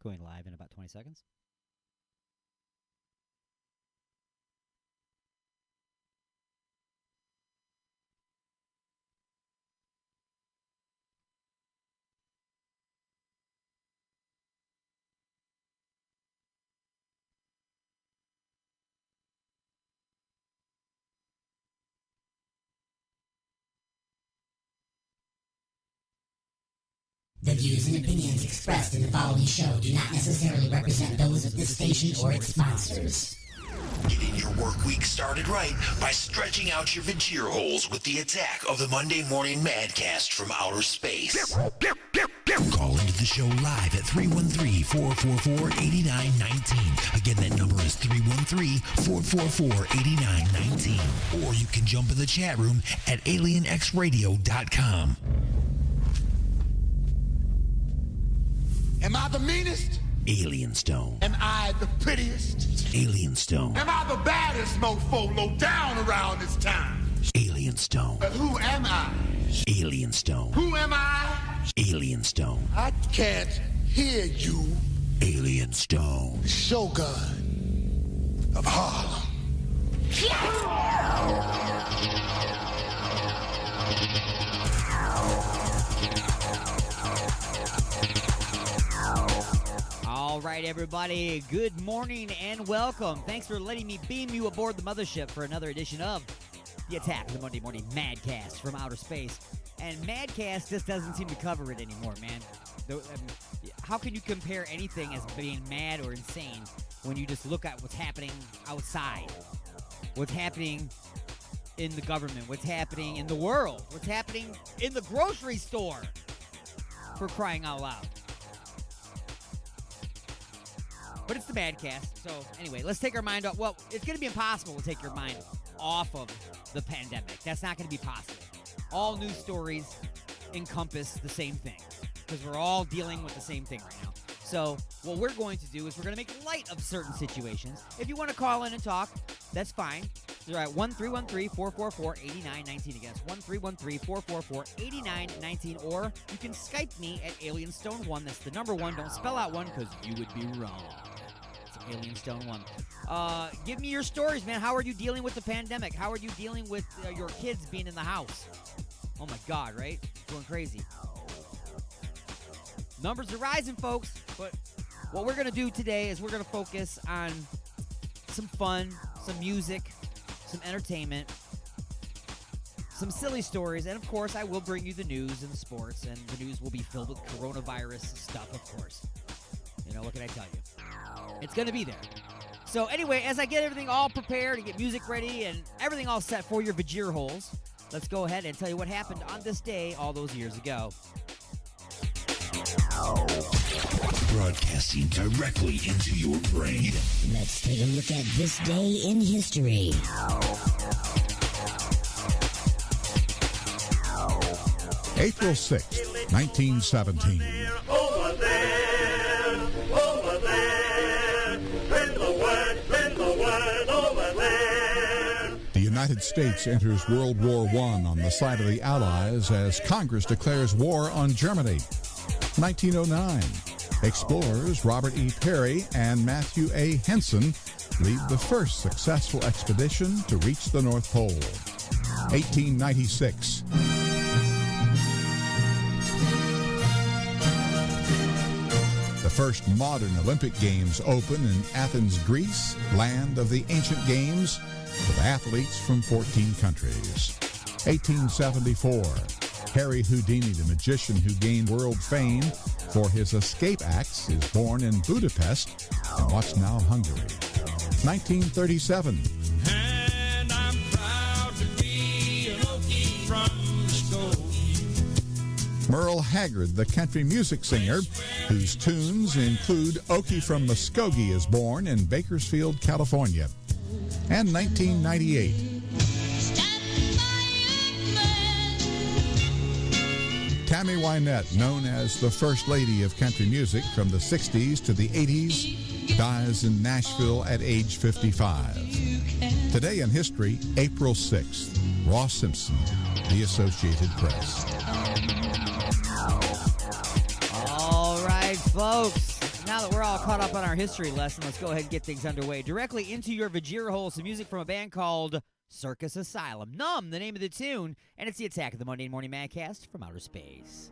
Going live in about 20 seconds. The views and opinions expressed in the following show do not necessarily represent those of this station or its sponsors. Getting your work week started right by stretching out your vagina holes with the attack of the Monday Morning Madcast from outer space. Call into the show live at 313-444-8919. Again, that number is 313-444-8919. Or you can jump in the chat room at alienxradio.com. Am I the meanest? Alien Stone. Am I the prettiest? Alien Stone. Am I the baddest mofo low down around this time? Alien Stone. But who am I? Alien Stone. Who am I? Alien Stone. I can't hear you. Alien Stone. The Shogun of Harlem. All right, everybody. Good morning and welcome. Thanks for letting me beam you aboard the mothership for another edition of The Attack, the Monday Morning Madcast from outer space. And Madcast just doesn't seem to cover it anymore, man. How can you compare anything as being mad or insane when you just look at what's happening outside? What's happening in the government? What's happening in the world? What's happening in the grocery store? For crying out loud. But it's the Madcast. So anyway, let's take our mind off. Well, it's going to be impossible to take your mind off of the pandemic. That's not going to be possible. All news stories encompass the same thing because we're all dealing with the same thing right now. So what we're going to do is we're going to make light of certain situations. If you want to call in and talk, that's fine. You're at 1-313-444-8919. Again, it's 1-313-444-8919. Or you can Skype me at AlienStone1. That's the number 1. Don't spell out 1 because you would be wrong. It's AlienStone1. Give me your stories, man. How are you dealing with the pandemic? How are you dealing with your kids being in the house? Oh, my God, right? Going crazy. Numbers are rising, folks. But what we're going to do today is we're going to focus on some fun, some music, some entertainment, some silly stories, and of course I will bring you the news and the sports, and the news will be filled with coronavirus stuff, of course. You know, what can I tell you? It's going to be there. So anyway, as I get everything all prepared and get music ready and everything all set for your vagina holes, let's go ahead and tell you what happened on this day all those years ago. Broadcasting directly into your brain. Let's take a look at this day in history. April 6th, 1917. Over there, spread the word over there. The United States enters World War I on the side of the Allies as Congress declares war on Germany. 1909. Explorers Robert E. Peary and Matthew A. Henson lead the first successful expedition to reach the North Pole. 1896. The first modern Olympic Games open in Athens, Greece, land of the ancient games, with athletes from 14 countries. 1874. Harry Houdini, the magician who gained world fame for his escape acts, is born in Budapest in what's now Hungary. 1937. And I'm proud to be an Okie from Muskogee. Merle Haggard, the country music singer, whose tunes include Okie from Muskogee, is born in Bakersfield, California. And 1998. Tammy Wynette, known as the First Lady of country music from the 60s to the 80s, dies in Nashville at age 55. Today in history, April 6th, Ross Simpson, The Associated Press. All right, folks. Now that we're all caught up on our history lesson, let's go ahead and get things underway. Directly into your Vajira hole, some music from a band called Circus Asylum. Numb, the name of the tune, and it's the Attack of the Monday Morning Madcast from Outer Space.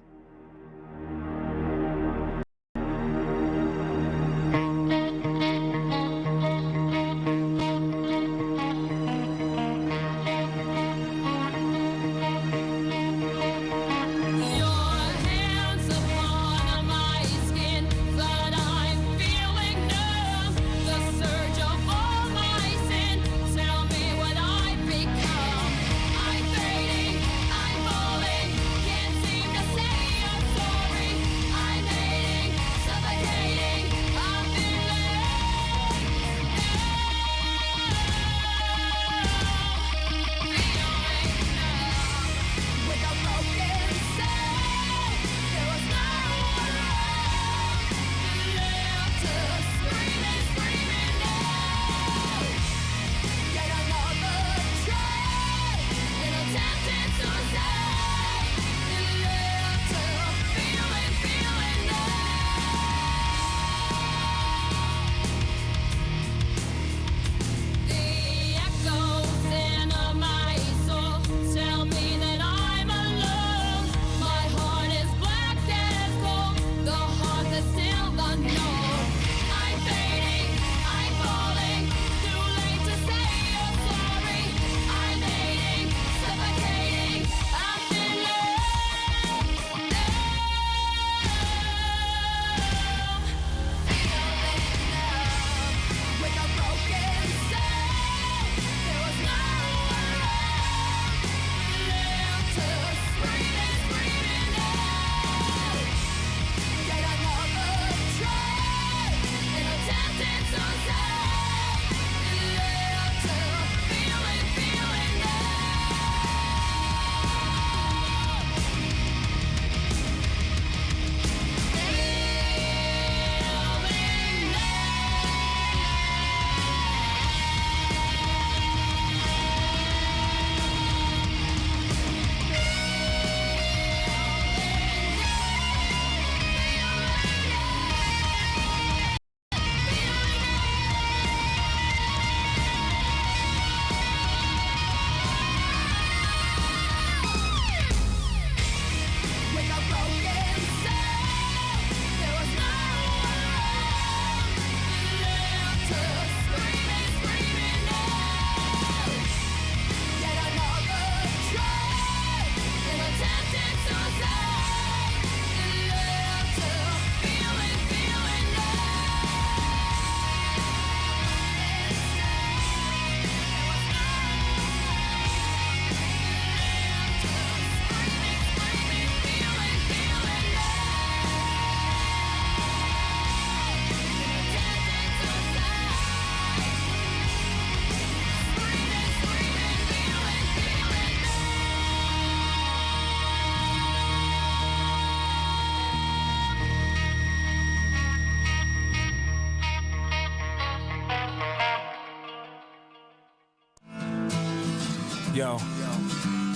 Yo,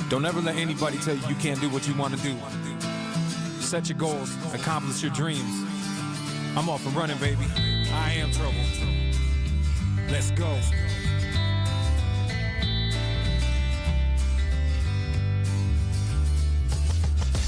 don't ever let anybody tell you you can't do what you want to do. Set your goals, accomplish your dreams. I'm off and running, baby. I am trouble. Let's go.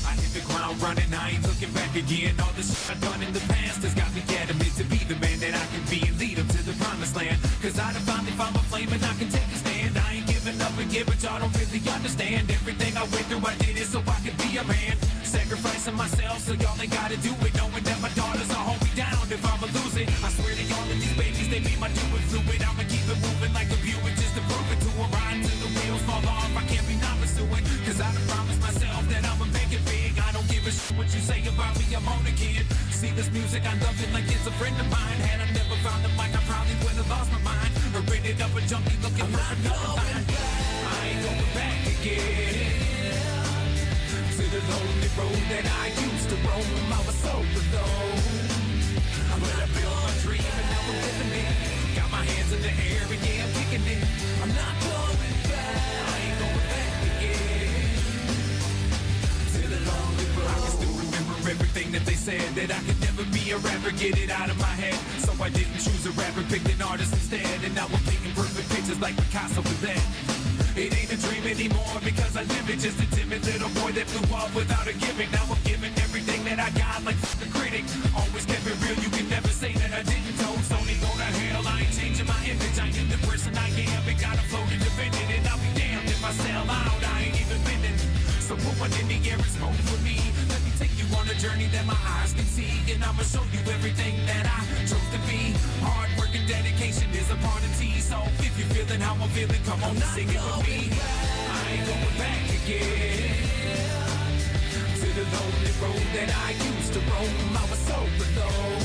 I hit the ground running, I ain't looking back again. All the shit I've done in the past has got me adamant to be the man that I can be and lead them to the promised land. Cause I done finally found my flame and I can take a stand. I ain't giving up again, but y'all don't really understand. Everything I went through, I did it so I could be a man. Sacrificing myself so y'all ain't gotta do it. Knowing that my daughters will hold me down if I'ma lose it. I swear to y'all of these babies, they be my doing fluid. I'ma keep it moving like a Buick just to prove it to them. Riding till the wheels fall off, I can't be not pursuing. Cause I done promised myself that I'ma make it big. I don't give a shit what you say about me, I'm on again. See this music, I love it like it's a friend of mine. Had I never found the mic, I probably would've lost my mind. Or ended up a junkie looking for another line. I ain't going back again to the lonely road that I used to roam. I was so alone, but I built my dream and now I'm living it. Got my hands in the air and yeah, I'm kicking it. I'm not going back. I ain't going back again to the lonely road. I can still remember everything that they said, that I could never be a a rapper, get it out of my head. So I didn't choose a rapper, picked an artist instead. And now I'm painting perfect pictures like Picasso with that. It ain't a dream anymore because I live it. Just a timid little boy that blew up without a gimmick. Now I'm giving everything that I got like the critic. Always kept it real, you can never say that I didn't. Told Sony go to hell, I ain't changing my image. I am the person I am, and got a flow to defend it. And I'll be damned if I sell out, I ain't even bending. So put one in the air and smoke for me. Let me take you on a journey that my eyes can see. And I'ma show you everything that I chose to be. Hard work and dedication is a part of T. So if you're feeling how I'm feeling, come on and sing it with me. I ain't going back again to the lonely road that I used to roam. I was so alone,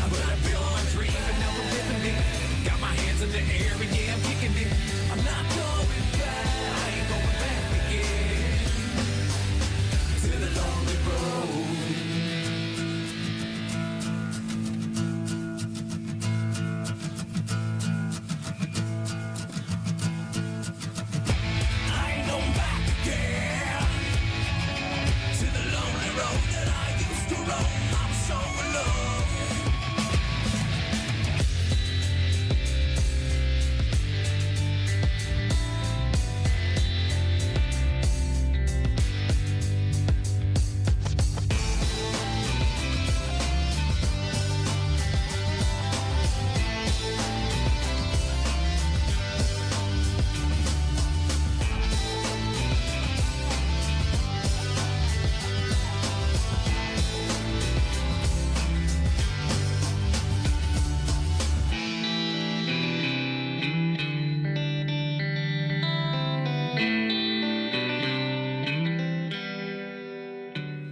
but I built my dream and now I'm living it. Got my hands in the air and yeah, I'm kicking it. I'm not going back. I ain't going back again to the lonely road. I ain't going back again to the lonely road that I used to roam. I was so alone.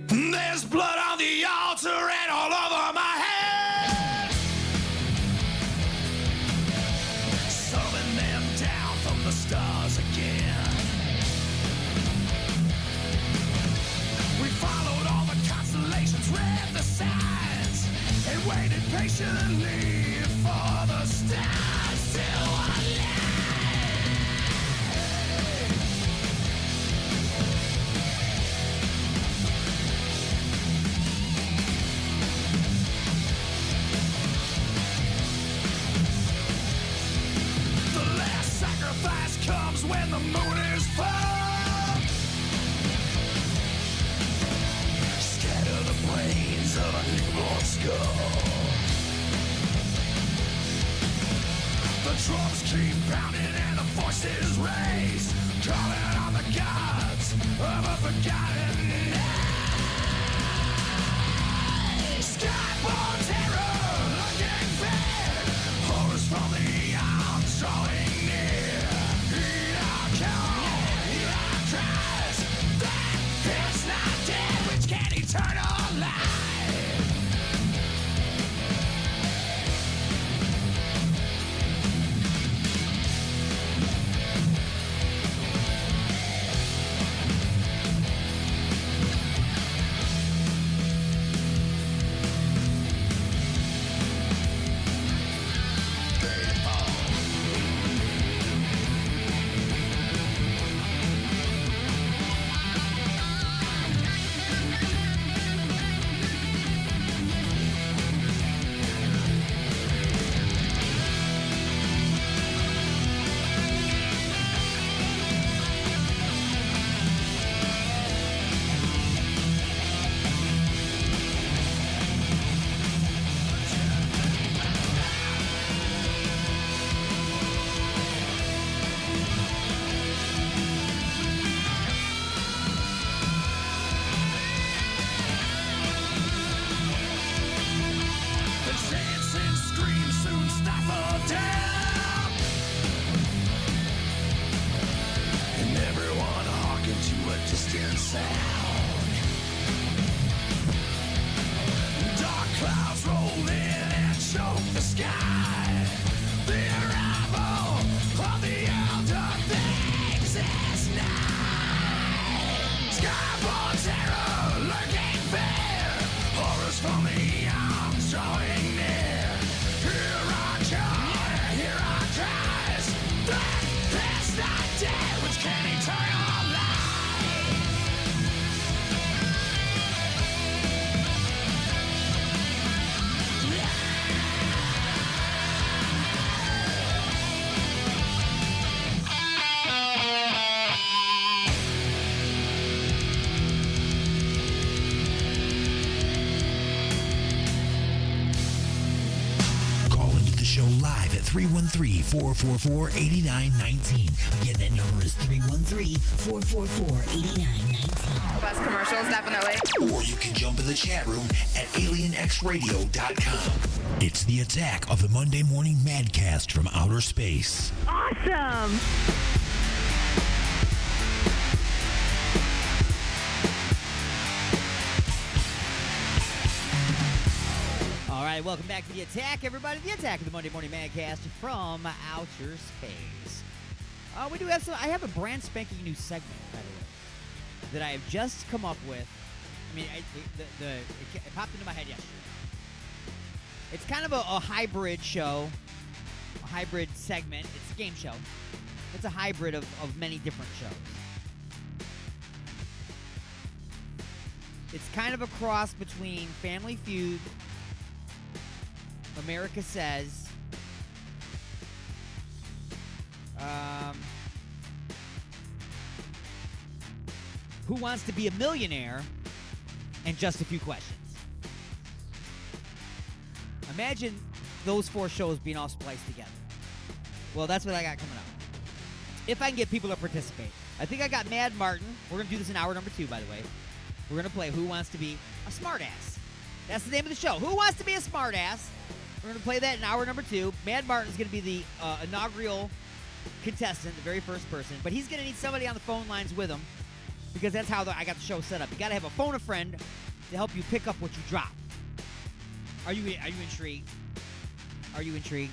There's blood on the altar and all over my head. Summon them down from the stars again. We followed all the constellations, read the signs, and waited patiently for the stars to align. The last sacrifice comes when the moon is full. Scatter the brains of a newborn skull. The drums keep pounding and the voices raise, calling on the gods of a forgotten night. Skyborn terror, looking fair, horrors from the arms drawing near. Hear our call, hear our cries, that it's not dead, which can eternal life. The chants and screams soon stifle down, and everyone hearken to a distant sound. Dark clouds roll in and choke the sky. The arrival of the elder things is nigh. Skyborn terror, lurking fear, horrors from the arms drawing near. Hear our cry, hear our cries, that it's not dead, which can eternal life. show live at 313-444-8919. Again, that number is 313-444-8919. Best commercials, definitely. Or you can jump in the chat room at alienxradio.com. It's the attack of the Monday Morning Madcast from outer space. Awesome. All right, welcome back to The Attack, everybody. The Attack of the Monday Morning Madcast from outer space. We do have some. I have a brand spanking new segment, by the way, that I have just come up with. I mean, it popped into my head yesterday. It's kind of a hybrid show, a hybrid segment. It's a game show. It's a hybrid of many different shows. It's kind of a cross between Family Feud, America Says, Who Wants to Be a Millionaire, and Just a Few Questions. Imagine those four shows being all spliced together. Well, that's what I got coming up. If I can get people to participate. I think I got Mad Martin. We're going to do this in hour number 2, by the way. We're going to play Who Wants to Be a Smartass. That's the name of the show. Who Wants to Be a Smartass? We're going to play that in hour number 2. Mad Martin's going to be the inaugural contestant, the very first person. But he's going to need somebody on the phone lines with him because that's how I got the show set up. You got to have a phone a friend to help you pick up what you drop. Are you intrigued? Are you intrigued?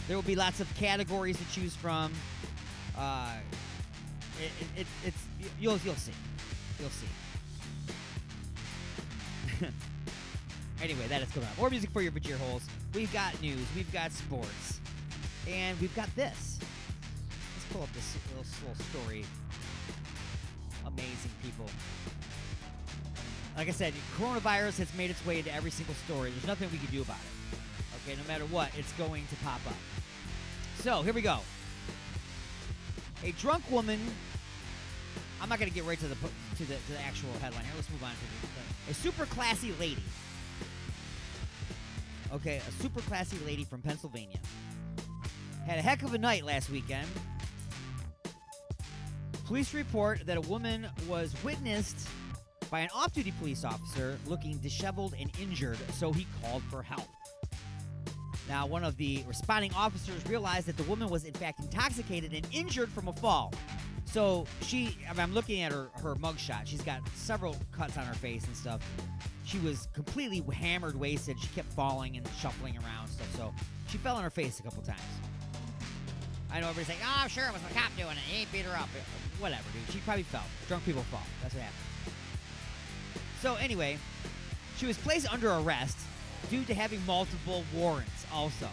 There will be lots of categories to choose from. You'll see. You'll see. Anyway, that is coming up. More music for your vajir holes. We've got news. We've got sports. And we've got this. Let's pull up this little story. Amazing people. Like I said, coronavirus has made its way into every single story. There's nothing we can do about it. Okay, no matter what, it's going to pop up. So, here we go. A drunk woman. I'm not going to get right to the actual headline here. Let's move on to a super classy lady. Okay, a super classy lady from Pennsylvania had a heck of a night last weekend. Police report that a woman was witnessed by an off-duty police officer looking disheveled and injured, so he called for help. Now, one of the responding officers realized that the woman was in fact intoxicated and injured from a fall. So I'm looking at her mugshot. She's got several cuts on her face and stuff. She was completely hammered, wasted. She kept falling and shuffling around and stuff. So she fell on her face a couple times. I know everybody's like, oh, sure, it was the cop doing it. He beat her up. Whatever, dude. She probably fell. Drunk people fall. That's what happened. So anyway, she was placed under arrest due to having multiple warrants also.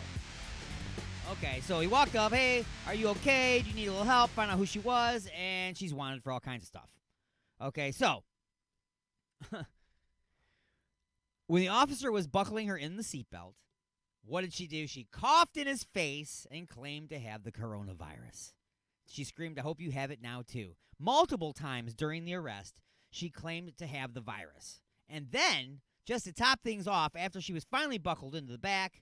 Okay, so he walked up, hey, are you okay? Do you need a little help? Find out who she was, and she's wanted for all kinds of stuff. Okay, so when the officer was buckling her in the seatbelt, what did she do? She coughed in his face and claimed to have the coronavirus. She screamed, I hope you have it now too. Multiple times during the arrest, she claimed to have the virus. And then, just to top things off, after she was finally buckled into the back,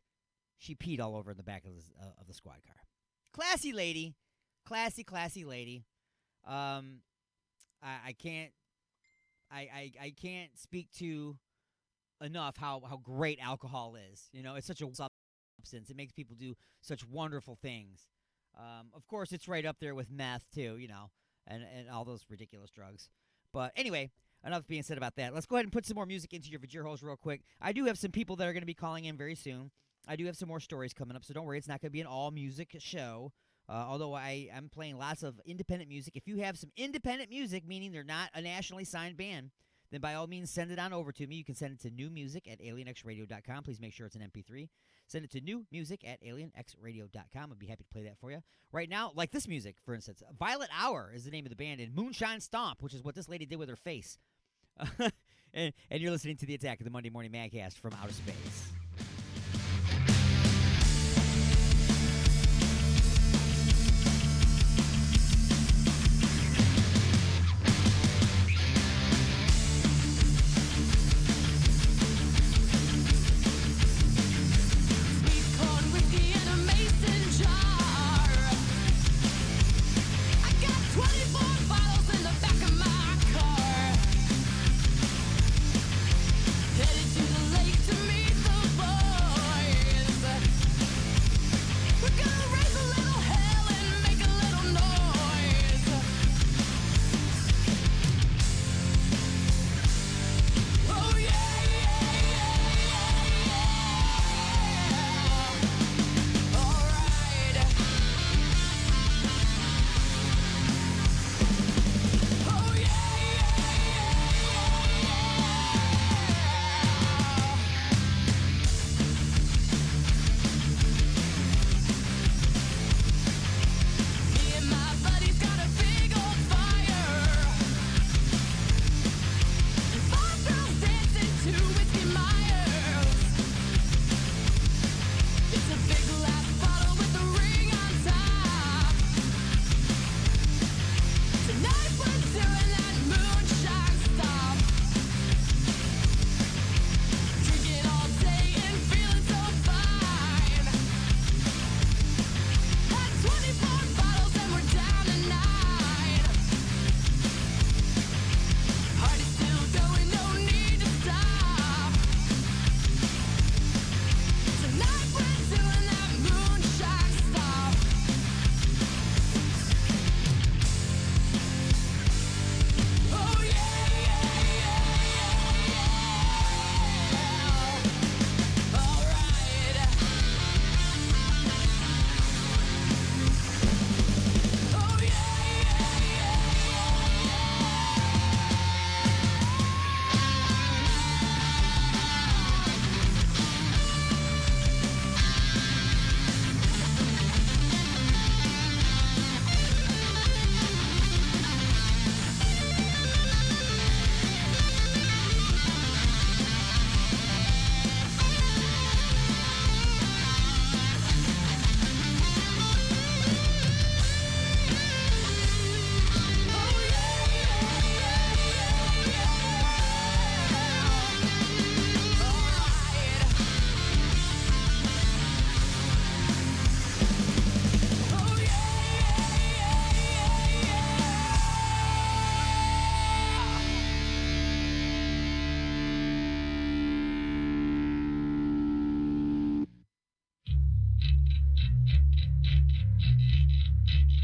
she peed all over in the back of the squad car. Classy lady. Classy lady. I can't speak to enough how great alcohol is. You know, it's such a substance. It makes people do such wonderful things. Of course, it's right up there with meth, too, you know, and all those ridiculous drugs. But anyway, enough being said about that. Let's go ahead and put some more music into your vajir holes real quick. I do have some people that are going to be calling in very soon. I do have some more stories coming up, so don't worry. It's not going to be an all-music show, although I'm playing lots of independent music. If you have some independent music, meaning they're not a nationally signed band, then by all means send it on over to me. You can send it to newmusic@alienxradio.com. Please make sure it's an MP3. Send it to newmusic@alienxradio.com. I'd be happy to play that for you. Right now, like this music, for instance, Violet Hour is the name of the band, and Moonshine Stomp, which is what this lady did with her face. and you're listening to The Attack of the Monday Morning Madcast from outer space.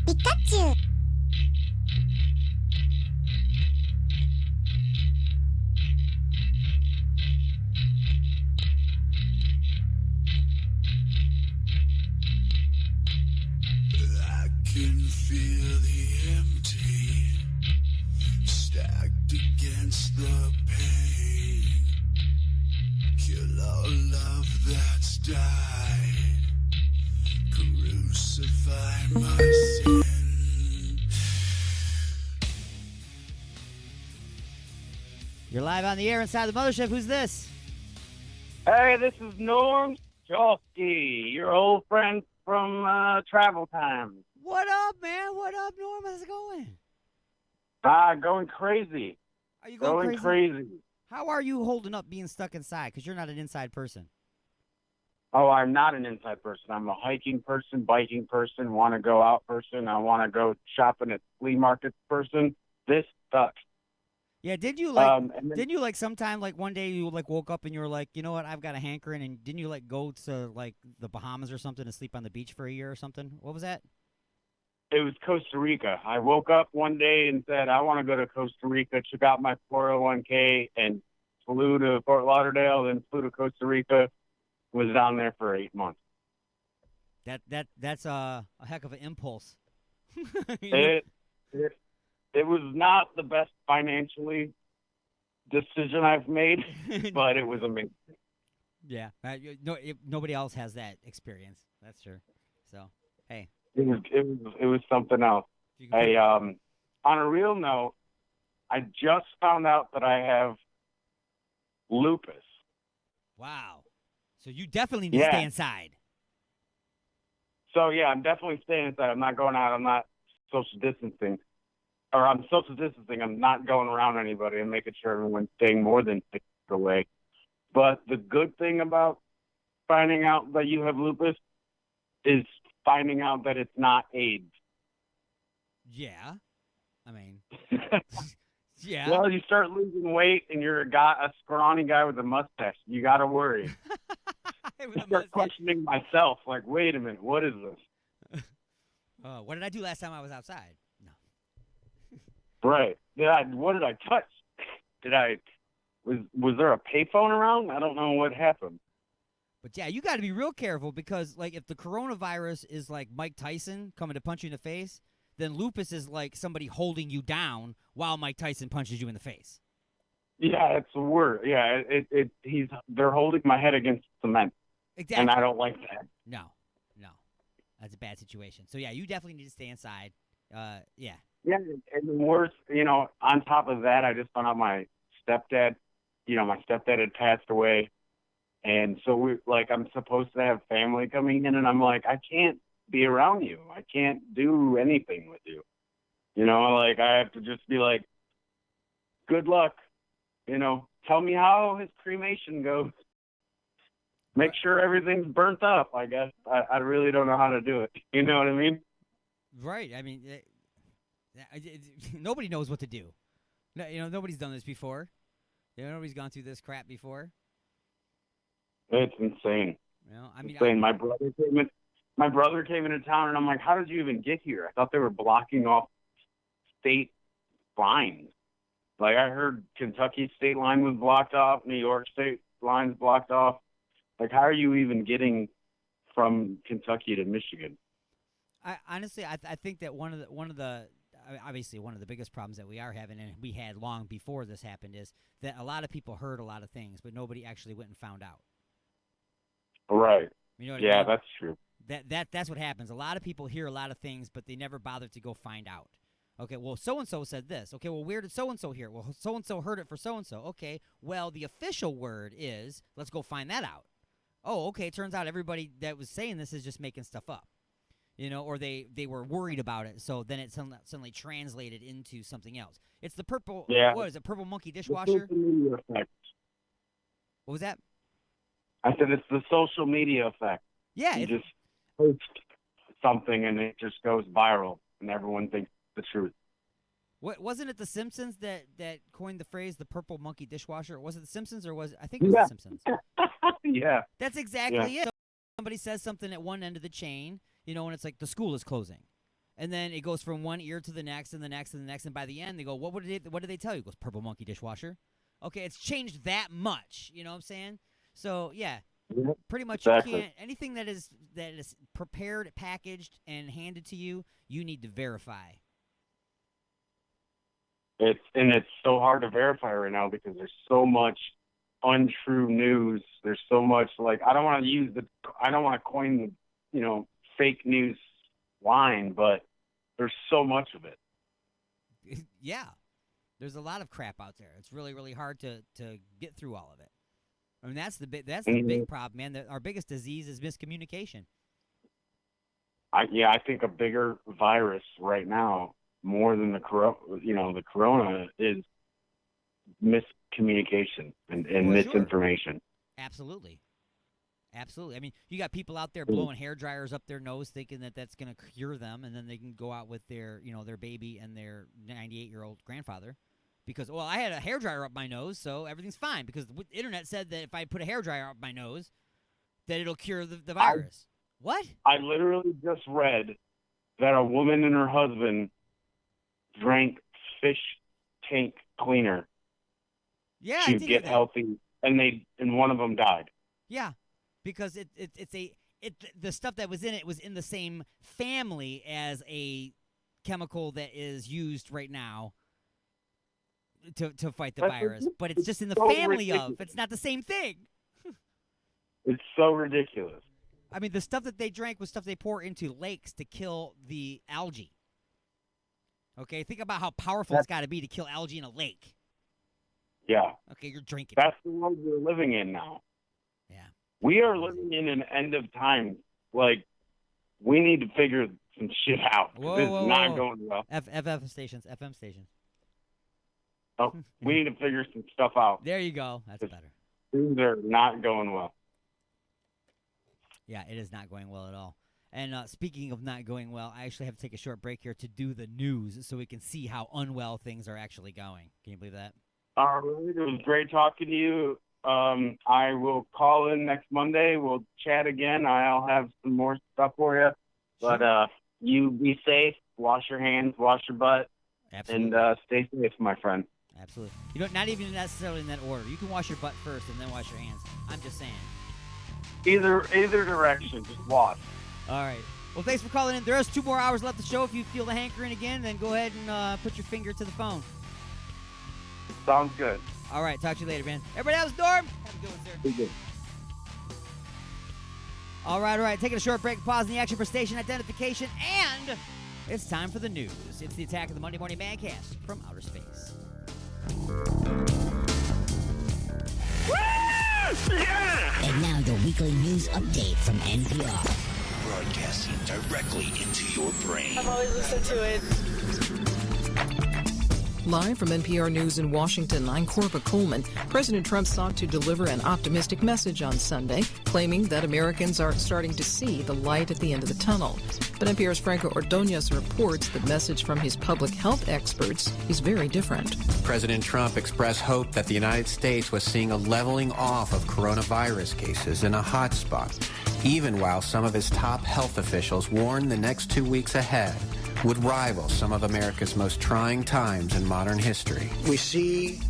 Pikachu. I can feel the empty stacked against the pain. Kill all love that's died. Crucify my sin. You're live on the air inside the mothership. Who's this? Hey, this is Norm Jolski, your old friend from Travel Time. What up, man? What up, Norm? How's it going? Going crazy. Are you going crazy? How are you holding up being stuck inside? Because you're not an inside person. Oh, I'm not an inside person. I'm a hiking person, biking person, want to go out person. I want to go shopping at flea markets person. This sucks. Yeah, did you like? and then- Didn't you like sometime like one day you like woke up and you were like, you know what? I've got a hankering, and didn't you like go to like the Bahamas or something and sleep on the beach for a year or something? What was that? It was Costa Rica. I woke up one day and said, I want to go to Costa Rica, took out my 401k and flew to Fort Lauderdale, then flew to Costa Rica, was down there for 8 months. That's a heck of an impulse. It was not the best financially decision I've made, but it was amazing. Yeah, nobody else has that experience. That's true. So, hey, It was something else. Hey, on a real note, I just found out that I have lupus. wow. So you definitely need to stay inside. So yeah, I'm definitely staying inside. I'm not going out. I'm not social distancing. Or I'm social distancing. I'm not going around anybody and making sure everyone's staying more than 6 feet away. But the good thing about finding out that you have lupus is finding out that it's not AIDS. Yeah, I mean, yeah. Well, you start losing weight and you're a scrawny guy with a mustache. You got to worry. I start questioning myself. Like, wait a minute, what is this? What did I do last time I was outside? No. Right. What did I touch? Was there a payphone around? I don't know what happened. But yeah, you got to be real careful because, like, if the coronavirus is like Mike Tyson coming to punch you in the face, then lupus is like somebody holding you down while Mike Tyson punches you in the face. Yeah, it's a word. Yeah, they're holding my head against cement. Exactly. And I don't like that. No. That's a bad situation. So yeah, you definitely need to stay inside. Yeah. Yeah, and the worst, on top of that, I just found out my stepdad had passed away. And so I'm supposed to have family coming in, and I'm like, I can't be around you. I can't do anything with you. I have to just be like, good luck. Tell me how his cremation goes. Make sure everything's burnt up, I guess. I really don't know how to do it. You know what I mean? Right. I mean, nobody knows what to do. Nobody's done this before. Nobody's gone through this crap before. It's insane. Insane. My brother came into town, and I'm like, how did you even get here? I thought they were blocking off state lines. Like, I heard Kentucky state line was blocked off, New York state line's blocked off. Like, how are you even getting from Kentucky to Michigan? Honestly, I think that one of the biggest problems that we are having, and we had long before this happened, is that a lot of people heard a lot of things, but nobody actually went and found out. Right. You know what I mean? That's true. That's what happens. A lot of people hear a lot of things, but they never bothered to go find out. Okay, well, so-and-so said this. Okay, well, where did so-and-so hear it? Well, so-and-so heard it for so-and-so. Okay, well, the official word is, let's go find that out. Oh, okay, turns out everybody that was saying this is just making stuff up. Or they were worried about it, so then it suddenly translated into something else. It's the purple, what is it, purple monkey dishwasher? The social media effect. What was that? I said it's the social media effect. Yeah. You just post something and it just goes viral and everyone thinks it's the truth. Wasn't it The Simpsons that coined the phrase the purple monkey dishwasher? Was it The Simpsons or I think it was The Simpsons. Yeah. That's exactly it. Somebody says something at one end of the chain, and it's like the school is closing. And then it goes from one ear to the next and the next and the next. And by the end, they go, what did they tell you? It goes, purple monkey dishwasher. Okay, it's changed that much. You know what I'm saying? So, yeah, pretty much Exactly. you can't. Anything that is prepared, packaged, and handed to you, you need to verify. It's so hard to verify right now because there's so much untrue news. There's so much, like, I don't want to coin the, fake news line, but there's so much of it. Yeah. There's a lot of crap out there. It's really, really hard to get through all of it. I mean, that's the big problem, man. Our biggest disease is miscommunication. I think a bigger virus right now, more than the corona, is miscommunication and misinformation. Absolutely. Absolutely. I mean, you got people out there blowing hair dryers up their nose thinking that that's going to cure them, and then they can go out with their baby and their 98-year-old grandfather because, well, I had a hair dryer up my nose, so everything's fine because the internet said that if I put a hair dryer up my nose, that it'll cure the virus. What? I literally just read that a woman and her husband drank fish tank cleaner to get healthy, and one of them died. Yeah, because the stuff that was in it was in the same family as a chemical that is used right now to fight the virus, but it's just in the family of. It's not the same thing. It's so ridiculous. I mean, the stuff that they drank was stuff they pour into lakes to kill the algae. Okay, think about how powerful it's got to be to kill algae in a lake. Yeah. Okay, you're drinking. That's the world we're living in now. Yeah. We are living in an end of time. Like, we need to figure some shit out. This is not going well. FM stations. Oh, we need to figure some stuff out. There you go. That's better. Things are not going well. Yeah, it is not going well at all. And speaking of not going well, I actually have to take a short break here to do the news so we can see how unwell things are actually going. Can you believe that? All right. It was great talking to you. I will call in next Monday. We'll chat again. I'll have some more stuff for you. But you be safe. Wash your hands. Wash your butt. Absolutely. And stay safe, my friend. Absolutely. You don't, not even necessarily in that order. You can wash your butt first and then wash your hands. I'm just saying. Either direction. Just wash. All right. Well, thanks for calling in. There is 2 more hours left of the show. If you feel the hankering again, then go ahead and put your finger to the phone. Sounds good. All right. Talk to you later, man. Everybody else, Norm? Have a good one, sir. Be good. All right. Taking a short break, pausing the action for station identification, and it's time for the news. It's the Attack of the Monday Morning Madcast from Outer Space. Yeah! And now your weekly news update from NPR. Broadcasting directly into your brain. I've always listened to it. Live from NPR News in Washington, I'm Corba Coleman. President Trump sought to deliver an optimistic message on Sunday, claiming that Americans are starting to see the light at the end of the tunnel. But NPR's Franco Ordonez reports the message from his public health experts is very different. President Trump expressed hope that the United States was seeing a leveling off of coronavirus cases in a hot spot, even while some of his top health officials warned the next 2 weeks ahead would rival some of America's most trying times in modern history. We see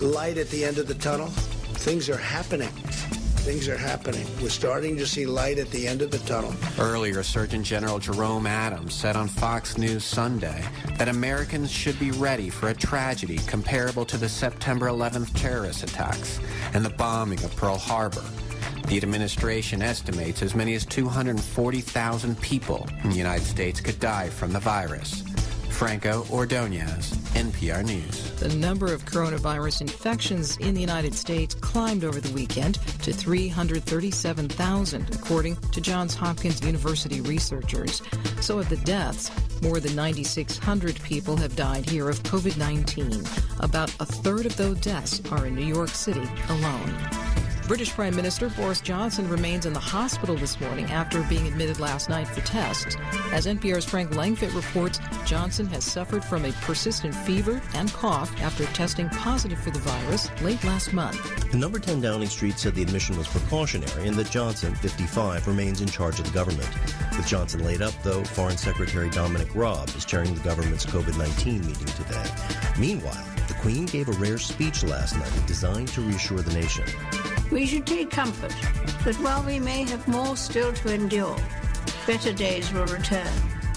light at the end of the tunnel. Things are happening. Things are happening. We're starting to see light at the end of the tunnel. Earlier, Surgeon General Jerome Adams said on Fox News Sunday that Americans should be ready for a tragedy comparable to the September 11th terrorist attacks and the bombing of Pearl Harbor. The administration estimates as many as 240,000 people in the United States could die from the virus. Franco Ordonez, NPR News. The number of coronavirus infections in the United States climbed over the weekend to 337,000, according to Johns Hopkins University researchers. So of the deaths, more than 9,600 people have died here of COVID-19. About a third of those deaths are in New York City alone. British Prime Minister Boris Johnson remains in the hospital this morning after being admitted last night for tests. As NPR's Frank Langfitt reports, Johnson has suffered from a persistent fever and cough after testing positive for the virus late last month. The number 10 Downing Street said the admission was precautionary and that Johnson, 55, remains in charge of the government. With Johnson laid up, though, Foreign Secretary Dominic Raab is chairing the government's COVID-19 meeting today. Meanwhile, the Queen gave a rare speech last night designed to reassure the nation. We should take comfort that while we may have more still to endure, better days will return.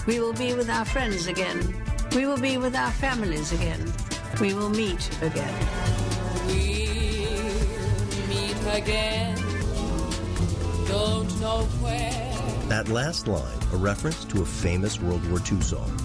We will be with our friends again. We will be with our families again. We will meet again. We'll meet again. Don't know where. That last line, a reference to a famous World War II song.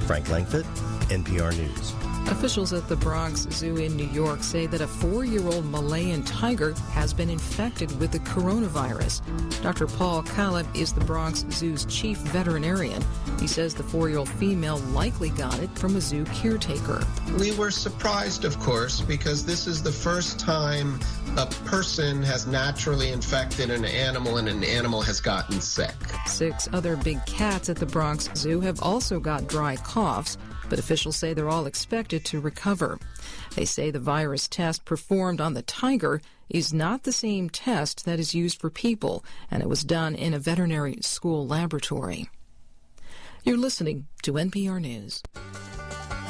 Frank Langfitt, NPR News. Officials at the Bronx Zoo in New York say that a 4-year-old Malayan tiger has been infected with the coronavirus. Dr. Paul Caleb is the Bronx Zoo's chief veterinarian. He says the 4-year-old female likely got it from a zoo caretaker. We were surprised, of course, because this is the first time a person has naturally infected an animal and an animal has gotten sick. 6 other big cats at the Bronx Zoo have also got dry coughs, but officials say they're all expected to recover. They say the virus test performed on the tiger is not the same test that is used for people, and it was done in a veterinary school laboratory. You're listening to NPR News.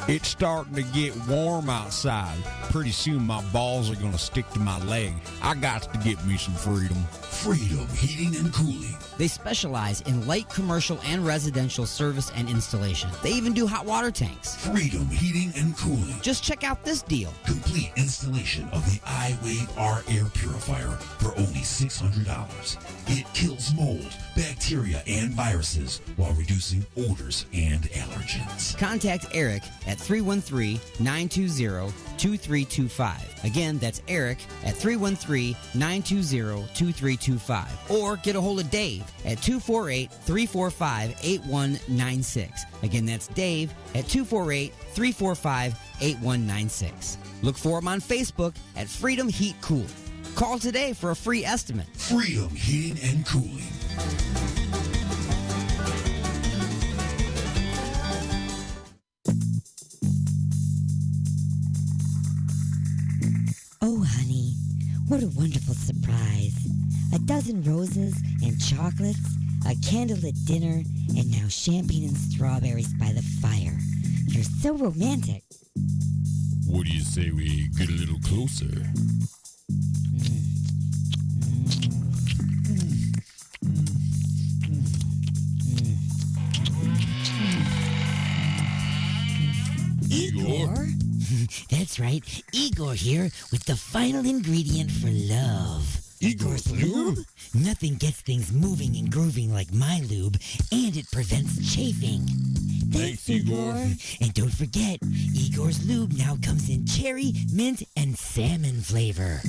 It's starting to get warm outside. Pretty soon my balls are going to stick to my leg. I got to get me some Freedom. Freedom Heating and Cooling. They specialize in light commercial and residential service and installation. They even do hot water tanks. Freedom Heating and Cooling. Just check out this deal. Complete installation of the iWave R air purifier for only $600. It kills mold, bacteria, and viruses while reducing odors and allergens. Contact Eric at 313-920-2325. Again, that's Eric at 313-920-2325. Or get a hold of Dave at 248-345-8196. Again, that's Dave at 248-345-8196. Look for him on Facebook at Freedom Heat Cool. Call today for a free estimate. Freedom Heating and Cooling. Oh, honey, what a wonderful surprise. A dozen roses and chocolates, a candlelit dinner, and now champagne and strawberries by the fire. You're so romantic. What do you say we get a little closer? Igor? That's right, Igor here with the final ingredient for love. Igor's lube? Nothing gets things moving and grooving like my lube, and it prevents chafing. Thanks, Igor. And don't forget, Igor's lube now comes in cherry, mint, and salmon flavor.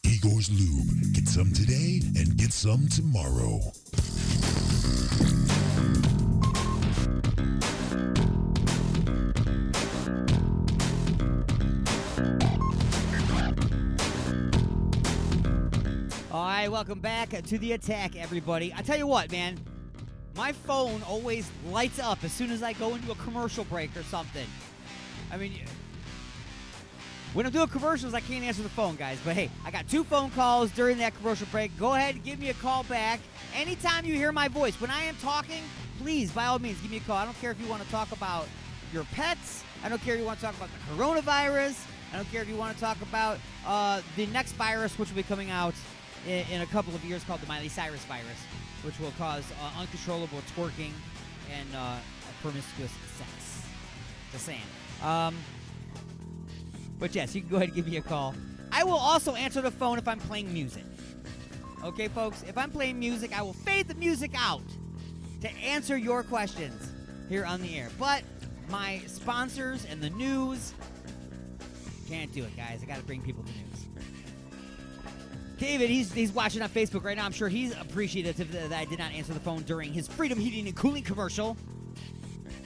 Igor's Lube. Get some today and get some tomorrow. All right, welcome back to The Attack, everybody. I tell you what, man. My phone always lights up as soon as I go into a commercial break or something. I mean, when I'm doing commercials, I can't answer the phone, guys. But, hey, I got 2 phone calls during that commercial break. Go ahead and give me a call back. Anytime you hear my voice, when I am talking, please, by all means, give me a call. I don't care if you want to talk about your pets. I don't care if you want to talk about the coronavirus. I don't care if you want to talk about the next virus, which will be coming out in a couple of years, called the Miley Cyrus virus, which will cause uncontrollable twerking and promiscuous sex. Just saying. But yes, you can go ahead and give me a call. I will also answer the phone if I'm playing music. Okay, folks? If I'm playing music, I will fade the music out to answer your questions here on the air. But my sponsors and the news can't do it, guys. I got to bring people the news. David, he's watching on Facebook right now. I'm sure he's appreciative that I did not answer the phone during his Freedom Heating and Cooling commercial.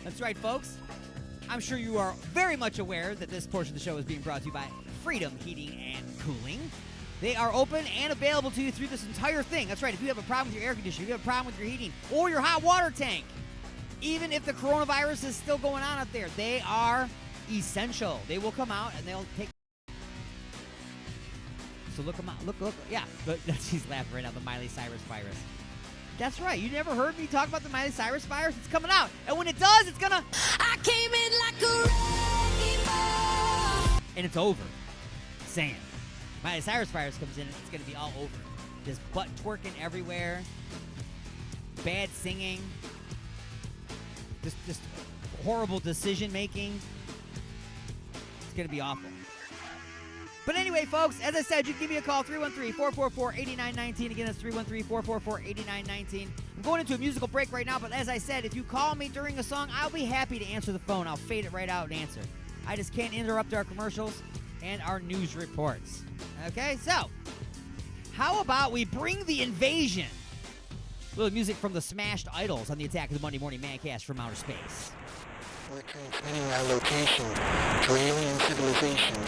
That's right, folks. I'm sure you are very much aware that this portion of the show is being brought to you by Freedom Heating and cooling. They are open and available to you through this entire thing. That's right. If you have a problem with your air conditioner, if you have a problem with your heating, or your hot water tank, even if the coronavirus is still going on out there, they are essential. They will come out and they'll take. So look them out. Look. Yeah, she's laughing right now. The Miley Cyrus virus. That's right. You never heard me talk about the Miley Cyrus virus? It's coming out. And when it does, it's going to... I came in like a wrecking ball. And it's over. Saying. Miley Cyrus virus comes in and it's going to be all over. Just butt twerking everywhere. Bad singing. Just horrible decision making. It's going to be awful. But anyway, folks, as I said, you can give me a call, 313-444-8919. Again, that's 313-444-8919. I'm going into a musical break right now, but as I said, if you call me during a song, I'll be happy to answer the phone. I'll fade it right out and answer. I just can't interrupt our commercials and our news reports. Okay, so how about we bring the invasion? A little music from the Smashed Idols on the Attack of the Monday Morning Madcast from Outer Space. We're transmitting our location to alien civilizations.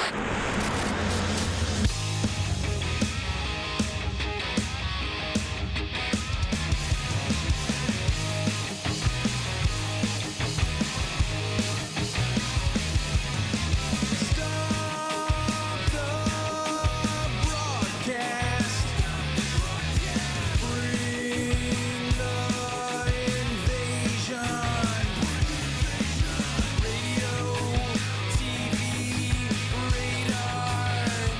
Radio, TV, radar.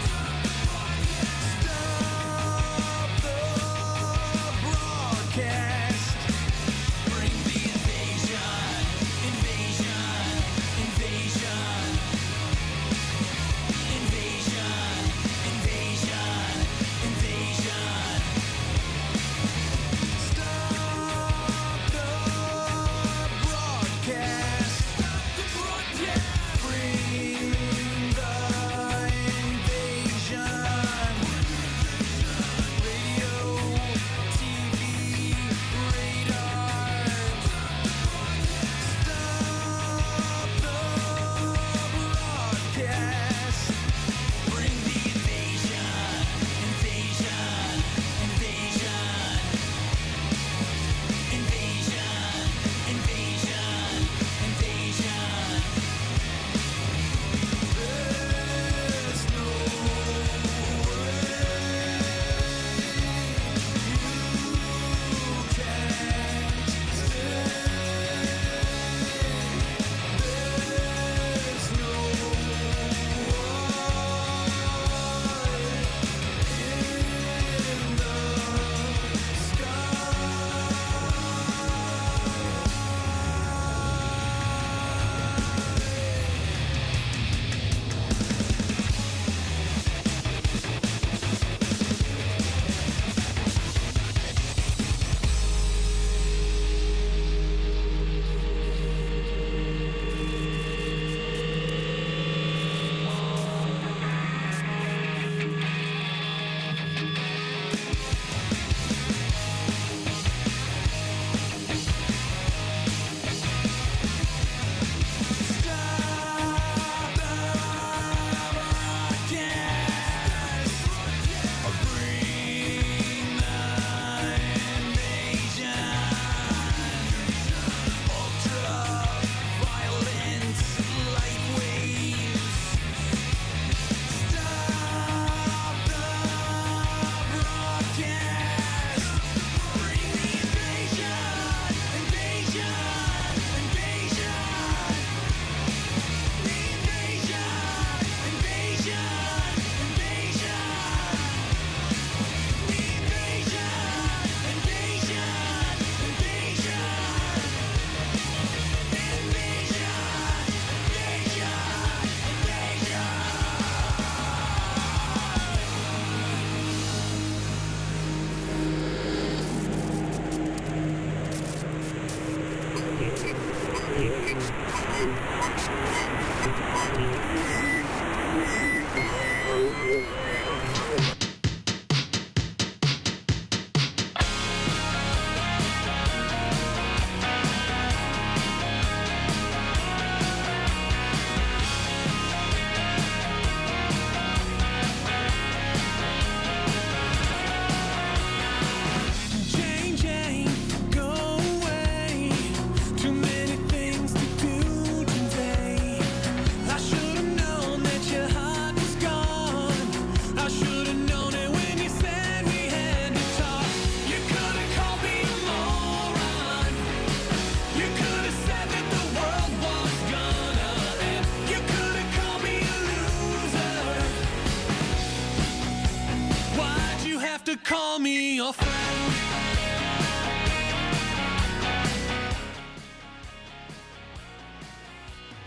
have to call me your friend.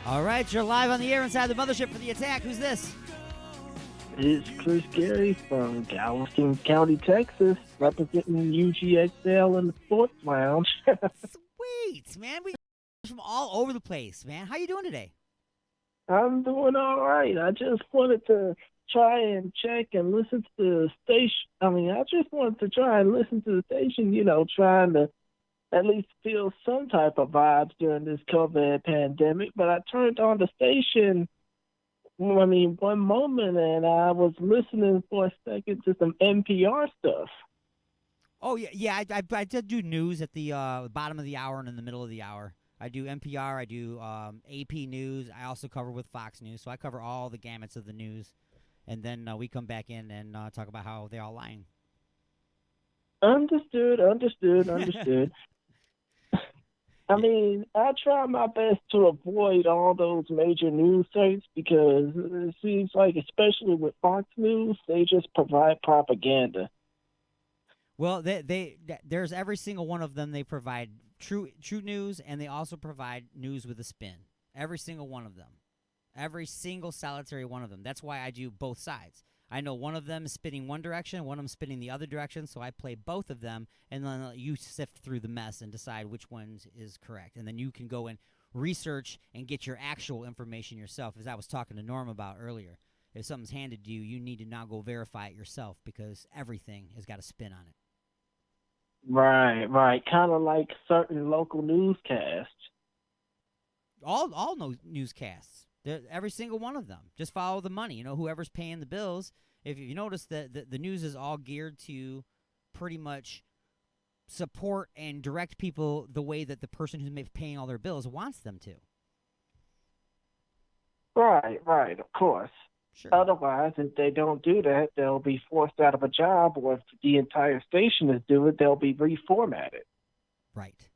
All right, you're live on the air inside the mothership for the attack. Who's this? It's Chris Gary from Galveston County, Texas, representing UGXL in the Sports Lounge. Sweet, man. We from all over the place, man. How you doing today? I'm doing all right. I just wanted to try and check and listen to the station. I just wanted to try and listen to the station, trying to at least feel some type of vibes during this COVID pandemic. But I turned on the station, one moment, and I was listening for a second to some NPR stuff. Oh, yeah. I did do news at the bottom of the hour and in the middle of the hour. I do NPR. I do AP News. I also cover with Fox News. So I cover all the gamuts of the news. And then we come back in and talk about how they're all lying. Understood. I try my best to avoid all those major news sites because it seems like, especially with Fox News, they just provide propaganda. Well, there's every single one of them. They provide true news, and they also provide news with a spin. Every single one of them. Every single solitary one of them. That's why I do both sides. I know one of them is spinning one direction, one of them spinning the other direction, so I play both of them, and then you sift through the mess and decide which one is correct. And then you can go and research and get your actual information yourself, as I was talking to Norm about earlier. If something's handed to you, you need to now go verify it yourself because everything has got a spin on it. Right. Kind of like certain local newscasts. All newscasts. Every single one of them. Just follow the money. Whoever's paying the bills. If you notice that the news is all geared to pretty much support and direct people the way that the person who's paying all their bills wants them to. Right, of course. Sure. Otherwise, if they don't do that, they'll be forced out of a job, or if the entire station is doing it, they'll be reformatted. Right.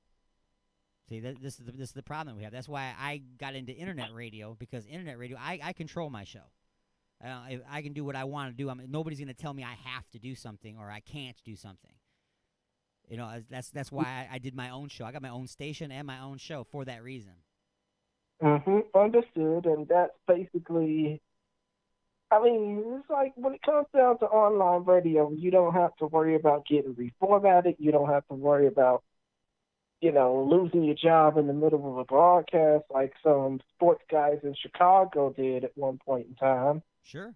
See, this is the problem we have. That's why I got into internet radio, because internet radio, I control my show. I can do what I want to do. Nobody's going to tell me I have to do something or I can't do something. That's why I did my own show. I got my own station and my own show for that reason. Understood, and that's basically... it's like when it comes down to online radio, you don't have to worry about getting reformatted. You don't have to worry about, losing your job in the middle of a broadcast like some sports guys in Chicago did at one point in time. Sure.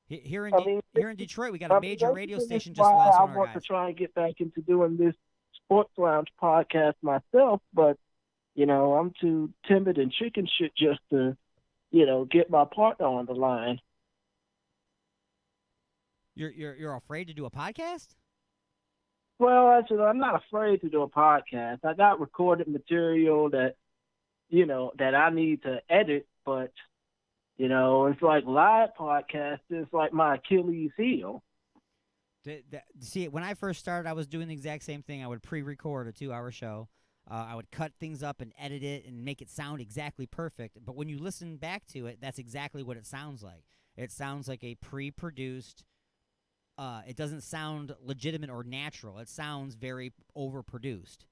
Here in Detroit, we got a major radio station just lost one of our guys. I want to try and get back into doing this Sports Lounge podcast myself, but, I'm too timid and chicken shit just to get my partner on the line. You're afraid to do a podcast? Well, actually, I'm not afraid to do a podcast. I got recorded material that I need to edit, but it's like live podcast is like my Achilles heel. See, when I first started, I was doing the exact same thing. I would pre-record a 2-hour show. I would cut things up and edit it and make it sound exactly perfect. But when you listen back to it, that's exactly what it sounds like. It sounds like a pre-produced. It doesn't sound legitimate or natural. It sounds very overproduced.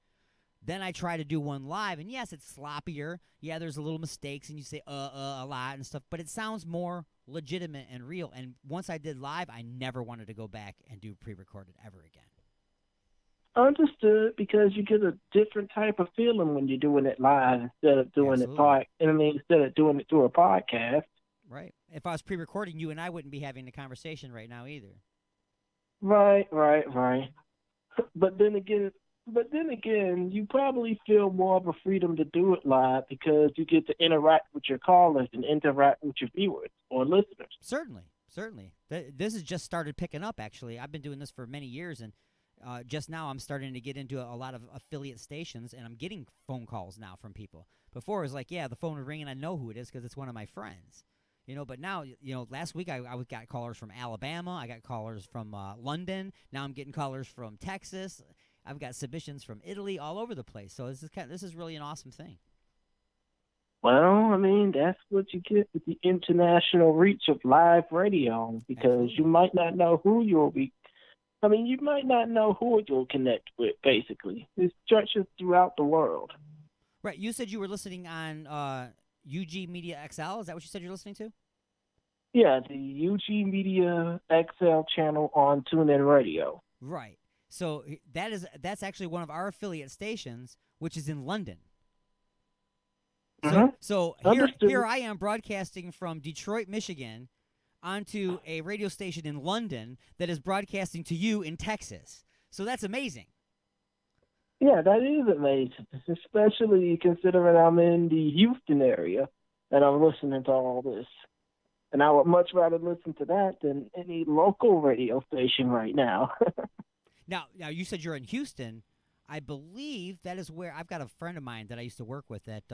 Then I try to do one live, and yes, it's sloppier. Yeah, there's a little mistakes, and you say a lot and stuff, but it sounds more legitimate and real. And once I did live, I never wanted to go back and do pre-recorded ever again. Understood, because you get a different type of feeling when you're doing it live instead of doing instead of doing it through a podcast. Right. If I was pre-recording, you and I wouldn't be having the conversation right now either. Right. But then again, you probably feel more of a freedom to do it live because you get to interact with your callers and interact with your viewers or listeners. Certainly. This has just started picking up, actually. I've been doing this for many years, and just now I'm starting to get into a lot of affiliate stations, and I'm getting phone calls now from people. Before, it was like, yeah, the phone would ring, and I know who it is because it's one of my friends. But now, last week I got callers from Alabama. I got callers from London. Now I'm getting callers from Texas. I've got submissions from Italy, all over the place. So this is really an awesome thing. Well, that's what you get with the international reach of live radio, because you might not know who you'll be I mean, you might not know who you'll connect with, basically. There's churches throughout the world. Right. You said you were listening on UG Media XL. Is that what you said you're listening to? Yeah, the UG Media XL channel on TuneIn Radio. Right. So that's actually one of our affiliate stations, which is in London. So here I am broadcasting from Detroit, Michigan, onto a radio station in London that is broadcasting to you in Texas. So that's amazing. Yeah, that is amazing, especially considering I'm in the Houston area and I'm listening to all this. And I would much rather listen to that than any local radio station right now. Now, you said you're in Houston. I believe that is where I've got a friend of mine that I used to work with at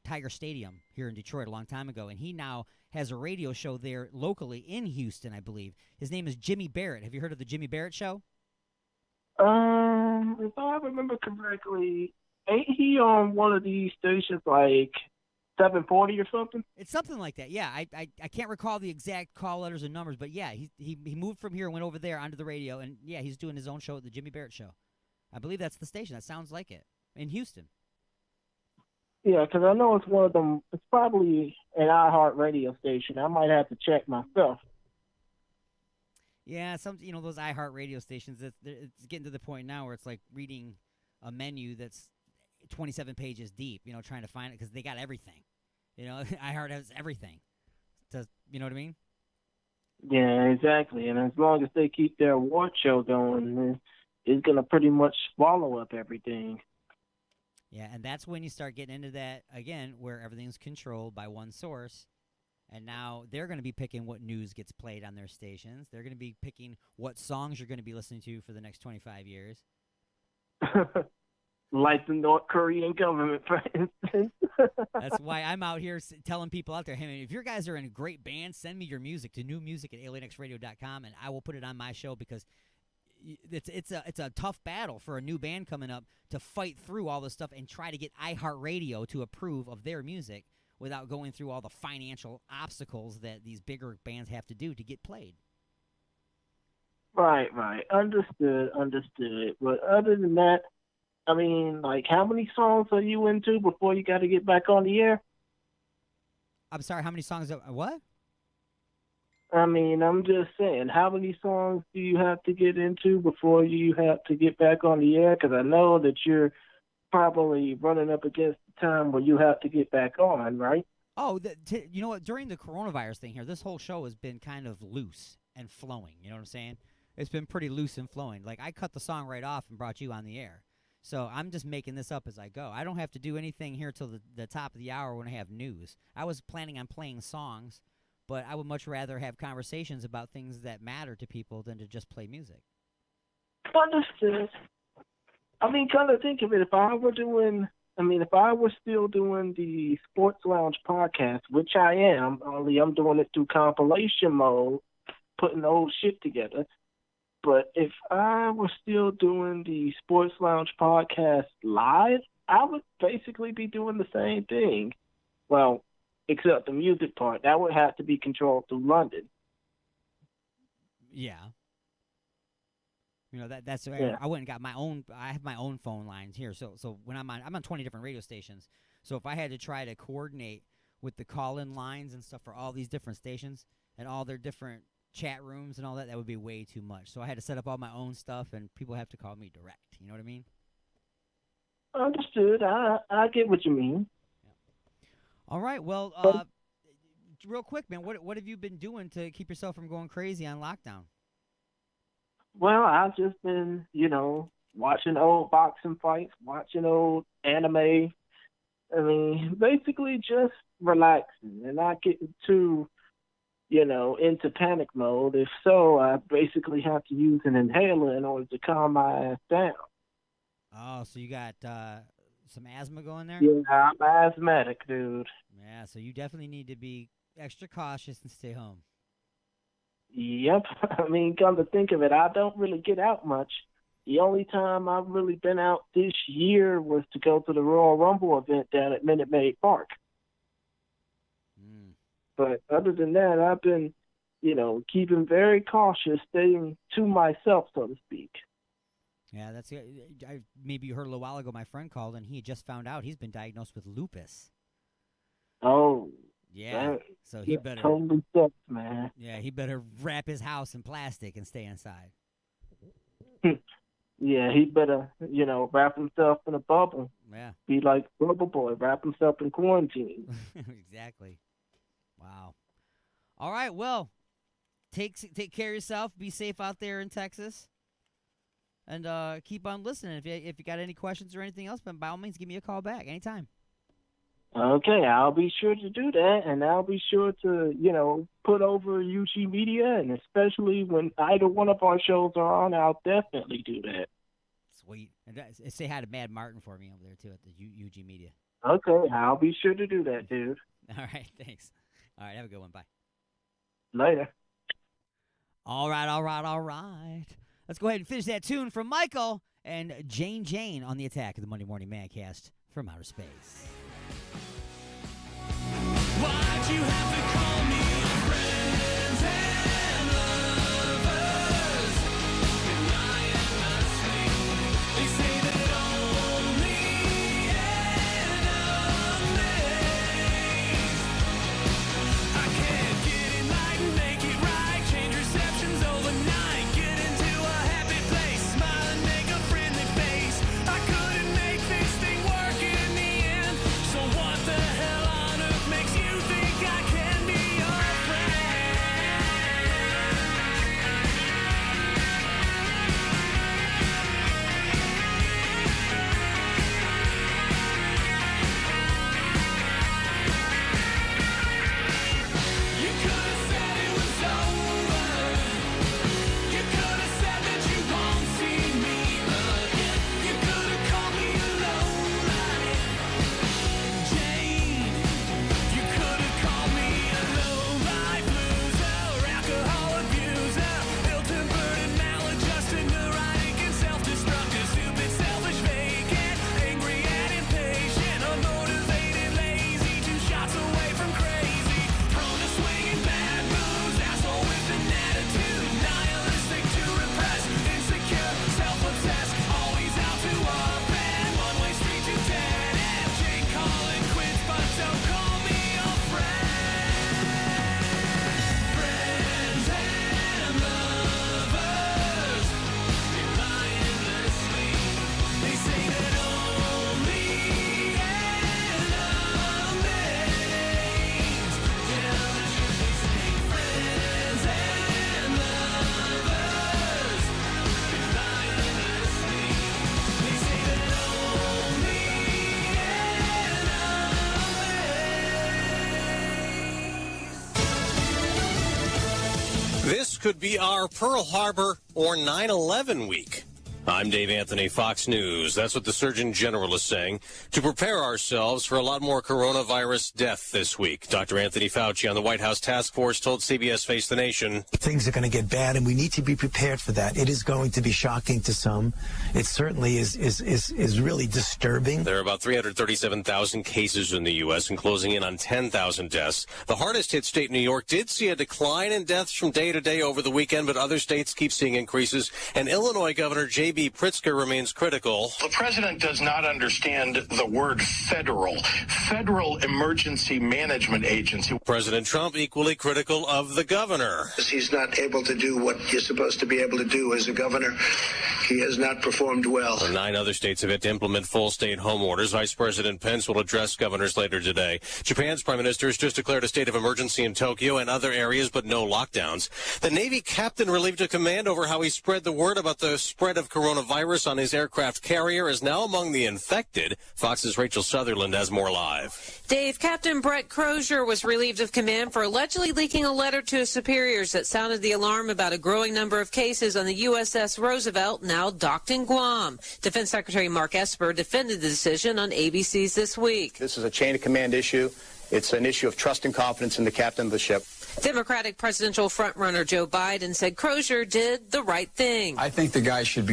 Tiger Stadium here in Detroit a long time ago, and he now has a radio show there locally in Houston, I believe. His name is Jimmy Barrett. Have you heard of the Jimmy Barrett Show? If I remember correctly, ain't he on one of these stations like 740 or something? It's something like that. Yeah, I can't recall the exact call letters and numbers, but yeah, he moved from here and went over there onto the radio, and yeah, he's doing his own show at the Jimmy Barrett Show. I believe that's the station. That sounds like it in Houston. Yeah, because I know it's one of them. It's probably an iHeart radio station. I might have to check myself. Yeah, those iHeart radio stations. It's getting to the point now where it's like reading a menu that's 27 pages deep. Trying to find it because they got everything. iHeart has everything. You know what I mean? Yeah, exactly. And as long as they keep their award show going, it's gonna pretty much swallow up everything. Yeah, and that's when you start getting into that, again, where everything's controlled by one source. And now they're going to be picking what news gets played on their stations. They're going to be picking what songs you're going to be listening to for the next 25 years. Like the North Korean government, for instance. That's why I'm out here telling people out there, hey, man, if your guys are in a great band, send me your music to newmusic@alienxradio.com, and I will put it on my show because it's a tough battle for a new band coming up to fight through all this stuff and try to get iHeartRadio to approve of their music without going through all the financial obstacles that these bigger bands have to do to get played. Right. Understood. But other than that, I mean, like, how many songs are you into before you got to get back on the air? I'm sorry, how many songs? What? I mean, I'm just saying, how many songs do you have to get into before you have to get back on the air? Because I know that you're probably running up against the time where you have to get back on, right? Oh, you know what? During the coronavirus thing here, this whole show has been kind of loose and flowing. You know what I'm saying? It's been pretty loose and flowing. Like, I cut the song right off and brought you on the air. So I'm just making this up as I go. I don't have to do anything here till the top of the hour when I have news. I was planning on playing songs, but I would much rather have conversations about things that matter to people than to just play music. Understood. I mean, kind of think of it. If I were still doing the Sports Lounge podcast, which I am, only I'm doing it through compilation mode, putting old shit together. But if I were still doing the Sports Lounge podcast live, I would basically be doing the same thing. Well, except the music part. That would have to be controlled through London. Yeah. That's yeah. I went and got my own. I have my own phone lines here. So when I'm on 20 different radio stations. So if I had to try to coordinate with the call-in lines and stuff for all these different stations and all their different chat rooms and all that would be way too much. So I had to set up all my own stuff, and people have to call me direct. You know what I mean? Understood. I get what you mean. Yeah. All right. Well, real quick, man, what have you been doing to keep yourself from going crazy on lockdown? Well, I've just been, watching old boxing fights, watching old anime. I mean, basically just relaxing and not getting too, into panic mode. If so, I basically have to use an inhaler in order to calm my ass down. Oh, so you got some asthma going there? Yeah, I'm asthmatic, dude. Yeah, so you definitely need to be extra cautious and stay home. Yep. I mean, come to think of it, I don't really get out much. The only time I've really been out this year was to go to the Royal Rumble event down at Minute Maid Park. But other than that, I've been keeping very cautious, staying to myself, so to speak. Yeah, that's maybe you heard a little while ago. My friend called, and he just found out he's been diagnosed with lupus. Oh, yeah. So he better totally sucks, man. Yeah, he better wrap his house in plastic and stay inside. Yeah, he better, wrap himself in a bubble. Yeah. Be like Bubble Boy, wrap himself in quarantine. Exactly. Wow. All right, well, take care of yourself. Be safe out there in Texas. And keep on listening. If you got any questions or anything else, then by all means, give me a call back anytime. Okay, I'll be sure to do that, and I'll be sure to, put over UG Media, and especially when either one of our shows are on, I'll definitely do that. Sweet. And say hi to Mad Martin for me over there, too, at the UG Media. Okay, I'll be sure to do that, dude. All right, thanks. All right, have a good one. Bye. Later. All right. Let's go ahead and finish that tune from Michael and Jane on the Attack of the Monday Morning Madcast from Outer Space. Why'd you have to call me friends and lovers? And I am not sweet. They say that only enemies. I can't get it right and make it right. Change receptions overnight. Get into a happy place. Smile and make a friendly face. I couldn't make this thing work in the end. So what the hell makes you think I can be your You could have said it was over. You could have said that you won't see me again. You could have called me alone like Jane. You could have called me a low-life loser, alcohol abuser, ill-tempered and maladjusted, neurotic and self-destructive, stupid, selfish, vacant, angry and impatient, unmotivated, lazy, 2 shots away from crazy, prone to swinging bad moves, asshole with an attitude, nihilistic to repress, insecure, self-obsessed, always out too often, one-way street to dead end, Jake calling quits, but don't call me your friend. Friends and lovers, they lie endlessly. They say that only enemies. Tell the truth, they say friends and lovers, they lie endlessly. They say that only This could be our Pearl Harbor or 9/11 week. I'm Dave Anthony, Fox News. That's what the Surgeon General is saying to prepare ourselves for a lot more coronavirus death this week. Dr. Anthony Fauci on the White House task force told CBS Face the Nation. Things are going to get bad, and we need to be prepared for that. It is going to be shocking to some. It certainly is really disturbing. There are about 337,000 cases in the U.S. and closing in on 10,000 deaths. The hardest hit state, New York, did see a decline in deaths from day to day over the weekend, but other states keep seeing increases. And Illinois Governor J.B. Pritzker remains critical. The president does not understand the word federal emergency management agency. President Trump equally critical of the governor. He's not able to do what you're supposed to be able to do as a governor. He has not performed well. 9 other states have yet to implement full stay-at-home orders. Vice President Pence will address governors later today. Japan's prime minister has just declared a state of emergency in Tokyo and other areas, but no lockdowns. The Navy captain relieved of command over how he spread the word about the spread of coronavirus on his aircraft carrier is now among the infected. Fox's Rachel Sutherland has more live. Dave, Captain Brett Crozier was relieved of command for allegedly leaking a letter to his superiors that sounded the alarm about a growing number of cases on the USS Roosevelt, now docked in Guam. Defense Secretary Mark Esper defended the decision on ABC's This Week. This is a chain of command issue. It's an issue of trust and confidence in the captain of the ship. Democratic presidential frontrunner Joe Biden said Crozier did the right thing. I think the guy should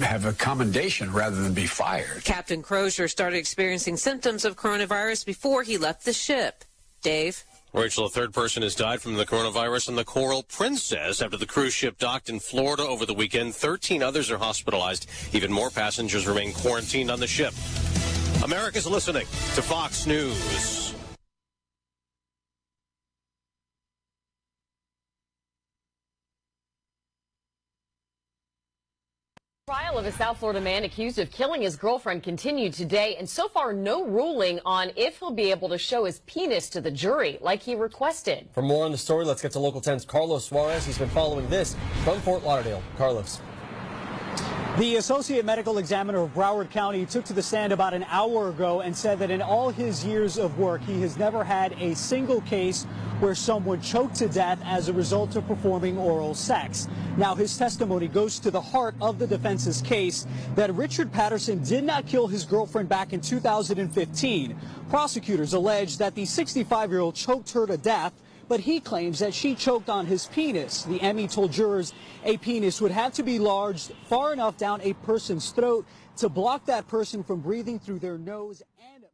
have a commendation rather than be fired. Captain Crozier started experiencing symptoms of coronavirus before he left the ship. Dave? Rachel, a third person has died from the coronavirus on the Coral Princess after the cruise ship docked in Florida over the weekend. 13 others are hospitalized. Even more passengers remain quarantined on the ship. America's listening to Fox News. Trial of a South Florida man accused of killing his girlfriend continued today, and so far no ruling on if he'll be able to show his penis to the jury like he requested. For more on the story, let's get to Local 10's Carlos Suarez. He's been following this from Fort Lauderdale. Carlos. The Associate Medical Examiner of Broward County took to the stand about an hour ago and said that in all his years of work, he has never had a single case where someone choked to death as a result of performing oral sex. Now, his testimony goes to the heart of the defense's case that Richard Patterson did not kill his girlfriend back in 2015. Prosecutors allege that the 65-year-old choked her to death, but he claims that she choked on his penis. The ME told jurors a penis would have to be large, far enough down a person's throat to block that person from breathing through their nose and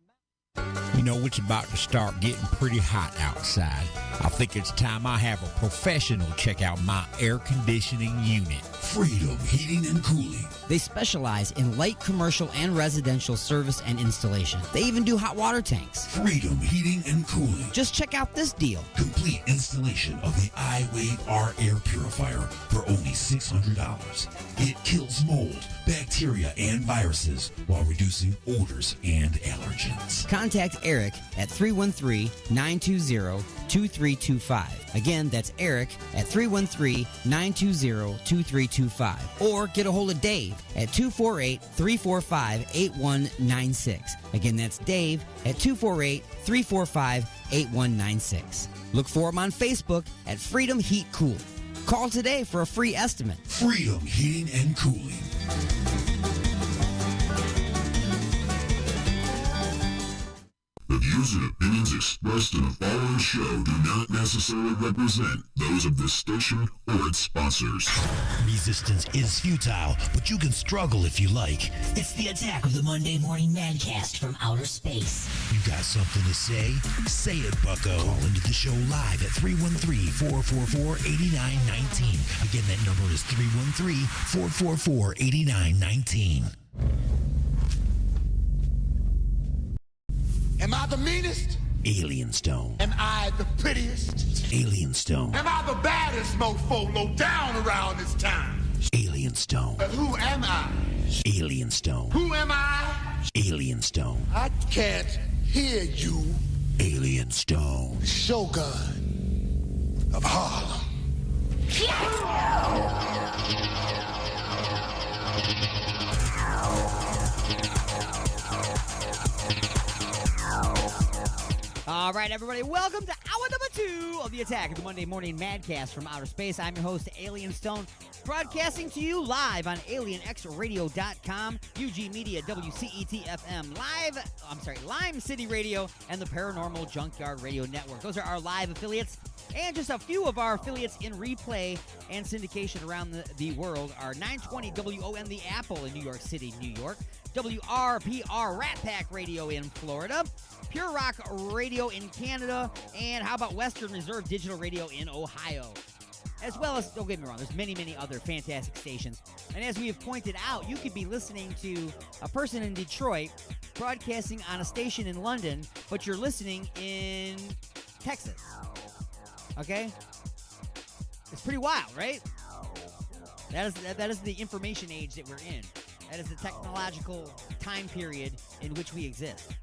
mouth. You know, it's about to start getting pretty hot outside. I think it's time I have a professional check out my air conditioning unit. Freedom Heating and Cooling. They specialize in light commercial and residential service and installation. They even do hot water tanks. Freedom Heating and Cooling. Just check out this deal. Complete installation of the iWave R air purifier for only $600. It kills mold, bacteria, and viruses while reducing odors and allergens. Contact Eric at 313-920-2325. Again, that's Eric at 313-920-2325. Or get a hold of Dave at 248-345-8196. Again, that's Dave at 248-345-8196. Look for him on Facebook at Freedom Heat Cool. Call today for a free estimate. Freedom Heating and Cooling. The views and opinions expressed in the following show do not necessarily represent those of this station or its sponsors. Resistance is futile, but you can struggle if you like. It's the attack of the Monday Morning Madcast from outer space. You got something to say? Say it, bucko. Call into the show live at 313-444-8919. Again, that number is 313-444-8919. Am I the meanest? Alien Stone. Am I the prettiest? Alien Stone. Am I the baddest mofo low down around this town? Alien Stone. But who am I? Alien Stone. Who am I? Alien Stone. I can't hear you. Alien Stone. Shogun of Harlem. All right, everybody, welcome to hour number 2 of the Attack of the Monday Morning Madcast from outer space. I'm your host, Alien Stone, broadcasting to you live on alienxradio.com, UG Media, WCET-FM, Lime City Radio, and the Paranormal Junkyard Radio Network. Those are our live affiliates, and just a few of our affiliates in replay and syndication around the world are 920 WON The Apple in New York City, New York, WRPR Rat Pack Radio in Florida, Pure Rock Radio in Canada, and how about Western Reserve Digital Radio in Ohio? As well as, don't get me wrong, there's many, many other fantastic stations. And as we have pointed out, you could be listening to a person in Detroit broadcasting on a station in London, but you're listening in Texas. Okay? It's pretty wild, right? That is the information age that we're in. That is the technological time period in which we exist.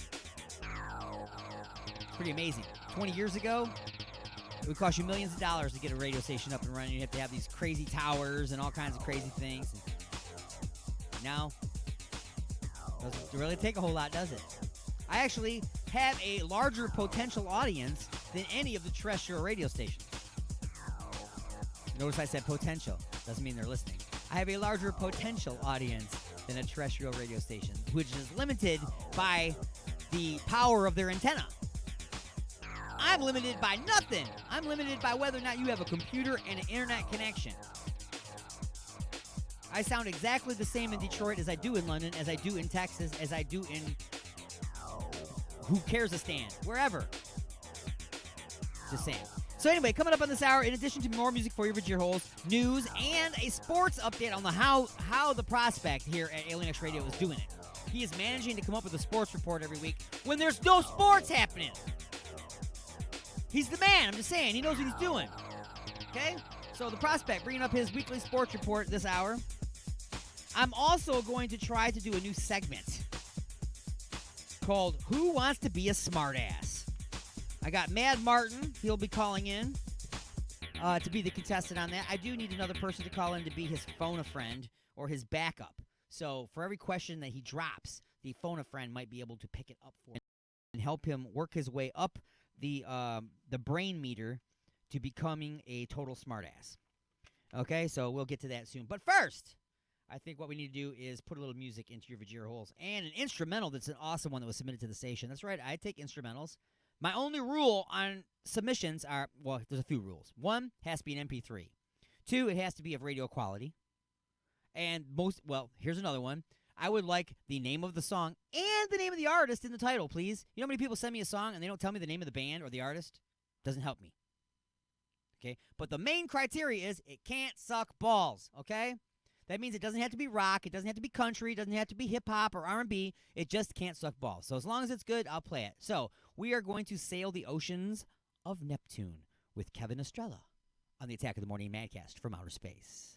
It's pretty amazing. 20 years ago, it would cost you millions of dollars to get a radio station up and running. You have to have these crazy towers and all kinds of crazy things. And now, it doesn't really take a whole lot, does it? I actually have a larger potential audience than any of the terrestrial radio stations. Notice I said potential. Doesn't mean they're listening. I have a larger potential audience than a terrestrial radio station, which is limited by the power of their antenna. I'm limited by nothing. I'm limited by whether or not you have a computer and an internet connection. I sound exactly the same in Detroit as I do in London, as I do in Texas, as I do in who cares a stand, wherever. Just saying. So anyway, coming up on this hour, in addition to more music for your Vajir Holes, news, and a sports update on the how the prospect here at Alien X Radio is doing it. He is managing to come up with a sports report every week when there's no sports happening. He's the man. I'm just saying. He knows what he's doing. Okay? So the prospect bringing up his weekly sports report this hour. I'm also going to try to do a new segment called Who Wants to Be a Smartass? I got Mad Martin. He'll be calling in to be the contestant on that. I do need another person to call in to be his phone-a-friend or his backup. So for every question that he drops, the phone-a-friend might be able to pick it up for him and help him work his way up the brain meter to becoming a total smartass. Okay, so we'll get to that soon. But first, I think what we need to do is put a little music into your Vajir Holes and an instrumental that's an awesome one that was submitted to the station. That's right, I take instrumentals. My only rule on submissions are, well, there's a few rules. One, has to be an MP3. Two, it has to be of radio quality. And here's another one. I would like the name of the song and the name of the artist in the title, please. You know how many people send me a song and they don't tell me the name of the band or the artist? Doesn't help me. Okay? But the main criteria is it can't suck balls, okay? That means it doesn't have to be rock, it doesn't have to be country, it doesn't have to be hip-hop or R&B. It just can't suck balls. So as long as it's good, I'll play it. So we are going to sail the oceans of Neptune with Kevin Estrella on the Attack of the Morning Madcast from Outer Space.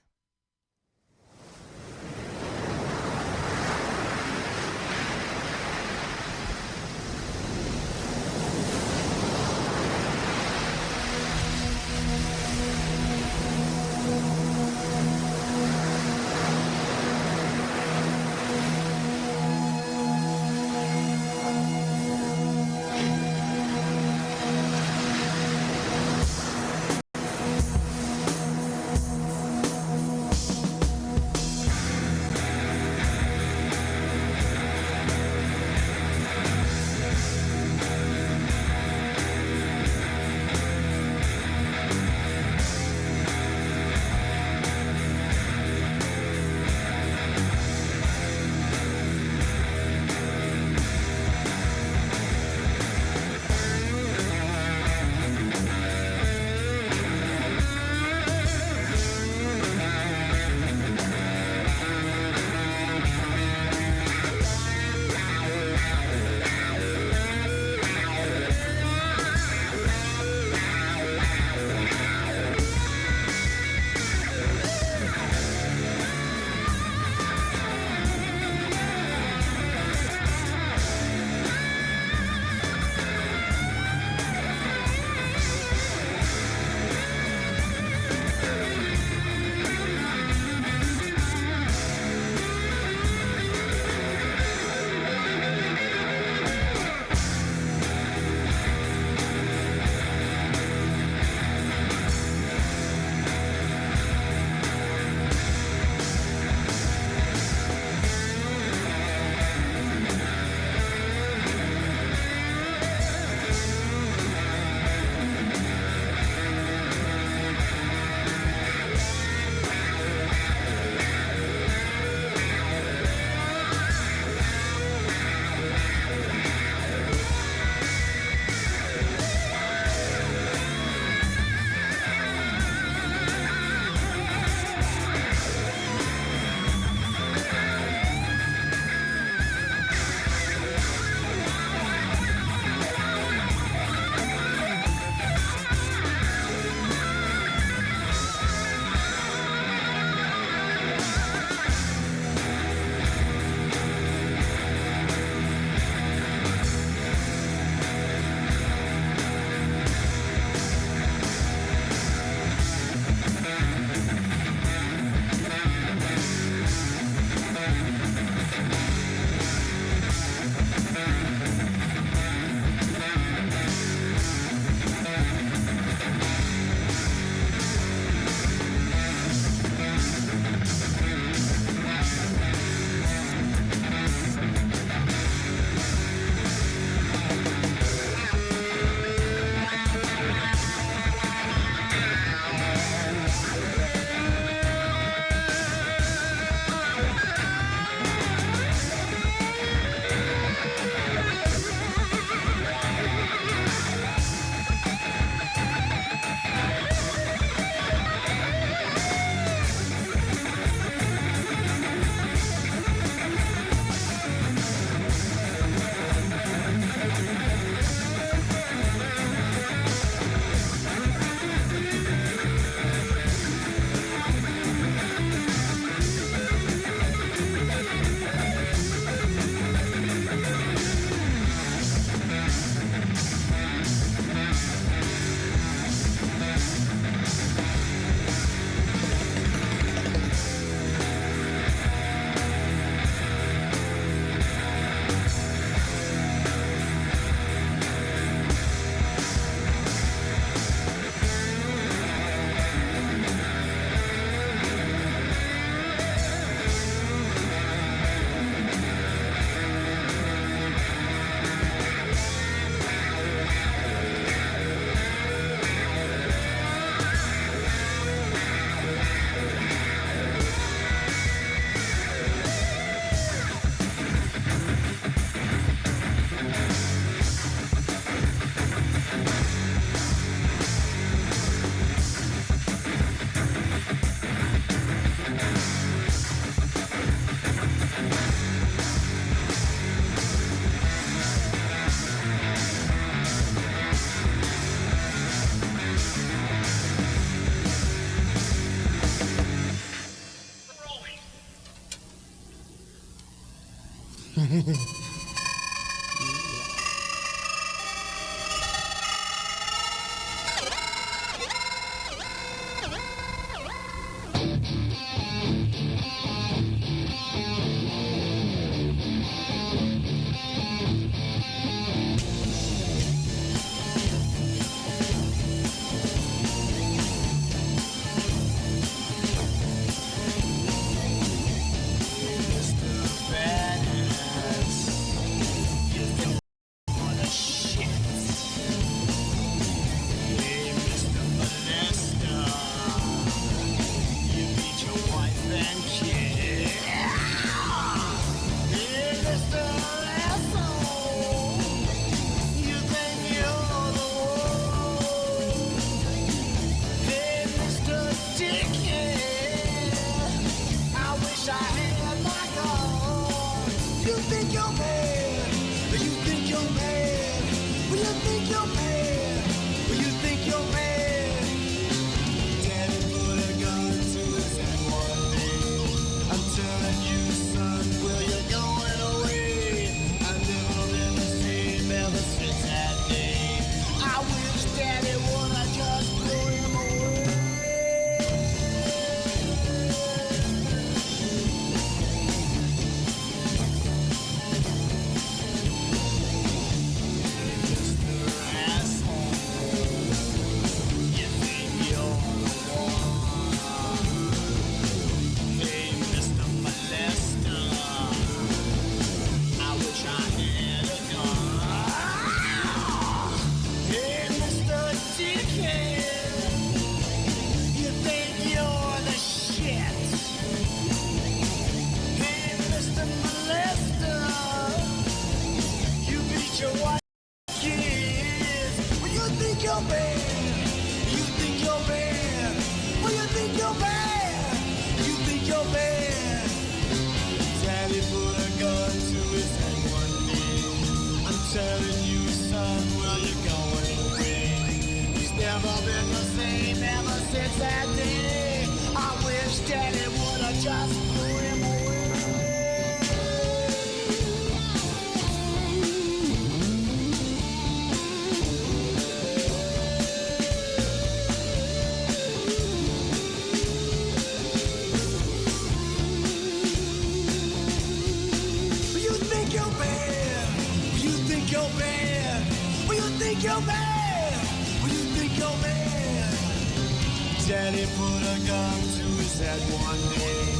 Daddy put a gun to his head one day.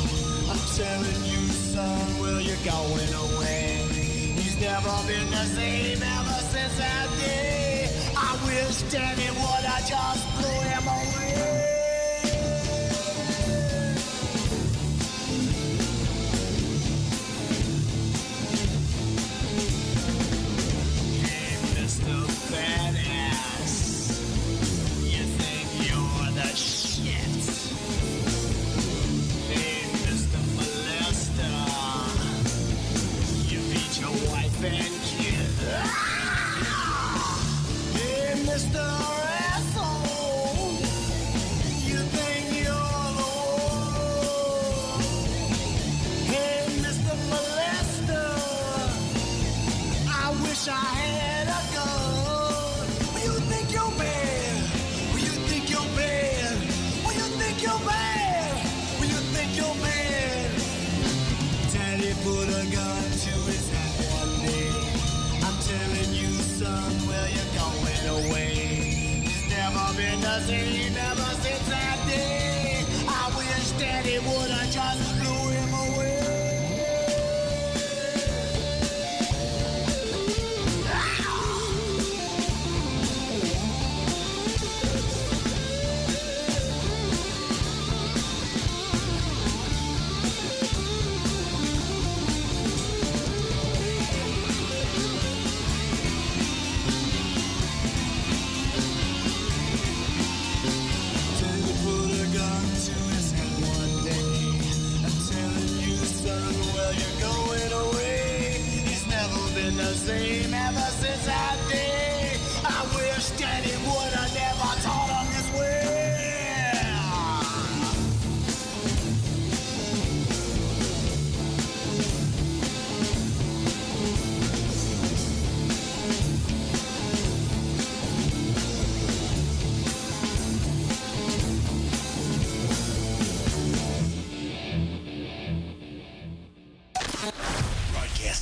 I'm telling you, son, well, you're going away. He's never been the same ever since that day. I wish Daddy would have just blew him away.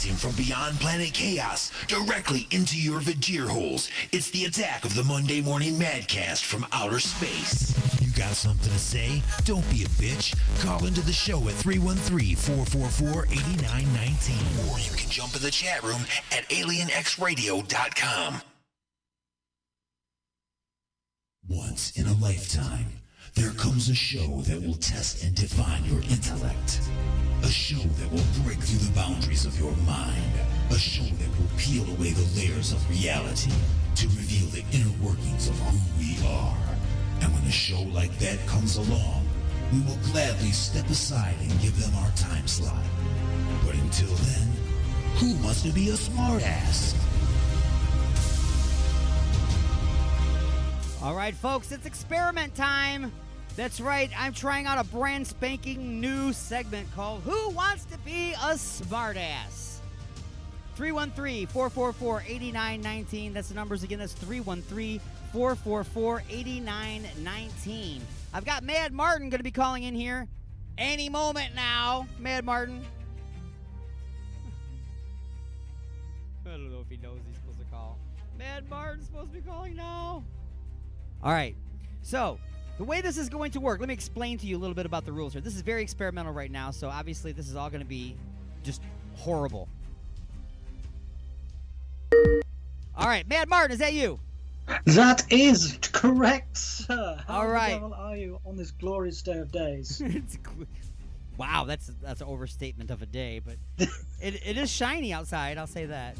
Broadcasting from beyond planet chaos directly into your Vajir holes. It's the attack of the Monday Morning Madcast from outer space. You got something to say? Don't be a bitch. Call into the show at 313-444-8919. Or you can jump in the chat room at alienxradio.com. Once in a lifetime, there comes a show that will test and define your intellect. A show that will break through the boundaries of your mind. A show that will peel away the layers of reality to reveal the inner workings of who we are. And when a show like that comes along, we will gladly step aside and give them our time slot. But until then, who wants to be a smartass? All right, folks, it's experiment time. That's right, I'm trying out a brand spanking new segment called Who Wants to Be a Smartass? 313-444-8919. That's the numbers again. That's 313-444-8919. I've got Mad Martin going to be calling in here any moment now. Mad Martin. I don't know if he knows he's supposed to call. Mad Martin's supposed to be calling now. All right, so the way this is going to work, let me explain to you a little bit about the rules here. This is very experimental right now, so obviously this is all going to be just horrible. All right, Mad Martin, is that you? That is correct, sir. How All right. the devil are you on this glorious day of days? Wow, that's an overstatement of a day, but it is shiny outside, I'll say that.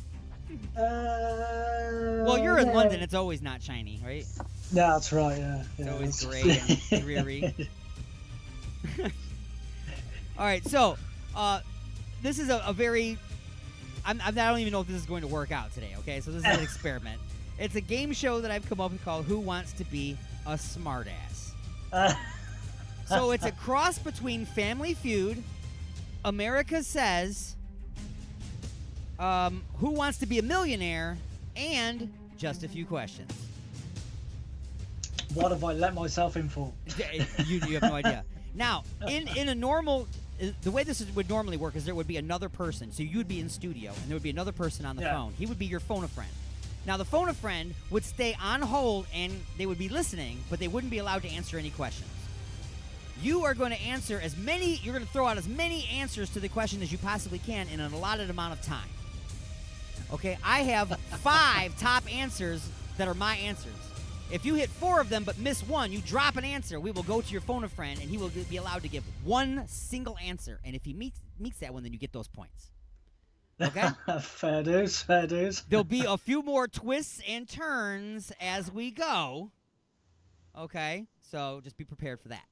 Well, you're in London, it's always not shiny, right? Yeah, that's right, yeah. It's always gray and dreary. All right, so this is a very... I don't even know if this is going to work out today, okay? So this is an experiment. It's a game show that I've come up with called Who Wants to Be a Smartass? So it's a cross between Family Feud, America Says, Who Wants to Be a Millionaire, and Just a Few Questions. What have I let myself in for? You have no idea. Now, in a normal... The way this would normally work is there would be another person. So you would be in studio, and there would be another person on the phone. He would be your phone-a-friend. Now, the phone-a-friend would stay on hold, and they would be listening, but they wouldn't be allowed to answer any questions. You are going to answer as many... You're going to throw out as many answers to the question as you possibly can in an allotted amount of time. Okay? I have 5 top answers that are my answers. If you hit 4 of them but miss one, you drop an answer. We will go to your phone-a-friend, and he will be allowed to give one single answer. And if he meets that one, then you get those points. Okay? Fair dues, fair dues. There'll be a few more twists and turns as we go. Okay? So just be prepared for that.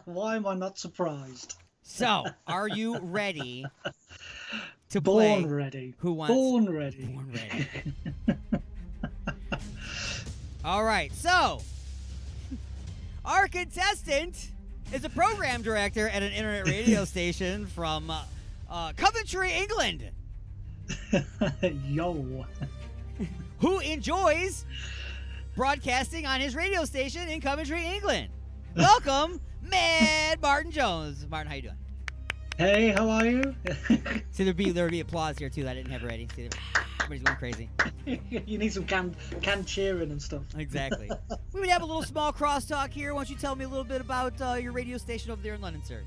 Why am I not surprised? So, are you ready to play? Born ready. Who wants? Born ready. Born ready. All right, so our contestant is a program director at an internet radio station from Coventry, England. Yo. Who enjoys broadcasting on his radio station in Coventry, England. Welcome, Mad Martin Jones. Martin, how you doing? Hey, how are you? See, there would be applause here too that I didn't have ready. See, everybody's going crazy. You need some canned cheering and stuff. Exactly. We would have a little small crosstalk here. Why don't you tell me a little bit about your radio station over there in London, sir?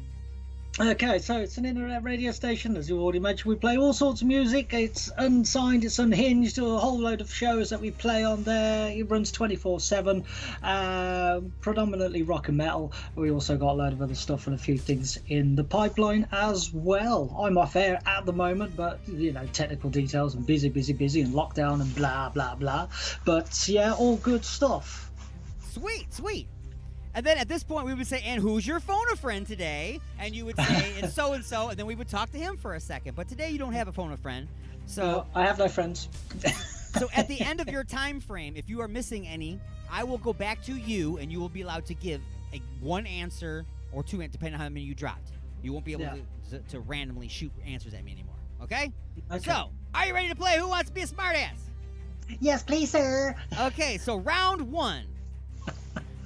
Okay, so it's an internet radio station, as you already mentioned. We play all sorts of music. It's unsigned, it's unhinged, a whole load of shows that we play on there. It runs 24/7, predominantly rock and metal. We also got a load of other stuff and a few things in the pipeline as well. I'm off air at the moment, but, you know, technical details and busy, and lockdown and blah, blah, blah. But, yeah, all good stuff. Sweet, sweet. And then at this point, we would say, and who's your phone-a-friend today? And you would say, it's so-and-so, and then we would talk to him for a second. But today, you don't have a phone-a-friend. So I have no friends. So at the end of your time frame, if you are missing any, I will go back to you, and you will be allowed to give one answer or two, depending on how many you dropped. You won't be able to randomly shoot answers at me anymore. Okay? So, are you ready to play Who Wants to Be a Smartass? Yes, please, sir. Okay, so round one.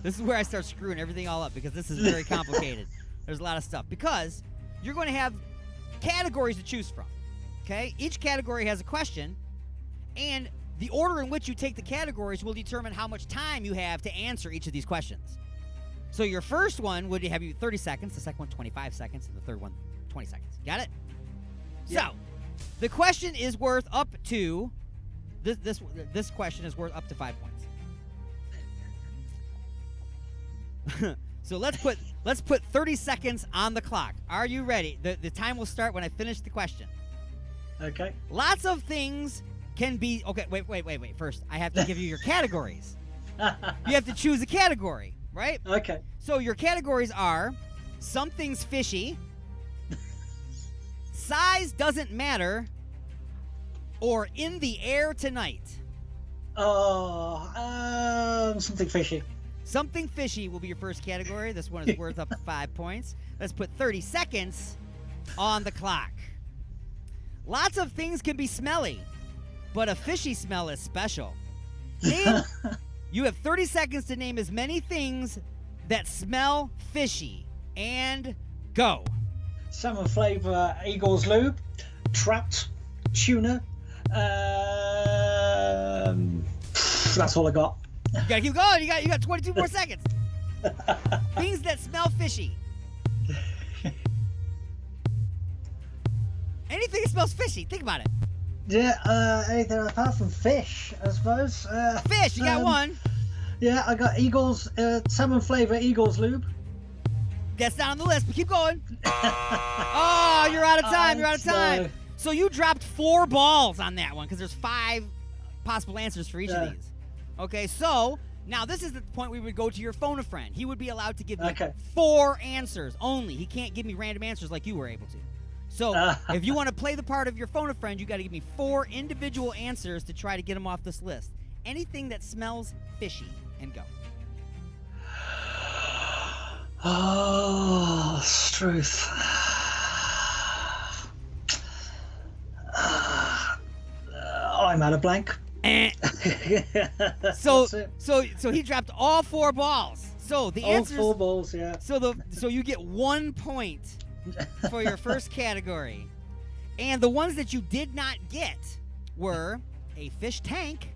This is where I start screwing everything all up because this is very complicated. There's a lot of stuff. Because you're going to have categories to choose from. Okay? Each category has a question, and the order in which you take the categories will determine how much time you have to answer each of these questions. So your first one would have you 30 seconds, the second one 25 seconds, and the third one 20 seconds. Got it? Yeah. So, the question is worth up to this question is worth up to 5 points. So let's put 30 seconds on the clock. Are you ready? The time will start when I finish the question. Okay. Lots of things can be okay. Wait. First, I have to give you your categories. You have to choose a category, right? Okay. So your categories are something's fishy, size doesn't matter, or in the air tonight. Something fishy. Something fishy will be your first category. This one is worth up to 5 points. Let's put 30 seconds on the clock. Lots of things can be smelly, but a fishy smell is special. You have 30 seconds to name as many things that smell fishy. And go. Salmon flavor Eagles lube, trapped tuna. That's all I got. You gotta keep going. You got 22 more seconds. Things that smell fishy. Anything that smells fishy. Think about it. Yeah, anything apart from fish, I suppose. Fish, you got one. Yeah, I got Eagles, salmon flavor Eagles lube. That's not on the list, but keep going. Oh, you're out of time. You're out of time. So you dropped 4 balls on that one because there's 5 possible answers for each of these. Okay, so now this is the point we would go to your phone a friend. He would be allowed to give me 4 answers only. He can't give me random answers like you were able to. So if you want to play the part of your phone a friend, you got to give me 4 individual answers to try to get him off this list. Anything that smells fishy, and go. Oh, Struth. I'm out of blank. So he dropped all 4 balls. So the answer. All 4 balls, yeah. So you get 1 point for your first category, and the ones that you did not get were a fish tank,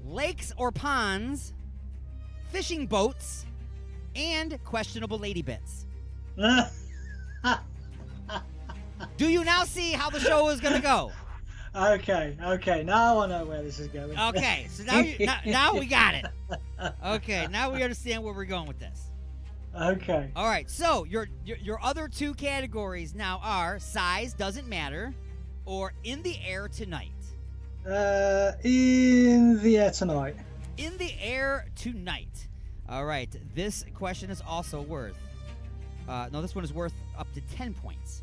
lakes or ponds, fishing boats, and questionable lady bits. Do you now see how the show is going to go? Okay. Now I know where this is going. Okay, so now we got it. Okay, now we understand where we're going with this. Okay. All right, so your other 2 categories now are size doesn't matter, or in the air tonight. In the air tonight. In the air tonight. All right, this question is also worth. This one is worth up to 10 points.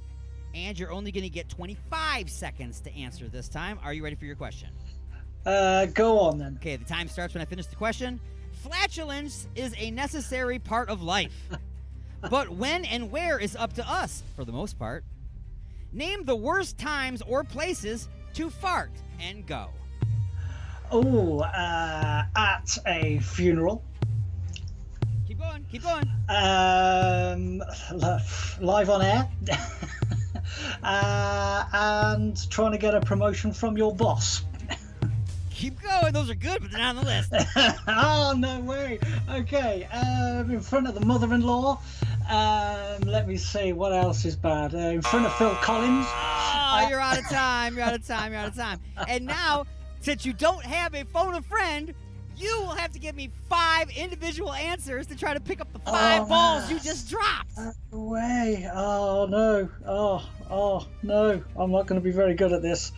And you're only going to get 25 seconds to answer this time. Are you ready for your question? Go on then. Okay, the time starts when I finish the question. Flatulence is a necessary part of life. But when and where is up to us, for the most part. Name the worst times or places to fart, and go. Oh, at a funeral. Keep going. Live on air. And trying to get a promotion from your boss. Keep going. Those are good, but they're not on the list. Oh, no way. Okay. In front of the mother-in-law. Let me see. What else is bad? In front of Phil Collins. Oh, you're out of time. And now, since you don't have a phone a friend, you will have to give me 5 individual answers to try to pick up the 5 balls you just dropped. No way. Oh, no. Oh, no. I'm not going to be very good at this.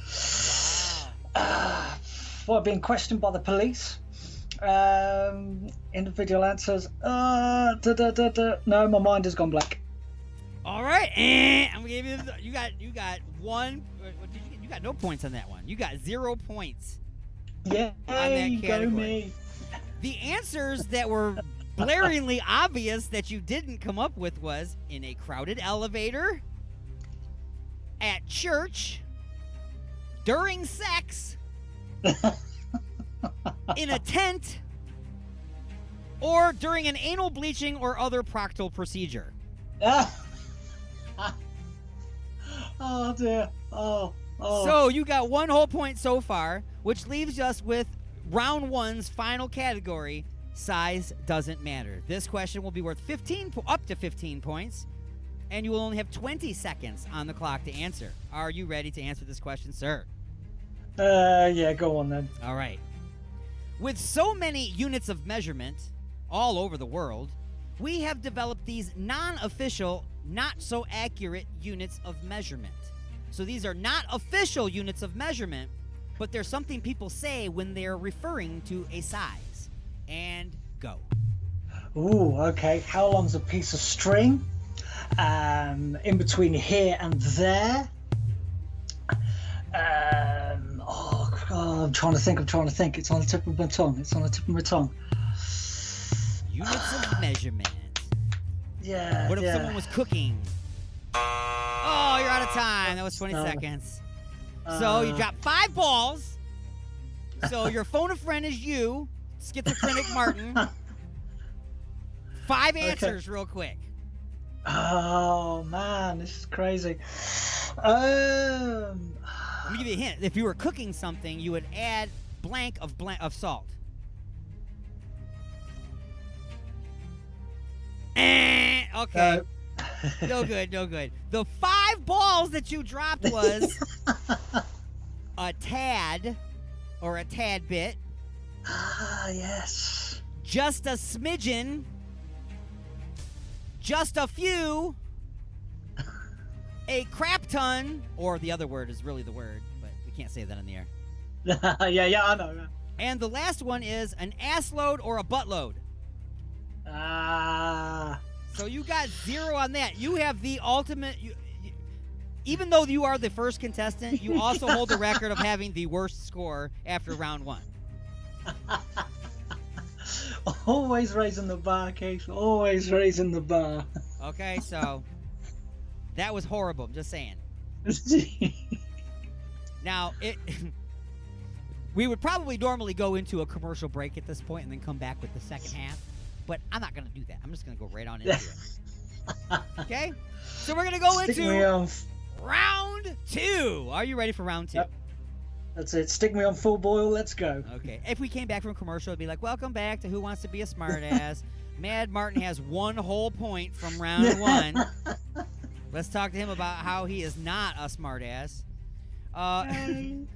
Well, being questioned by the police. Individual answers. No, my mind has gone blank. All right. I'm going to give you... You got 1... You got no points on that one. You got 0 points. Yeah, go me. The answers that were blaringly obvious that you didn't come up with was in a crowded elevator, at church, during sex, in a tent, or during an anal bleaching or other proctal procedure. Oh dear. Oh. So you got 1 whole point so far, which leaves us with round 1's final category. Size doesn't matter. This question will be worth up to 15 points, and you will only have 20 seconds on the clock to answer. Are you ready to answer this question, sir? Yeah, go on then. All right. With so many units of measurement all over the world, we have developed these non-official, not so accurate units of measurement. So these are not official units of measurement, but they're something people say when they're referring to a size. And go. Ooh, okay. How long's a piece of string? In between here and there. I'm trying to think. It's on the tip of my tongue. Units of measurement. Yeah. What if someone was cooking? Oh, you're out of time. That was 20 seconds. So you dropped 5 balls. So your phone a friend is you, schizophrenic Martin. 5 answers real quick. Oh man, this is crazy. Let me give you a hint. If you were cooking something, you would add blank of salt. Okay. No good. The 5 balls that you dropped was a tad or a tad bit. Ah, yes. Just a smidgen. Just a few. A crap ton, or the other word is really the word, but we can't say that in the air. yeah, I know. And the last one is an ass load or a butt load. So you got 0 on that. You have the ultimate. Even though you are the first contestant, you also hold the record of having the worst score after round 1. Always raising the bar, Keith. Always raising the bar. Okay, so that was horrible. I'm just saying. Now, we would probably normally go into a commercial break at this point and then come back with the second half. But I'm not going to do that. I'm just going to go right on into it. Okay? So we're going to go into round 2. Are you ready for round 2? Yep. That's it. Stick me on full boil. Let's go. Okay. If we came back from commercial, it'd be like, welcome back to Who Wants to Be a Smartass. Mad Martin has 1 whole point from round 1. Let's talk to him about how he is not a smartass. And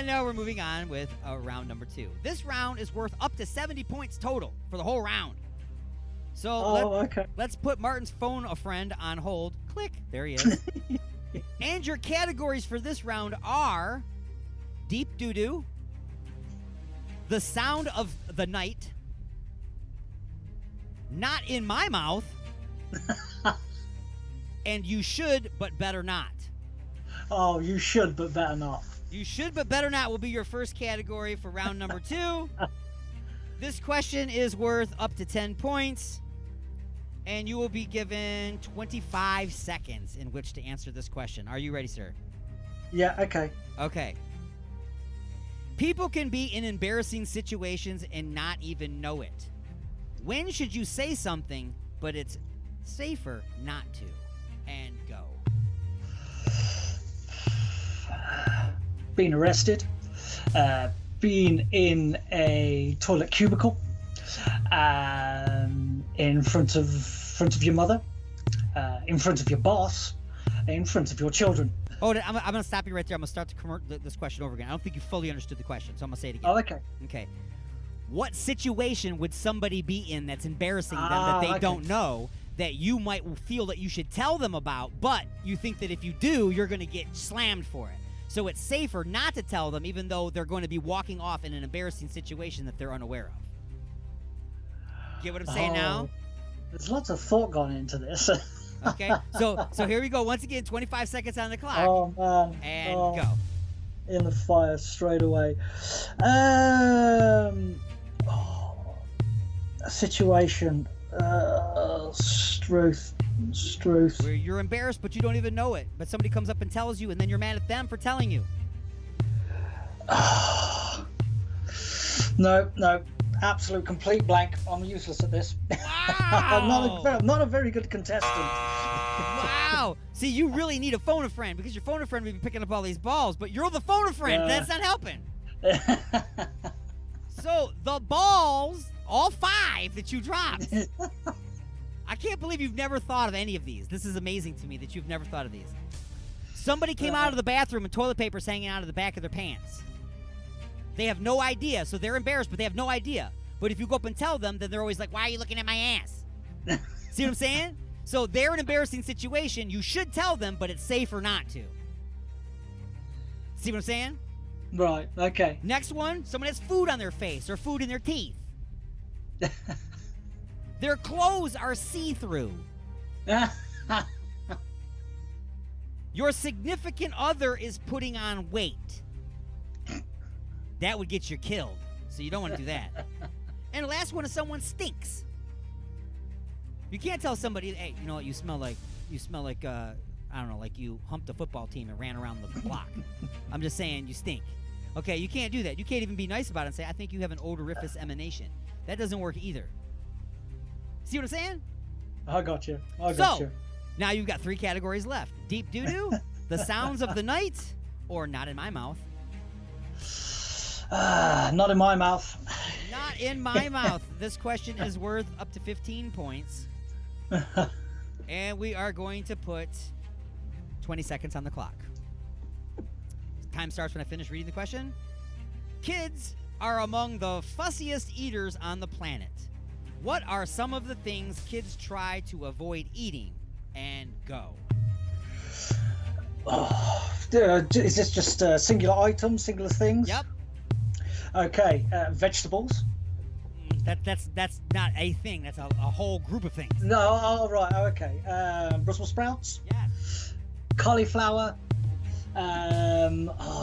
now we're moving on with round number 2. This round is worth up to 70 points total for the whole round. So let's put Martin's phone a friend on hold. Click. There he is. And your categories for this round are Deep Doo-Doo, The Sound of the Night, Not in My Mouth, and You Should But Better Not. Oh, you should but better not. You should but better not will be your first category for round number 2. This question is worth up to 10 points, and you will be given 25 seconds in which to answer this question. Are you ready, sir? Yeah, okay. Okay. People can be in embarrassing situations and not even know it. When should you say something, but it's safer not to? And go. Being arrested, being in a toilet cubicle, in front of your mother, in front of your boss, in front of your children. Oh, I'm going to stop you right there. I'm going to start this question over again. I don't think you fully understood the question, so I'm going to say it again. Oh, okay. Okay. What situation would somebody be in that's embarrassing them that they don't know, that you might feel that you should tell them about, but you think that if you do, you're going to get slammed for it? So it's safer not to tell them, even though they're going to be walking off in an embarrassing situation that they're unaware of. Get what I'm saying now? There's lots of thought gone into this. Okay, so here we go. Once again, 25 seconds on the clock. Oh, man. And go. In the fire straight away. A situation. Struth. Where you're embarrassed, but you don't even know it. But somebody comes up and tells you, and then you're mad at them for telling you. No. absolute complete blank. I'm useless at this. Wow. I'm not a very good contestant. Wow. See, you really need a phone a friend because your phone a friend would be picking up all these balls, but you're the phone a friend. That's not helping. So the balls, all 5 that you dropped. I can't believe you've never thought of any of these. This is amazing to me that you've never thought of these. Somebody came out of the bathroom and toilet paper's hanging out of the back of their pants. They have no idea, so they're embarrassed, but they have no idea. But if you go up and tell them, then they're always like, why are you looking at my ass? See what I'm saying? So they're an embarrassing situation. You should tell them, but it's safer not to. See what I'm saying? Right, okay. Next one, someone has food on their face or food in their teeth. Their clothes are see-through. Your significant other is putting on weight. That would get you killed, so you don't want to do that. And the last one is someone stinks. You can't tell somebody, hey, you know what, you smell like, I don't know, like you humped a football team and ran around the block. I'm just saying you stink. Okay, you can't do that. You can't even be nice about it and say, I think you have an odoriferous emanation. That doesn't work either. See what I'm saying? I got you. So, now you've got 3 categories left. Deep doo-doo, the sounds of the night, or not in my mouth. Not in my mouth. Not in my mouth. This question is worth up to 15 points. And we are going to put 20 seconds on the clock. Time starts when I finish reading the question. Kids are among the fussiest eaters on the planet. What are some of the things kids try to avoid eating? And go. Is this just singular items, singular things? Yep. Okay, vegetables. That's not a thing. That's a whole group of things. No, oh, right, okay. Brussels sprouts. Yes. Cauliflower.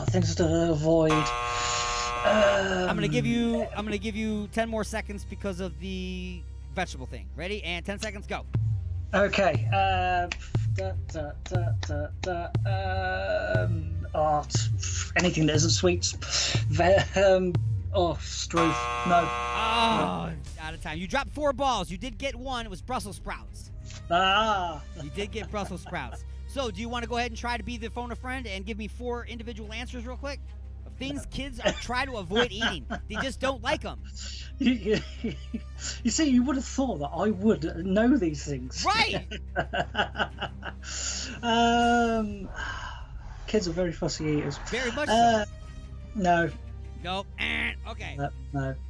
Things to avoid. I'm gonna give you 10 more seconds because of the vegetable thing. Ready? And 10 seconds, go. Okay. Anything that isn't sweets. Struth. No. Oh, out of time. You dropped 4 balls. You did get 1. It was Brussels sprouts. You did get Brussels sprouts. So, do you want to go ahead and try to be the phone a friend and give me 4 individual answers real quick? Of things kids try to avoid eating. They just don't like them. You see, you would have thought that I would know these things. Right. Kids are very fussy eaters. Very much so. No. Nope. Okay. No.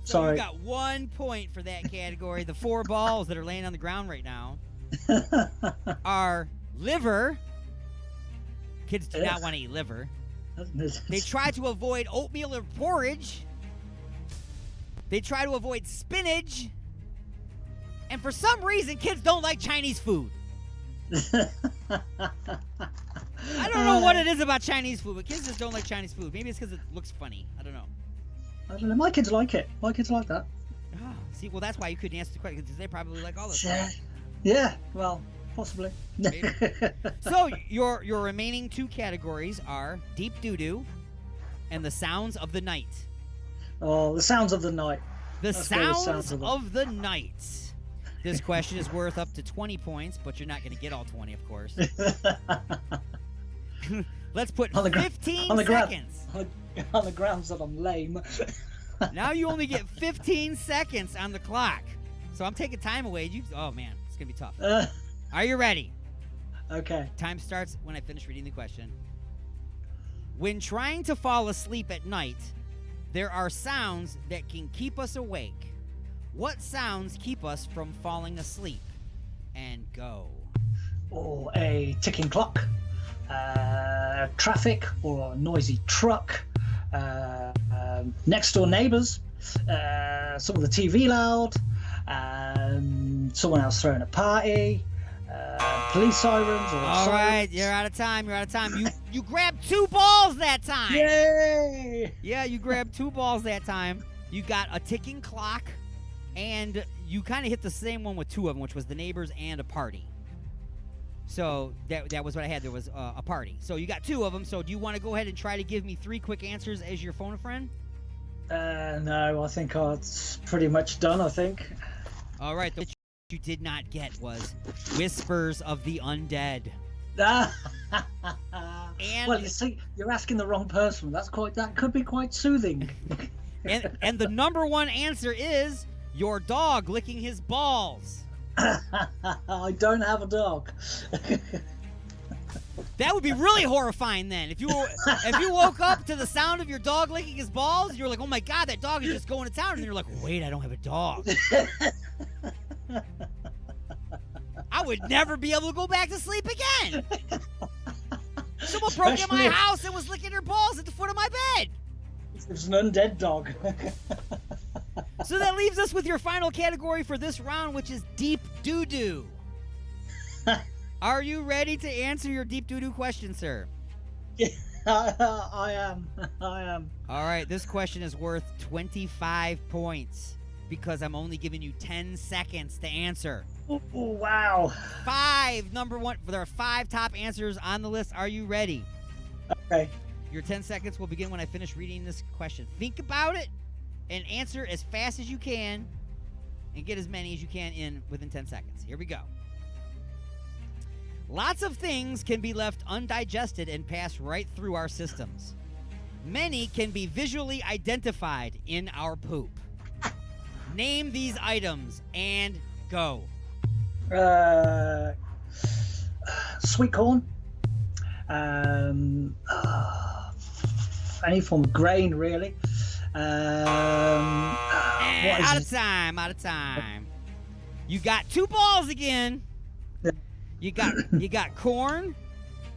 So Sorry. you got 1 point for that category. The 4 balls that are laying on the ground right now are liver. Kids do not want to eat liver. They try to avoid oatmeal or porridge. They try to avoid spinach. And for some reason, kids don't like Chinese food. I don't know what it is about Chinese food, but kids just don't like Chinese food. Maybe it's because it looks funny. I don't know. I don't know. My kids like it. My kids like that. Oh, see, well, that's why you couldn't answer the question, because they probably like all this Yeah. stuff. Yeah, well, possibly. So, your remaining 2 categories are deep doo-doo and the sounds of the night. Oh, the sounds of the night. The Let's go with sounds of the night. This question is worth up to 20 points, but you're not going to get all 20, of course. Let's put 15 seconds. On the grounds that I'm lame. Now you only get 15 seconds on the clock. So I'm taking time away. Oh, man, it's going to be tough. Are you ready? Okay. Time starts when I finish reading the question. When trying to fall asleep at night, there are sounds that can keep us awake. What sounds keep us from falling asleep? And go. Or a ticking clock, traffic, or a noisy truck, next door neighbors, some of the TV loud, someone else throwing a party, police sirens. Or All right, you're out of time. You grabbed 2 balls that time. Yay! Yeah, you grabbed 2 balls that time. You got a ticking clock, and you kind of hit the same one with 2 of them, which was the neighbors and a party. So that was what I had. There was a party. So you got 2 of them. So do you want to go ahead and try to give me 3 quick answers as your phone a friend? No, I think it's pretty much done, I think. All right, the you did not get was Whispers of the Undead. And Well, you see, you're asking the wrong person. That could be quite soothing. and the number one answer is your dog licking his balls. I don't have a dog. That would be really horrifying then. If you woke up to the sound of your dog licking his balls, you're like, oh my God, that dog is just going to town. And you're like, wait, I don't have a dog. I would never be able to go back to sleep again. Someone broke in my house and was licking her balls at the foot of my bed. It's an undead dog. So that leaves us with your final category for this round, which is deep doo-doo. Are you ready to answer your deep doo-doo question, sir? I am. All right, this question is worth 25 points because I'm only giving you 10 seconds to answer. Oh, wow. Number one. There are 5 top answers on the list. Are you ready? Okay. Your 10 seconds will begin when I finish reading this question. Think about it and answer as fast as you can and get as many as you can in within 10 seconds. Here we go. Lots of things can be left undigested and pass right through our systems. Many can be visually identified in our poop. Name these items and go. Sweet corn. Any form of grain, really. Out of time. You got 2 balls again. You got corn,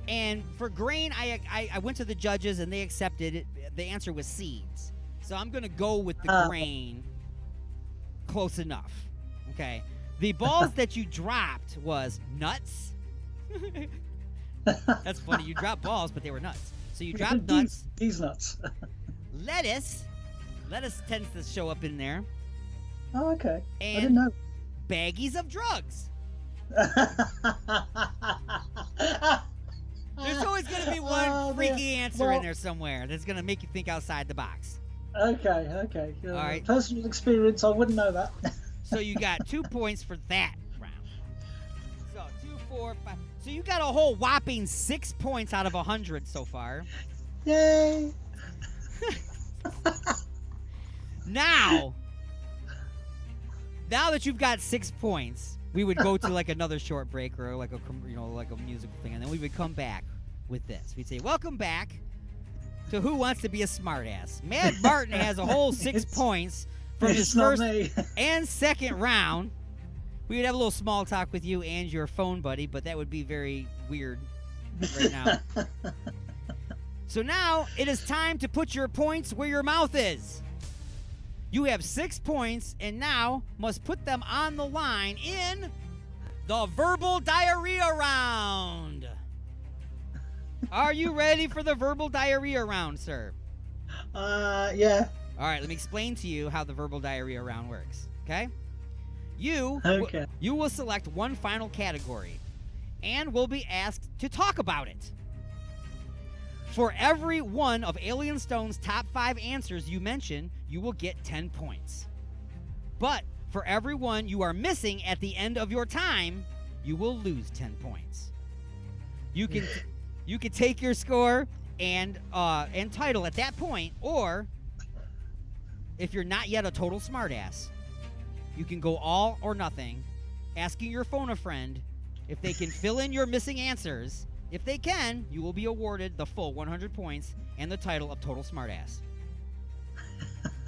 and for grain, I went to the judges and they accepted it. The answer was seeds, so I'm gonna go with the grain. Close enough. Okay. The balls that you dropped was nuts. That's funny. You dropped balls, but they were nuts. So you dropped nuts. These nuts. Lettuce. Lettuce tends to show up in there. Oh, okay. And I didn't know. Baggies of drugs. There's always going to be one freaky answer in there somewhere that's going to make you think outside the box. Okay. All right. Personal experience, I wouldn't know that. So you got 2 points for that round. So 2, 4, 5. So you got a whole whopping 6 points out of 100 so far. Yay! Now that you've got 6 points, we would go to like another short break or like a musical thing, and then we would come back with this. We'd say, "Welcome back to Who Wants to Be a Smartass?" Mad Martin has a whole 6 points from his first and second round. We would have a little small talk with you and your phone buddy, but that would be very weird right now. So now it is time to put your points where your mouth is. You have 6 points and now must put them on the line in the verbal diarrhea round. Are you ready for the verbal diarrhea round, sir? Yeah. All right, let me explain to you how the verbal diarrhea round works, okay? You will select one final category and will be asked to talk about it. For every one of Alien Stone's top 5 answers you mention, you will get 10 points. But for every one you are missing at the end of your time, you will lose 10 points. You can take your score and title at that point, or if you're not yet a total smartass, you can go all or nothing, asking your phone a friend if they can fill in your missing answers. If they can, you will be awarded the full 100 points and the title of total smartass.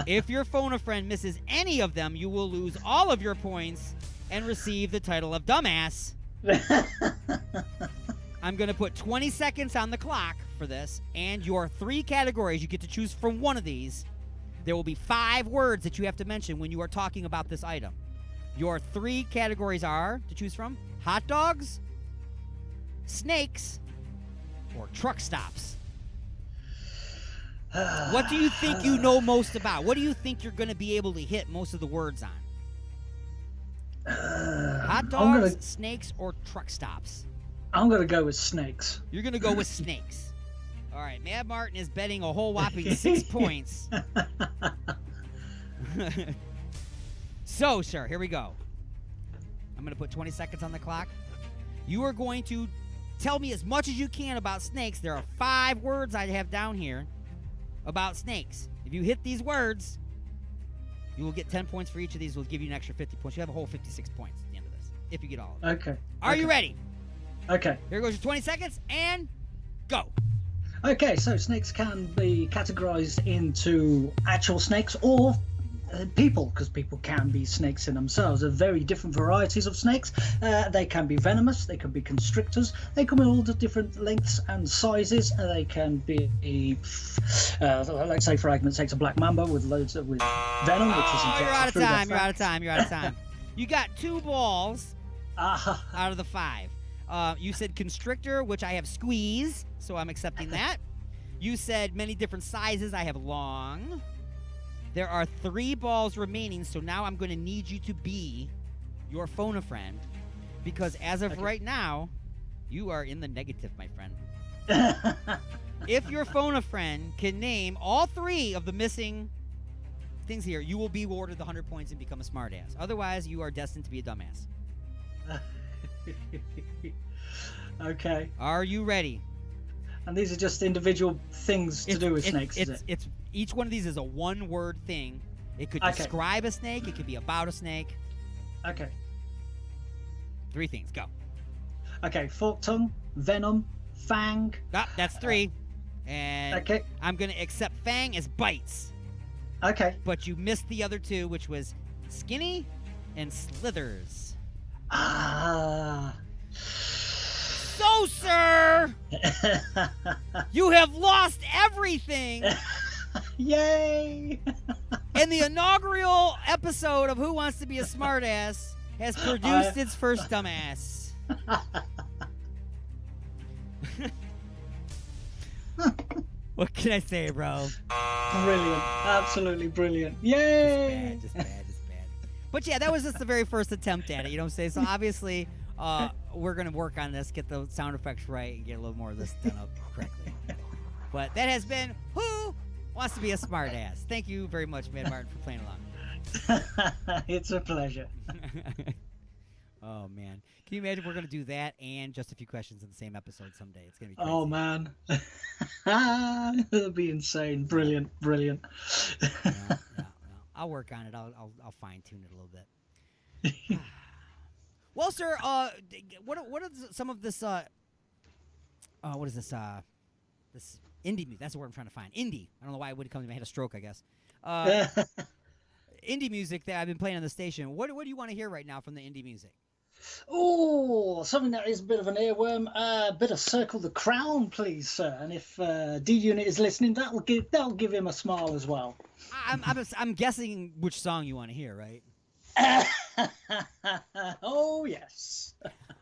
If your phone a friend misses any of them, you will lose all of your points and receive the title of dumbass. I'm going to put 20 seconds on the clock for this, and your 3 categories, you get to choose from one of these. There will be 5 words that you have to mention when you are talking about this item. Your 3 categories are, to choose from, hot dogs, snakes, or truck stops. What do you think you know most about? What do you think you're going to be able to hit most of the words on? Hot dogs, snakes, or truck stops? I'm going to go with snakes. You're going to go with snakes. All right, Mad Martin is betting a whole whopping 6 points. So, sir, here we go. I'm going to put 20 seconds on the clock. You are going to tell me as much as you can about snakes. There are 5 words I have down here about snakes. If you hit these words, you will get 10 points for each of these. We'll give you an extra 50 points. You have a whole 56 points at the end of this, if you get all of them. Okay. Are you ready? Okay. Here goes your 20 seconds, and go. Okay, so snakes can be categorized into actual snakes or people, because people can be snakes in themselves. There are very different varieties of snakes. They can be venomous, they can be constrictors, they come in all the different lengths and sizes. They can be, let's say for argument's sake, a black mamba with loads of venom, which is injected You're out of through their time. You're fat. out of time. You're out of time. You got 2 balls out of the 5. You said constrictor, which I have squeeze, so I'm accepting that. You said many different sizes. I have long. There are 3 balls remaining, so now I'm going to need you to be your phone-a-friend, because as of right now, you are in the negative, my friend. If your phone-a-friend can name all 3 of the missing things here, you will be awarded the 100 points and become a smartass. Otherwise, you are destined to be a dumbass. Okay. Are you ready? And these are just individual things to do with snakes, is it? It's each one of these is a 1-word thing. It could Okay. describe a snake. It could be about a snake. Okay. 3 things. Go. Okay, forked tongue, venom, fang. That's 3. And Okay. I'm going to accept fang as bites. Okay. But you missed the other 2, which was skinny and slithers. Ah. So, sir, you have lost everything. Yay! And the inaugural episode of Who Wants to Be a Smartass has produced its first dumbass. What can I say, bro? Brilliant. Absolutely brilliant. Yay! Just bad. But yeah, that was just the very first attempt at it, you know what I'm saying? So obviously, we're going to work on this, get the sound effects right, and get a little more of this done up correctly. But that has been Who Wants to Be a Smartass. Thank you very much, Mad Martin, for playing along. It's a pleasure. Oh, man. Can you imagine we're going to do that and just a few questions in the same episode someday? It's going to be crazy. Oh, man. That'll be insane. Brilliant. Yeah. I'll work on it. I'll fine-tune it a little bit. Well, sir, what is some of this, what is this, this indie music? That's the word I'm trying to find. Indie. I don't know why it would come to me. I had a stroke, I guess. Indie music that I've been playing on the station. What do you want to hear right now from the indie music? Oh, something that is a bit of an earworm. A bit of Circle the Crown, please, sir. And if D-Unit is listening, that'll give him a smile as well. I'm guessing which song you want to hear, right? Oh, yes.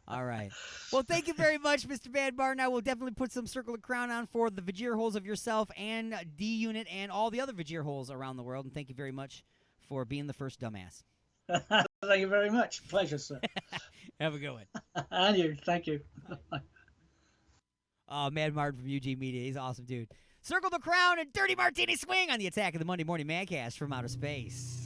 All right. Well, thank you very much, Mr. Mad Martin. I will definitely put some Circle the Crown on for the Vajir holes of yourself and D-Unit and all the other Vajir holes around the world. And thank you very much for being the first dumbass. Thank you very much. Pleasure, sir. Have a good one. And you. Thank you. Oh, Mad Martin from UG Media. He's an awesome dude. Circle the Crown and Dirty Martini Swing on the Attack of the Monday Morning Madcast from Outer Space.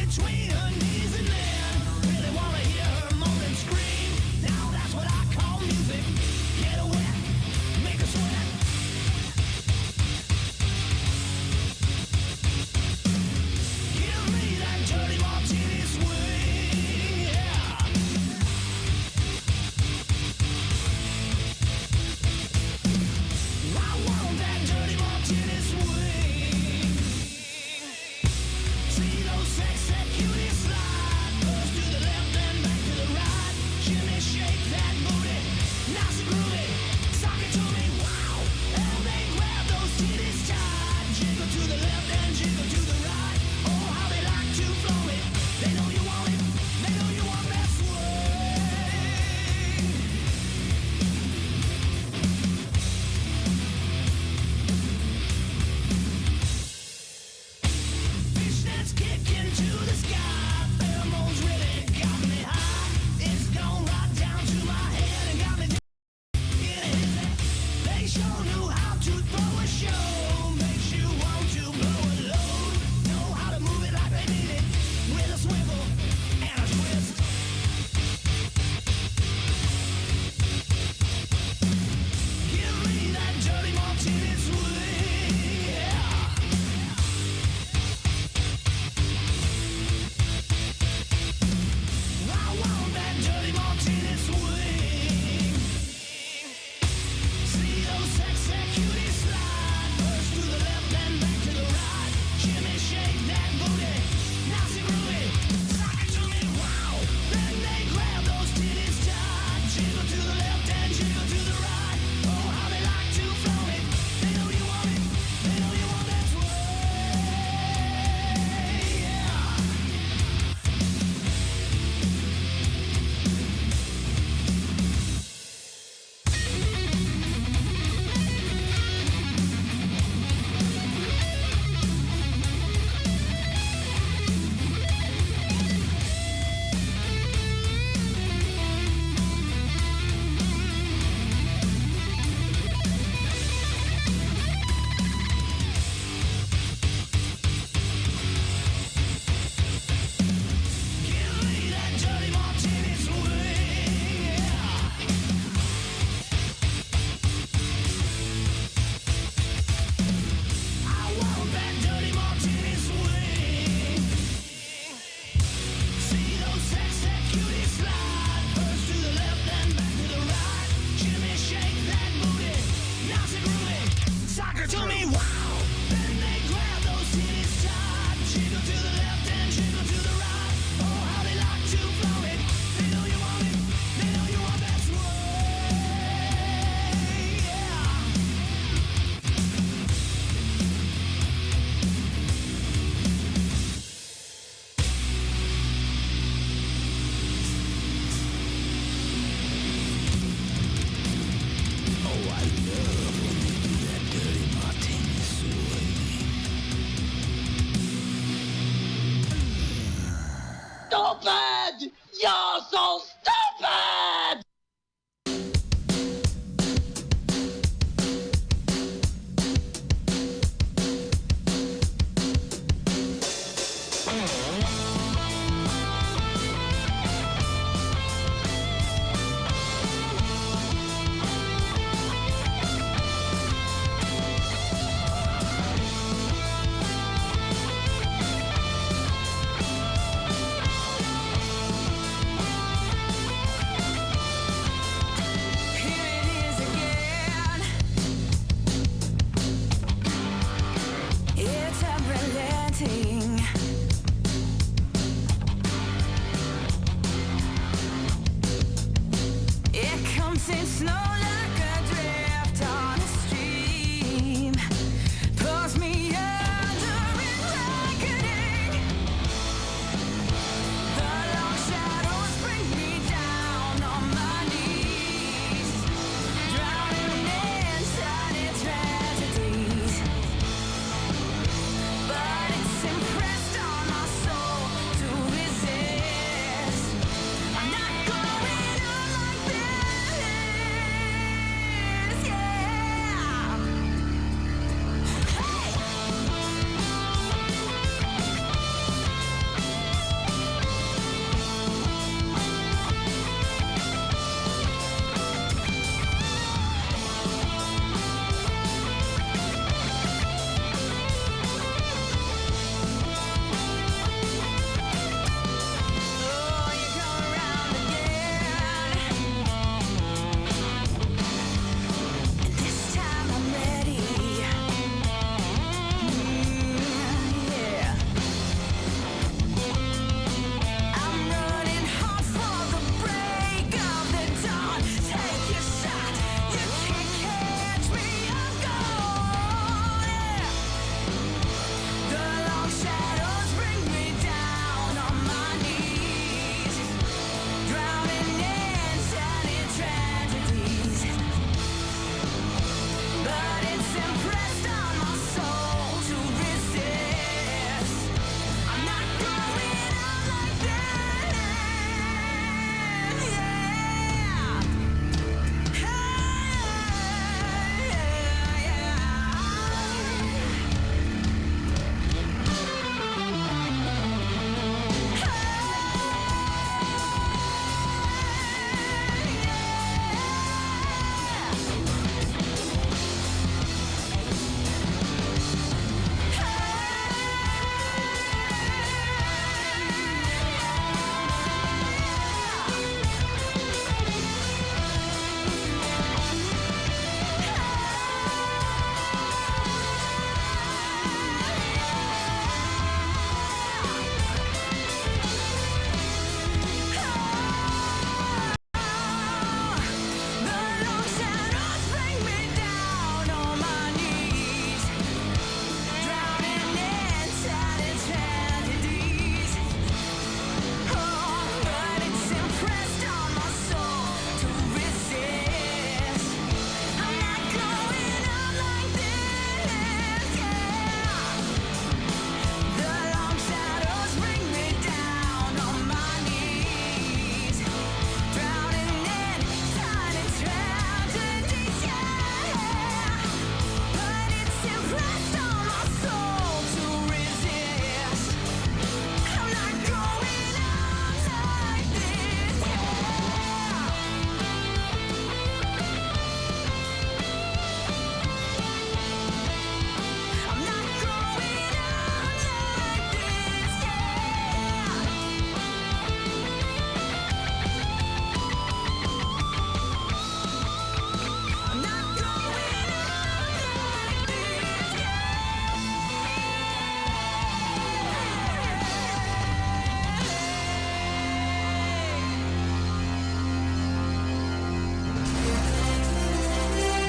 Between her knees and then stupid! You're so stupid! It's unrelenting. It comes in slow like a drift on a stream. Pulls me under in reckoning. The long shadows bring me down on my knees. Drowning in sunny tragedies. But it's impressed on my soul to resist. I'm not going on like this, yeah. Oh, you come around again. And this time I'm ready. Yeah. I'm running hard for the break of the dawn. Take your shot. You can't catch me. I'm gone. Yeah. The long shadows bring me down on my knees. Drowning in sunny tragedies. But it's impressed on my soul to resist. I'm not going out like this,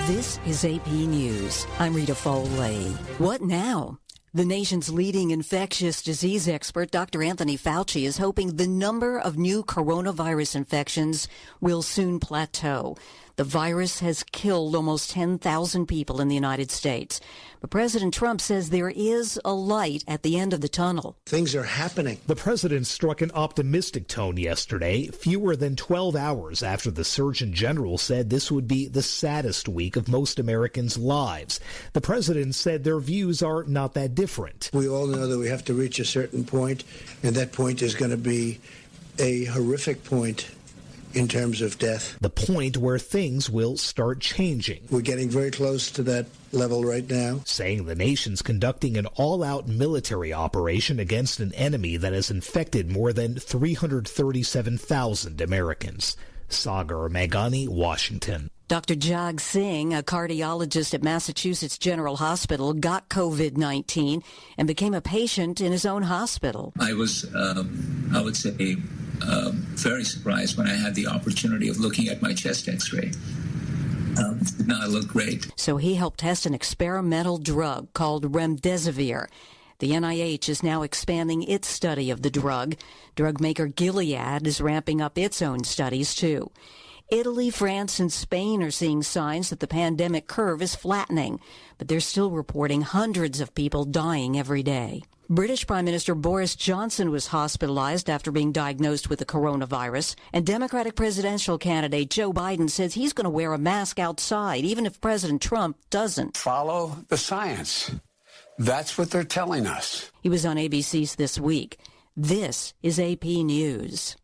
This is AP News. I'm Rita Foley. What now? The nation's leading infectious disease expert, Dr. Anthony Fauci, is hoping the number of new coronavirus infections will soon plateau. The virus has killed almost 10,000 people in the United States. But President Trump says there is a light at the end of the tunnel. Things are happening. The president struck an optimistic tone yesterday, fewer than 12 hours after the Surgeon General said this would be the saddest week of most Americans' lives. The president said their views are not that different. We all know that we have to reach a certain point, and that point is going to be a horrific point in terms of death. The point where things will start changing. We're getting very close to that level right now. Saying the nation's conducting an all-out military operation against an enemy that has infected more than 337,000 Americans. Sagar Meghani, Washington. Dr. Jag Singh, a cardiologist at Massachusetts General Hospital, got COVID-19 and became a patient in his own hospital. I was, I would say, very surprised when I had the opportunity of looking at my chest x-ray. It did not look great. So he helped test an experimental drug called remdesivir. The NIH is now expanding its study of the drug. Drug maker Gilead is ramping up its own studies, too. Italy, France, and Spain are seeing signs that the pandemic curve is flattening, but they're still reporting hundreds of people dying every day. British Prime Minister Boris Johnson was hospitalized after being diagnosed with the coronavirus, and Democratic presidential candidate Joe Biden says he's going to wear a mask outside, even if President Trump doesn't. Follow the science. That's what they're telling us. He was on ABC's This Week. This is AP News.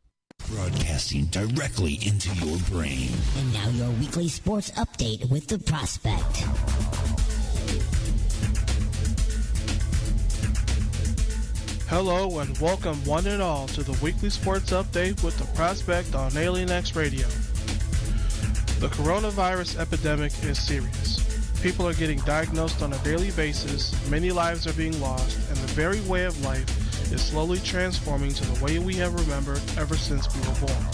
Broadcasting directly into your brain. And now your weekly sports update with The Prospect. Hello and welcome one and all to the weekly sports update with The Prospect on Alien X Radio. The coronavirus epidemic is serious. People are getting diagnosed on a daily basis, many lives are being lost, and the very way of life is slowly transforming to the way we have remembered ever since we were born.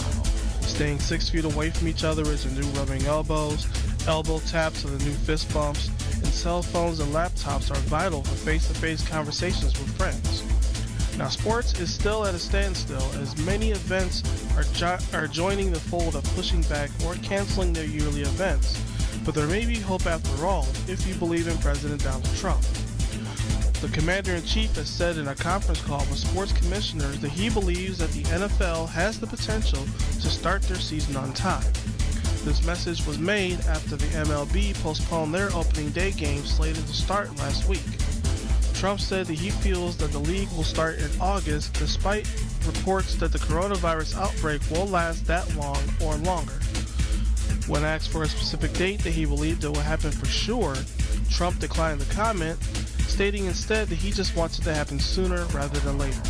Staying 6 feet away from each other is the new rubbing elbows, elbow taps are the new fist bumps, and cell phones and laptops are vital for face-to-face conversations with friends. Now, sports is still at a standstill as many events are joining the fold of pushing back or canceling their yearly events. But there may be hope after all if you believe in President Donald Trump. The Commander-in-Chief has said in a conference call with sports commissioners that he believes that the NFL has the potential to start their season on time. This message was made after the MLB postponed their opening day game slated to start last week. Trump said that he feels that the league will start in August despite reports that the coronavirus outbreak will last that long or longer. When asked for a specific date that he believed it would happen for sure, Trump declined the comment, stating instead that he just wants it to happen sooner rather than later.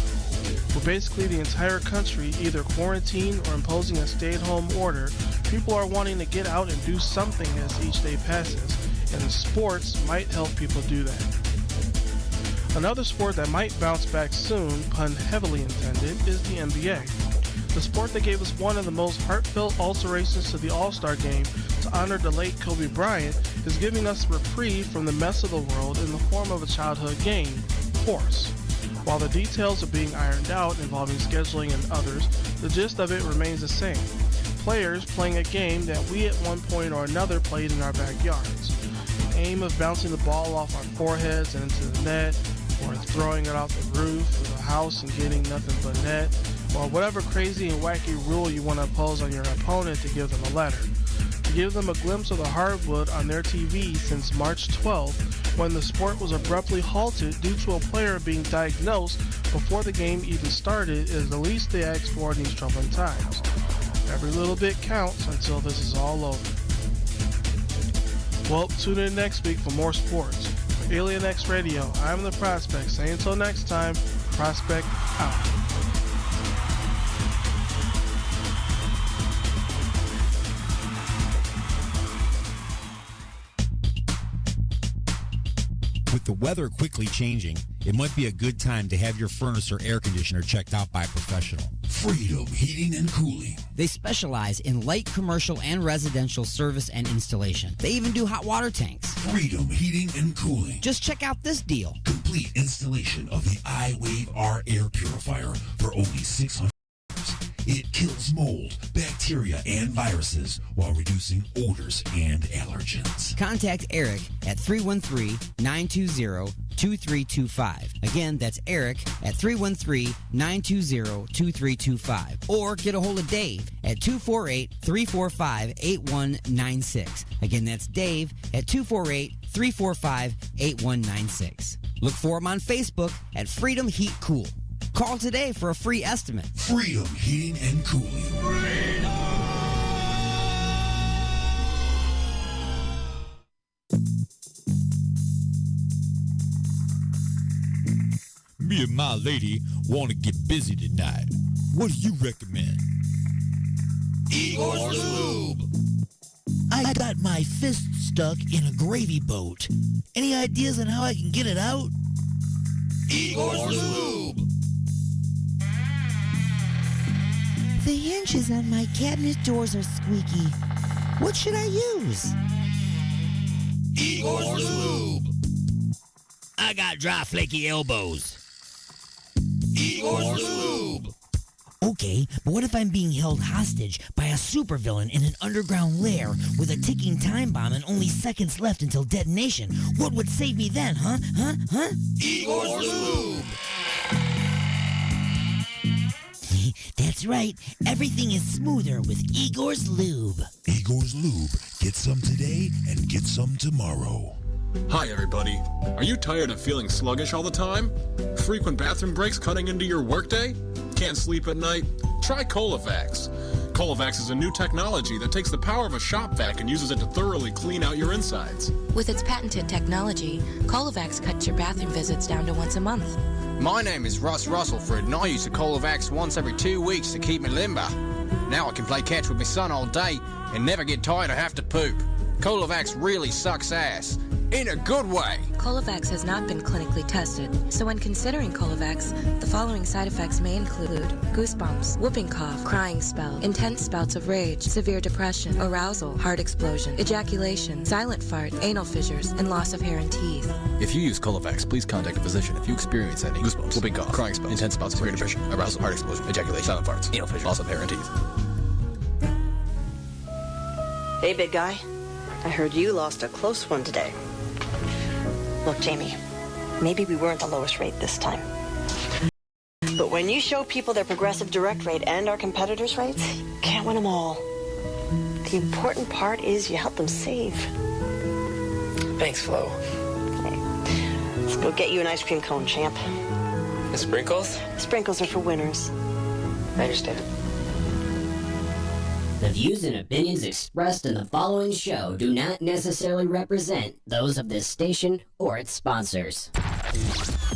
For basically the entire country either quarantined or imposing a stay-at-home order, people are wanting to get out and do something as each day passes, and sports might help people do that. Another sport that might bounce back soon, pun heavily intended, is the NBA. The sport that gave us one of the most heartfelt alterations to the All-Star game to honor the late Kobe Bryant is giving us a reprieve from the mess of the world in the form of a childhood game, horse. While the details are being ironed out involving scheduling and others, the gist of it remains the same. Players playing a game that we at one point or another played in our backyards. The aim of bouncing the ball off our foreheads and into the net, or throwing it off the roof of the house and getting nothing but net, or whatever crazy and wacky rule you want to impose on your opponent to give them a letter. To give them a glimpse of the hardwood on their TV since March 12th, when the sport was abruptly halted due to a player being diagnosed before the game even started, is the least they ask for in these troubling times. Every little bit counts until this is all over. Well, tune in next week for more sports. For Alien X Radio, I'm The Prospect, saying until next time, Prospect out. With the weather quickly changing, it might be a good time to have your furnace or air conditioner checked out by a professional. Freedom Heating and Cooling. They specialize in light commercial and residential service and installation. They even do hot water tanks. Freedom Heating and Cooling. Just check out this deal. Complete installation of the iWave R air purifier for only $600. It kills mold, bacteria, and viruses while reducing odors and allergens. Contact Eric at 313-920-2325. Again, that's Eric at 313-920-2325. Or get a hold of Dave at 248-345-8196. Again, that's Dave at 248-345-8196. Look for him on Facebook at Freedom Heat Cool. Call today for a free estimate. Freedom Heating and Cooling. Me and my lady want to get busy tonight. What do you recommend? Igor's Lube. I got my fist stuck in a gravy boat. Any ideas on how I can get it out? Igor's Lube. The hinges on my cabinet doors are squeaky. What should I use? Igor's Lube. I got dry, flaky elbows. Igor's Lube. Okay, but what if I'm being held hostage by a supervillain in an underground lair with a ticking time bomb and only seconds left until detonation? What would save me then, huh? Igor's Lube. That's right. Everything is smoother with Igor's Lube. Igor's Lube. Get some today and get some tomorrow. Hi, everybody. Are you tired of feeling sluggish all the time? Frequent bathroom breaks cutting into your workday? Can't sleep at night? Try Colovax. Colovax is a new technology that takes the power of a shop vac and uses it to thoroughly clean out your insides. With its patented technology, Colovax cuts your bathroom visits down to once a month. My name is Russ Russellford, and I use the Colovax once every 2 weeks to keep me limber. Now I can play catch with my son all day and never get tired or have to poop. Colovax really sucks ass. In a good way. Colovax has not been clinically tested, so when considering Colovax, the following side effects may include goosebumps, whooping cough, crying spell, intense bouts of rage, severe depression, arousal, heart explosion, ejaculation, silent fart, anal fissures, and loss of hair and teeth. If you use Colovax, please contact a physician if you experience any goosebumps, whooping cough, crying spells, intense bouts of severe depression, arousal, heart explosion, ejaculation, silent farts, anal fissures, loss of hair and teeth. Hey, big guy. I heard you lost a close one today. Look, Jamie, maybe we weren't the lowest rate this time. But when you show people their progressive direct rate and our competitors' rates, you can't win them all. The important part is you help them save. Thanks, Flo. Okay. Let's go get you an ice cream cone, champ. The sprinkles? Sprinkles are for winners. I understand. The views and opinions expressed in the following show do not necessarily represent those of this station or its sponsors.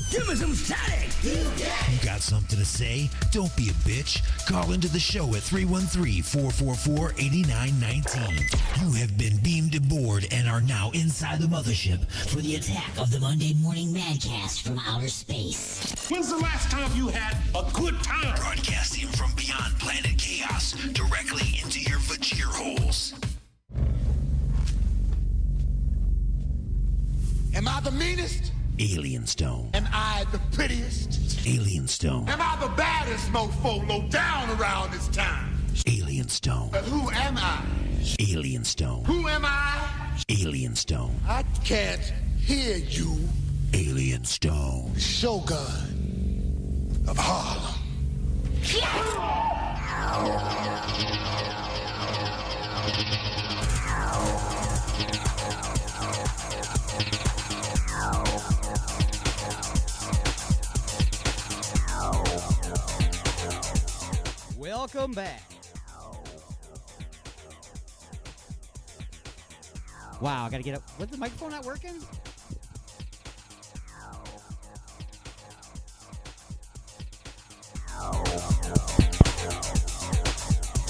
Give me some static! You got something to say? Don't be a bitch. Call into the show at 313-444-8919. You have been beamed aboard and are now inside the mothership for the attack of the Monday Morning Madcast from outer space. When's the last time you had a good time? Broadcasting from beyond planet chaos directly into your vajir holes. Am I the meanest? Alien Stone. Am I the prettiest? Alien Stone. Am I the baddest mofo low down around this town? Alien Stone. But who am I? Alien Stone. Who am I? Alien Stone. I can't hear you. Alien Stone. The Shogun of Harlem. Welcome back. Wow, I gotta get up. Was the microphone not working?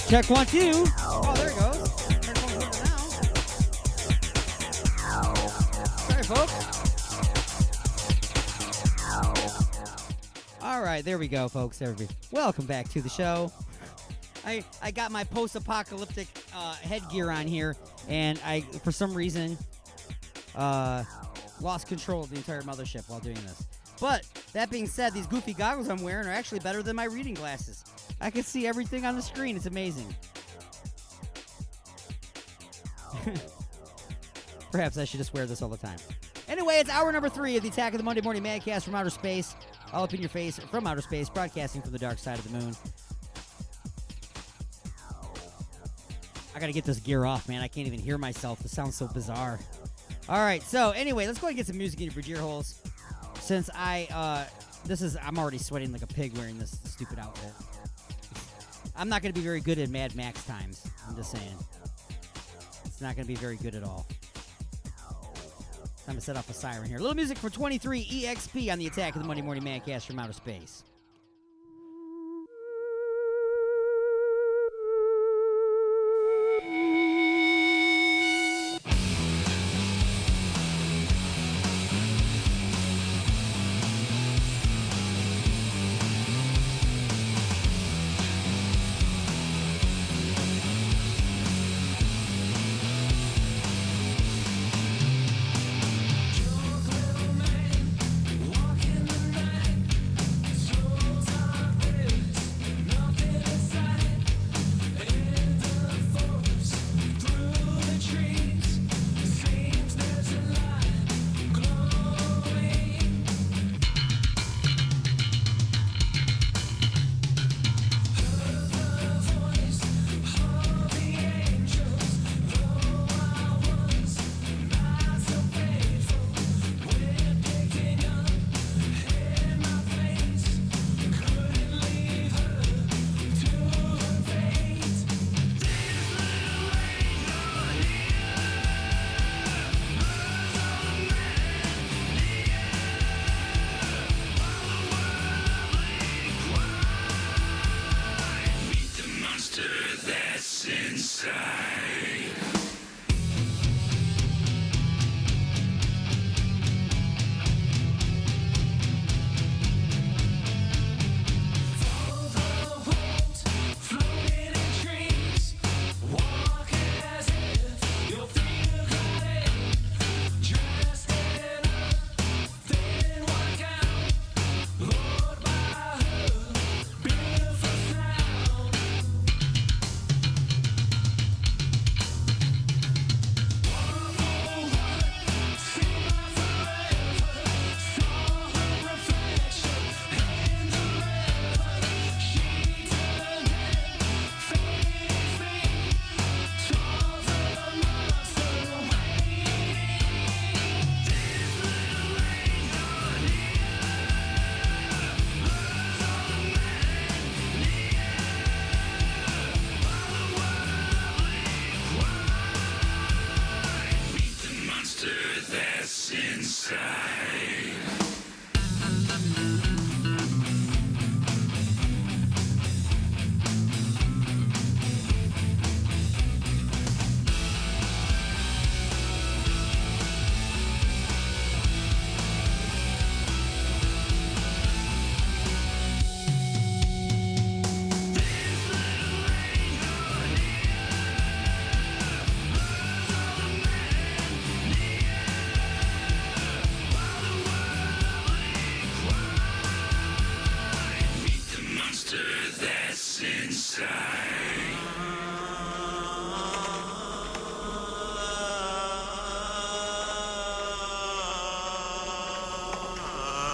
Check 1, 2. Oh, there it goes. Microphone's working now. Sorry, folks. All right, there we go, folks. Welcome back to the show. I got my post-apocalyptic headgear on here, and I, for some reason, lost control of the entire mothership while doing this. But, that being said, these goofy goggles I'm wearing are actually better than my reading glasses. I can see everything on the screen. It's amazing. Perhaps I should just wear this all the time. Anyway, it's hour number 3 of the Attack of the Monday Morning Madcast from outer space. All up in your face from outer space, broadcasting from the dark side of the moon. I gotta get this gear off, man. I can't even hear myself. This sounds so bizarre. All right, so anyway, let's go ahead and get some music in your ear holes. Since I'm already sweating like a pig wearing this stupid outfit. I'm not gonna be very good at Mad Max times. I'm just saying. It's not gonna be very good at all. Time to set off a siren here. A little music for 23 EXP on the Attack of the Monday Morning Madcast from outer space.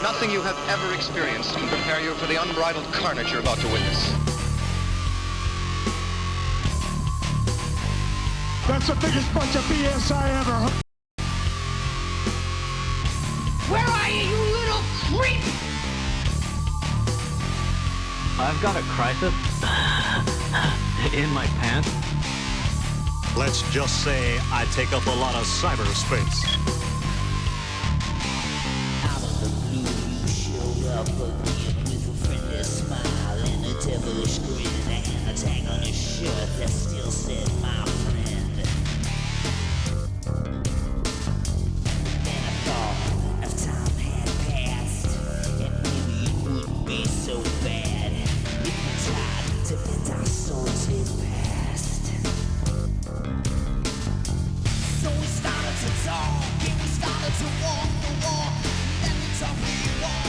Nothing you have ever experienced can prepare you for the unbridled carnage you're about to witness. That's the biggest bunch of BS I ever heard. Where are you, you little creep? I've got a crisis in my pants. Let's just say I take up a lot of cyberspace. Up again with a friendly smile and a devilish grin and a tag on your shirt that still said my friend. Then I thought if time had passed and maybe it wouldn't be so bad if we tried to let our souls get past. So we started to talk, and we started to walk the walk. Let me talk when you walk.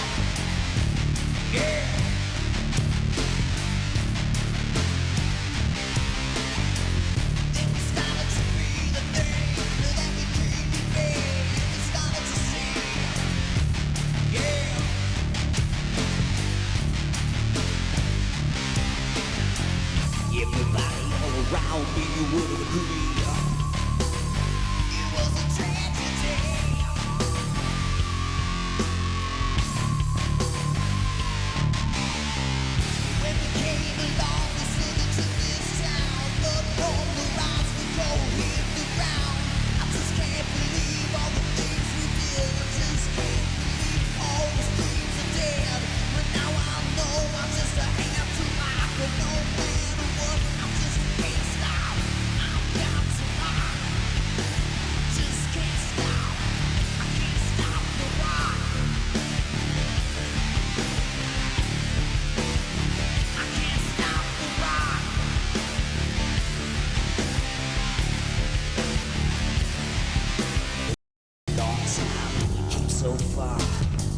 so far.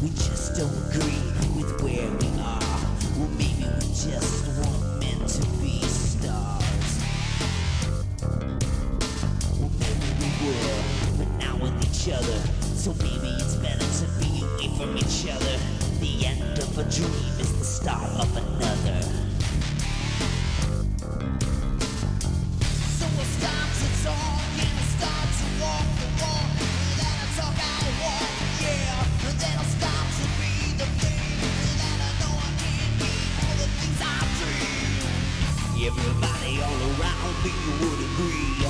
We just don't agree with where we are. Well, maybe we just weren't meant to be stars. Well, maybe we were, but now with each other. So maybe it's better to be away from each other. The end of a dream is the start of another. So we'll start to talk and we'll start to walk the walk. Then I talk, I walk, yeah. And then I'll start to be the thing. And then I know I can't be all the things I dream. Everybody all around me would agree.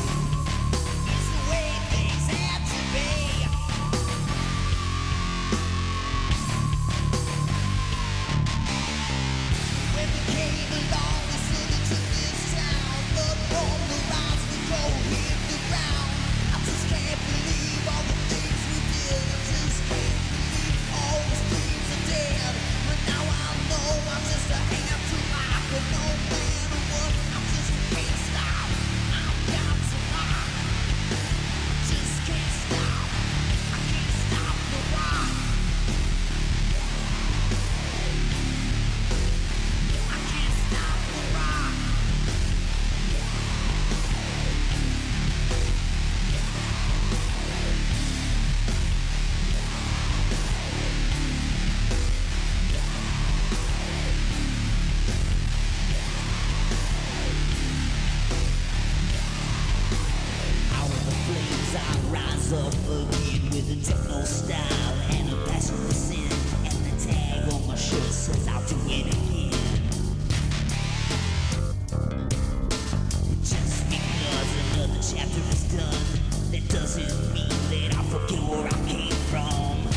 It's the way things have to be. When we came along, we said into this town. But from the rise we go hit the ground. I just can't believe all the things we did. I just can't believe all these dreams are dead. But now I know I'm just a hand to rock. But no matter what, I just can't stop. I've got to rock. I just can't stop. I can't stop the rock. I can't stop the rock. Out of the flames I rise up again with a techno style and a passion for sin. And the tag on my shirt says I'll do it again. Just because another chapter is done, that doesn't mean that I forget where I came from.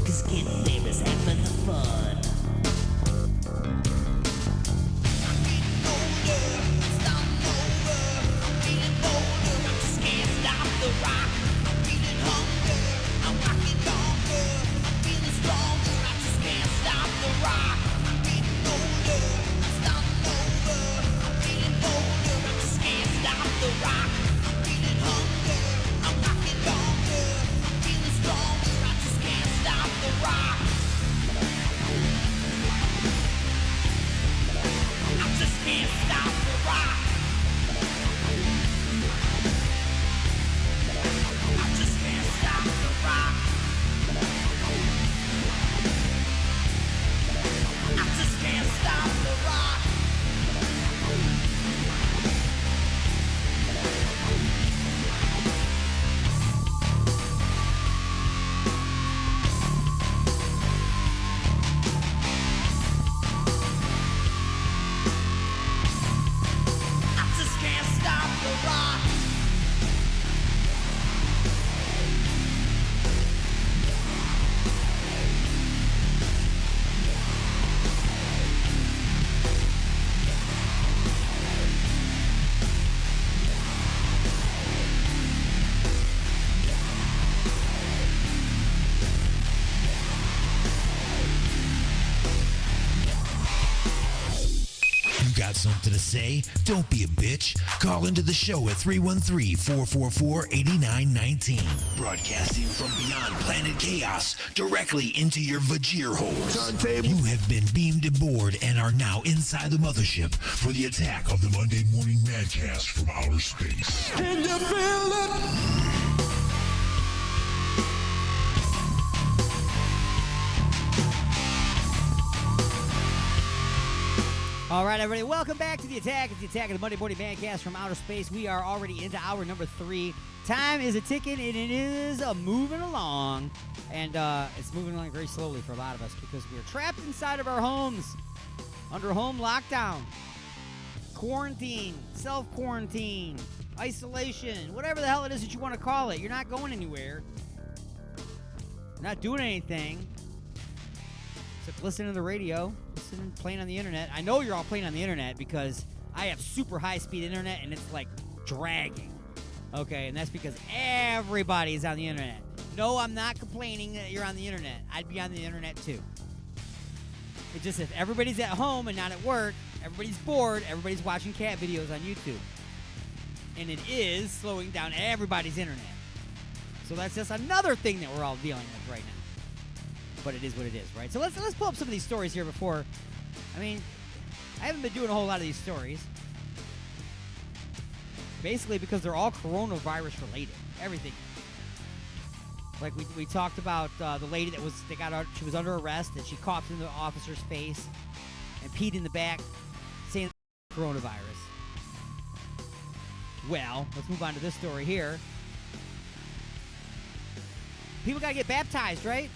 'Cause getting there is half of the fun. I'm getting older, I'm starting over. I'm getting bolder, I just can't stop the rock. I'm feeling hunger, I'm rocking longer. I'm feeling stronger, I just can't stop the rock. I'm getting older, I'm starting over. I'm feeling bolder, I just can't stop the rock. I'm feeling hunger, I'm rocking longer. I'm feeling stronger, I just can't stop the rock. I just can't stop the rock. I just can't stop the rock. I just can't stop the rock. I just can't stop the rock. You got something to say? Don't be a bitch. Call into the show at 313-444-8919. Broadcasting from beyond planet chaos directly into your Vajir holes. You have been beamed aboard and are now inside the mothership for the attack of the Monday Morning Madcast from outer space. Can you feel it? All right, everybody, welcome back to The Attack. It's The Attack of the Monday Morning Bandcast from outer space. We are already into hour number 3. Time is a-ticking, and it is moving along. And it's moving along very slowly for a lot of us because we're trapped inside of our homes under home lockdown, quarantine, self-quarantine, isolation, whatever the hell it is that you want to call it. You're not going anywhere. You're not doing anything except listening to the radio, listening, playing on the internet. I know you're all playing on the internet because I have super high-speed internet, and it's like dragging. Okay, and that's because everybody is on the internet. No, I'm not complaining that you're on the internet. I'd be on the internet too. It's just if everybody's at home and not at work, everybody's bored, everybody's watching cat videos on YouTube. And it is slowing down everybody's internet. So that's just another thing that we're all dealing with right now. But it is what it is, right? So let's pull up some of these stories here before. I mean, I haven't been doing a whole lot of these stories. Basically because they're all coronavirus related. Everything. Like we talked about the lady she was under arrest and she coughed in the officer's face and peed in the back saying coronavirus. Well, let's move on to this story here. People got to get baptized, right?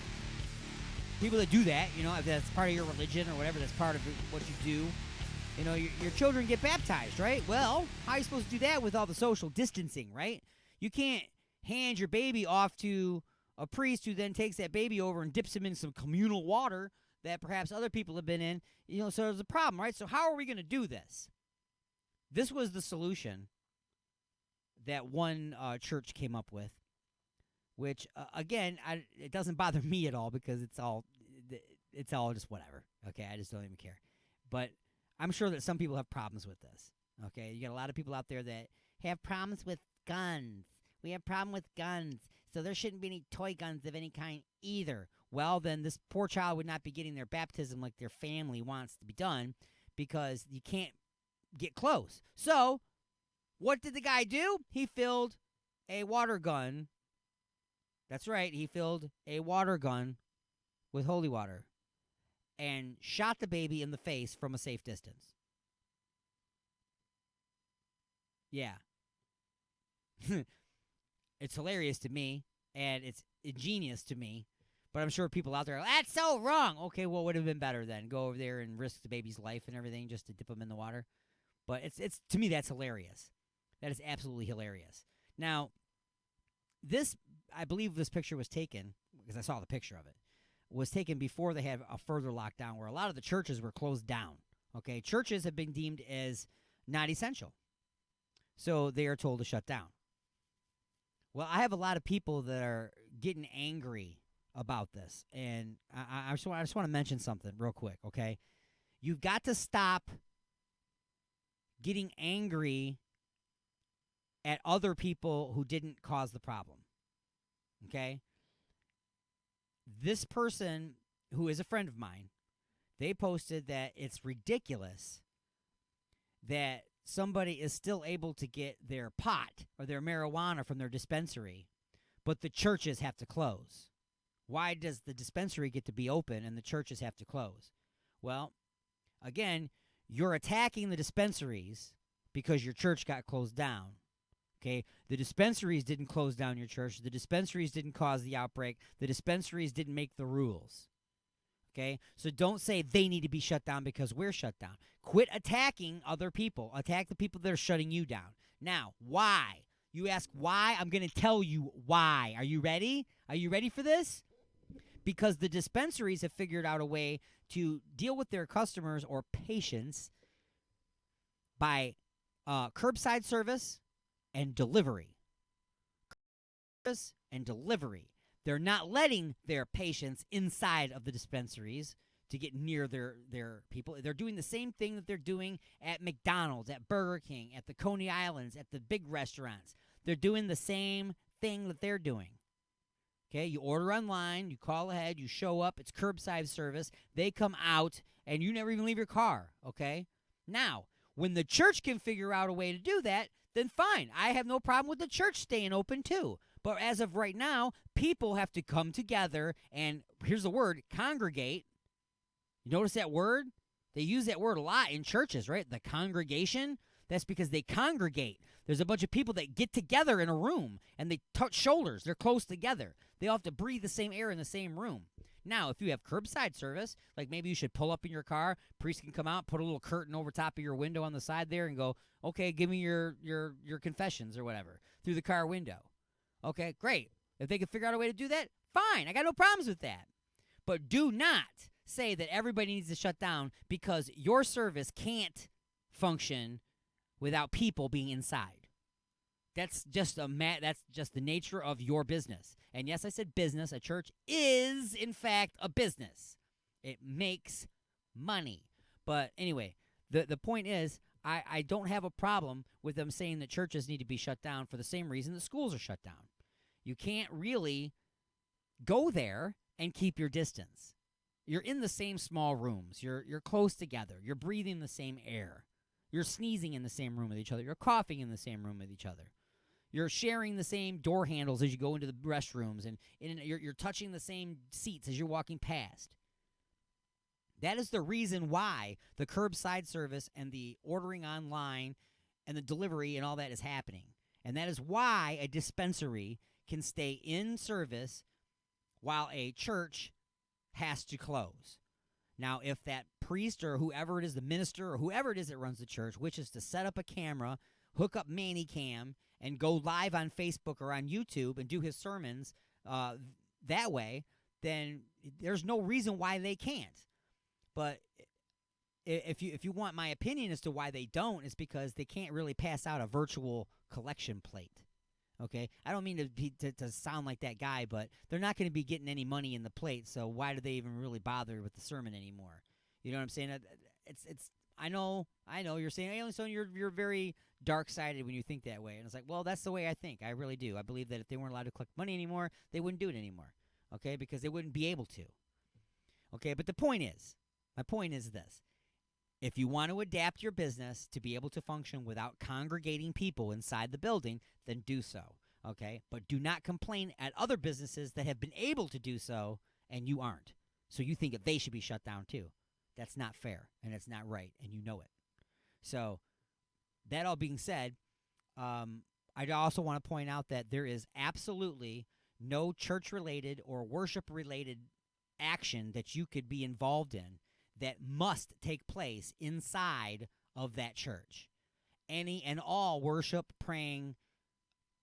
People that do that, if that's part of your religion or whatever, that's part of what you do. Your children get baptized, right? Well, how are you supposed to do that with all the social distancing, right? You can't hand your baby off to a priest who then takes that baby over and dips him in some communal water that perhaps other people have been in. So there's a problem, right? So how are we going to do this? This was the solution that one church came up with, which, again, it doesn't bother me at all because it's all just whatever, okay? I just don't even care. But I'm sure that some people have problems with this, okay? You got a lot of people out there that have problems with guns. We have problem with guns, so there shouldn't be any toy guns of any kind either. Well, then this poor child would not be getting their baptism like their family wants to be done because you can't get close. So what did the guy do? He filled a water gun. That's right. He filled a water gun with holy water and shot the baby in the face from a safe distance. Yeah. It's hilarious to me, and it's ingenious to me, but I'm sure people out there are, that's so wrong. Okay, well, it would have been better then. Go over there and risk the baby's life and everything just to dip him in the water. But it's to me, that's hilarious. That is absolutely hilarious. Now, I believe this picture was taken, because I saw the picture of it, was taken before they had a further lockdown where a lot of the churches were closed down. Okay, churches have been deemed as not essential. So they are told to shut down. Well, I have a lot of people that are getting angry about this, and I just want to mention something real quick, okay? You've got to stop getting angry at other people who didn't cause the problem, okay? This person, who is a friend of mine, they posted that it's ridiculous that somebody is still able to get their pot or their marijuana from their dispensary, but the churches have to close. Why does the dispensary get to be open and the churches have to close? Well, again, you're attacking the dispensaries because your church got closed down. Okay, the dispensaries didn't close down your church. The dispensaries didn't cause the outbreak. The dispensaries didn't make the rules. Okay, so don't say they need to be shut down because we're shut down. Quit attacking other people. Attack the people that are shutting you down. Now, why? You ask why? I'm going to tell you why. Are you ready? Are you ready for this? Because the dispensaries have figured out a way to deal with their customers or patients by curbside service and delivery. Service and delivery. They're not letting their patients inside of the dispensaries to get near their people. They're doing the same thing that they're doing at McDonald's, at Burger King, at the Coney Islands, at the big restaurants. They're doing the same thing that they're doing. Okay, you order online, you call ahead, you show up, it's curbside service. They come out, and you never even leave your car, okay? Now, when the church can figure out a way to do that, then fine. I have no problem with the church staying open too. But as of right now, people have to come together and, here's the word, congregate. You notice that word? They use that word a lot in churches, right? The congregation. That's because they congregate. There's a bunch of people that get together in a room and they touch shoulders. They're close together. They all have to breathe the same air in the same room. Now, if you have curbside service, like maybe you should pull up in your car, priest can come out, put a little curtain over top of your window on the side there and go, okay, give me your confessions or whatever through the car window. Okay, great. If they can figure out a way to do that, fine. I got no problems with that. But do not say that everybody needs to shut down because your service can't function without people being inside. That's just the nature of your business. And yes, I said business. A church is, in fact, a business. It makes money. But anyway, the point is, I don't have a problem with them saying that churches need to be shut down for the same reason that schools are shut down. You can't really go there and keep your distance. You're in the same small rooms. You're close together. You're breathing the same air. You're sneezing in the same room with each other. You're coughing in the same room with each other. You're sharing the same door handles as you go into the restrooms, and you're touching the same seats as you're walking past. That is the reason why the curbside service and the ordering online and the delivery and all that is happening. And that is why a dispensary can stay in service while a church has to close. Now, if that priest or whoever it is, the minister or whoever it is that runs the church, wishes to set up a camera, hook up Manicam, and go live on Facebook or on YouTube and do his sermons that way, then there's no reason why they can't. But if you want my opinion as to why they don't, it's because they can't really pass out a virtual collection plate. Okay, I don't mean to sound like that guy, but they're not going to be getting any money in the plate, so why do they even really bother with the sermon anymore? You know what I'm saying? It's I know you're saying, hey, so you're very dark-sided when you think that way, and it's like, well, that's the way I think. I really do. I believe that if they weren't allowed to collect money anymore, they wouldn't do it anymore. Okay, because they wouldn't be able to. Okay, but my point is this. If you want to adapt your business to be able to function without congregating people inside the building, then do so, okay? But do not complain at other businesses that have been able to do so and you aren't. So you think that they should be shut down too. That's not fair, and it's not right, and you know it. So that all being said, I also want to point out that there is absolutely no church-related or worship-related action that you could be involved in that must take place inside of that church. Any and all worship, praying,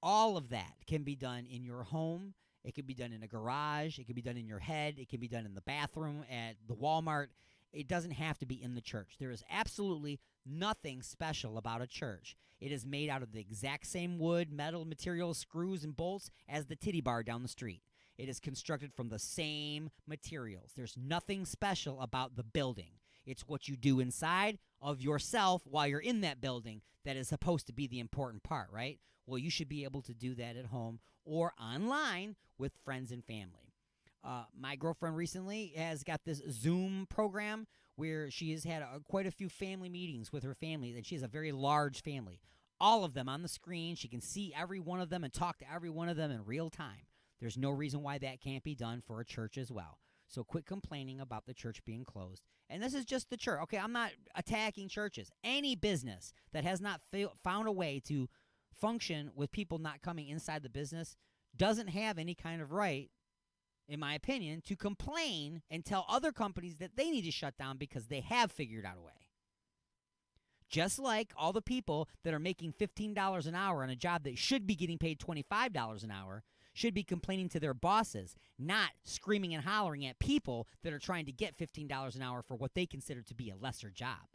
all of that can be done in your home. It can be done in a garage. It can be done in your head. It can be done in the bathroom at the Walmart. It doesn't have to be in the church. There is absolutely nothing special about a church. It is made out of the exact same wood, metal materials, screws, and bolts as the titty bar down the street. It is constructed from the same materials. There's nothing special about the building. It's what you do inside of yourself while you're in that building that is supposed to be the important part, right? Well, you should be able to do that at home or online with friends and family. My girlfriend recently has got this Zoom program where she has had quite a few family meetings with her family, and she has a very large family. All of them on the screen. She can see every one of them and talk to every one of them in real time. There's no reason why that can't be done for a church as well. So quit complaining about the church being closed. And this is just the church. Okay, I'm not attacking churches. Any business that has not found a way to function with people not coming inside the business doesn't have any kind of right, in my opinion, to complain and tell other companies that they need to shut down because they have figured out a way. Just like all the people that are making $15 an hour on a job that should be getting paid $25 an hour should be complaining to their bosses, not screaming and hollering at people that are trying to get $15 an hour for what they consider to be a lesser job.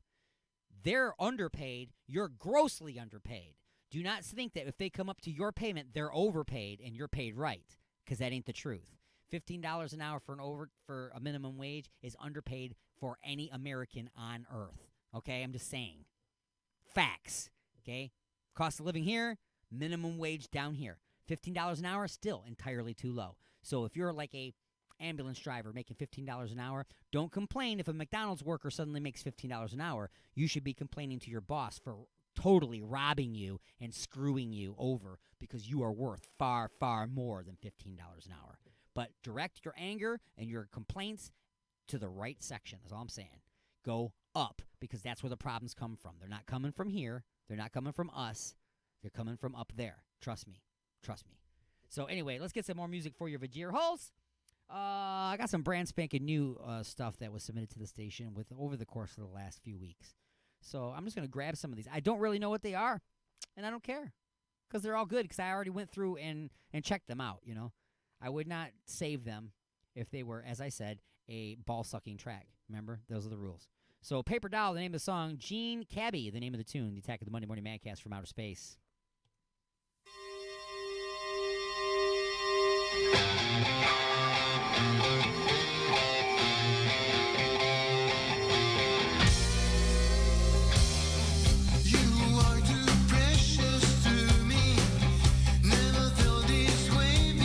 They're underpaid. You're grossly underpaid. Do not think that if they come up to your payment, they're overpaid and you're paid right, because that ain't the truth. $15 an hour for a minimum wage is underpaid for any American on earth. Okay, I'm just saying. Facts. Okay, cost of living here, minimum wage down here. $15 an hour, still entirely too low. So if you're like a ambulance driver making $15 an hour, don't complain if a McDonald's worker suddenly makes $15 an hour. You should be complaining to your boss for totally robbing you and screwing you over because you are worth far, far more than $15 an hour. But direct your anger and your complaints to the right section, is all I'm saying. Go up, because that's where the problems come from. They're not coming from here. They're not coming from us. They're coming from up there. Trust me. Trust me. So anyway, let's get some more music for your Vajir holes. I got some brand spanking new stuff that was submitted to the station over the course of the last few weeks. So I'm just going to grab some of these. I don't really know what they are, and I don't care, because they're all good, because I already went through and checked them out, you know. I would not save them if they were, as I said, a ball-sucking track. Remember? Those are the rules. So Paper Doll, the name of the song. Gene Cabby, the name of the tune. The Attack of the Monday Morning Madcast from Outer Space. You are too precious to me. Never felt this way before.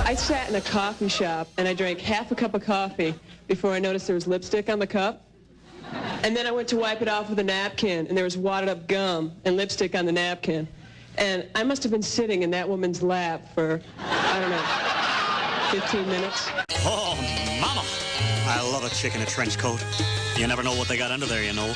I sat in a coffee shop and I drank half a cup of coffee before I noticed there was lipstick on the cup. And then I went to wipe it off with a napkin and there was wadded up gum and lipstick on the napkin. And I must have been sitting in that woman's lap for, I don't know, 15 minutes. Oh, mama! I love a chick in a trench coat. You never know what they got under there, you know.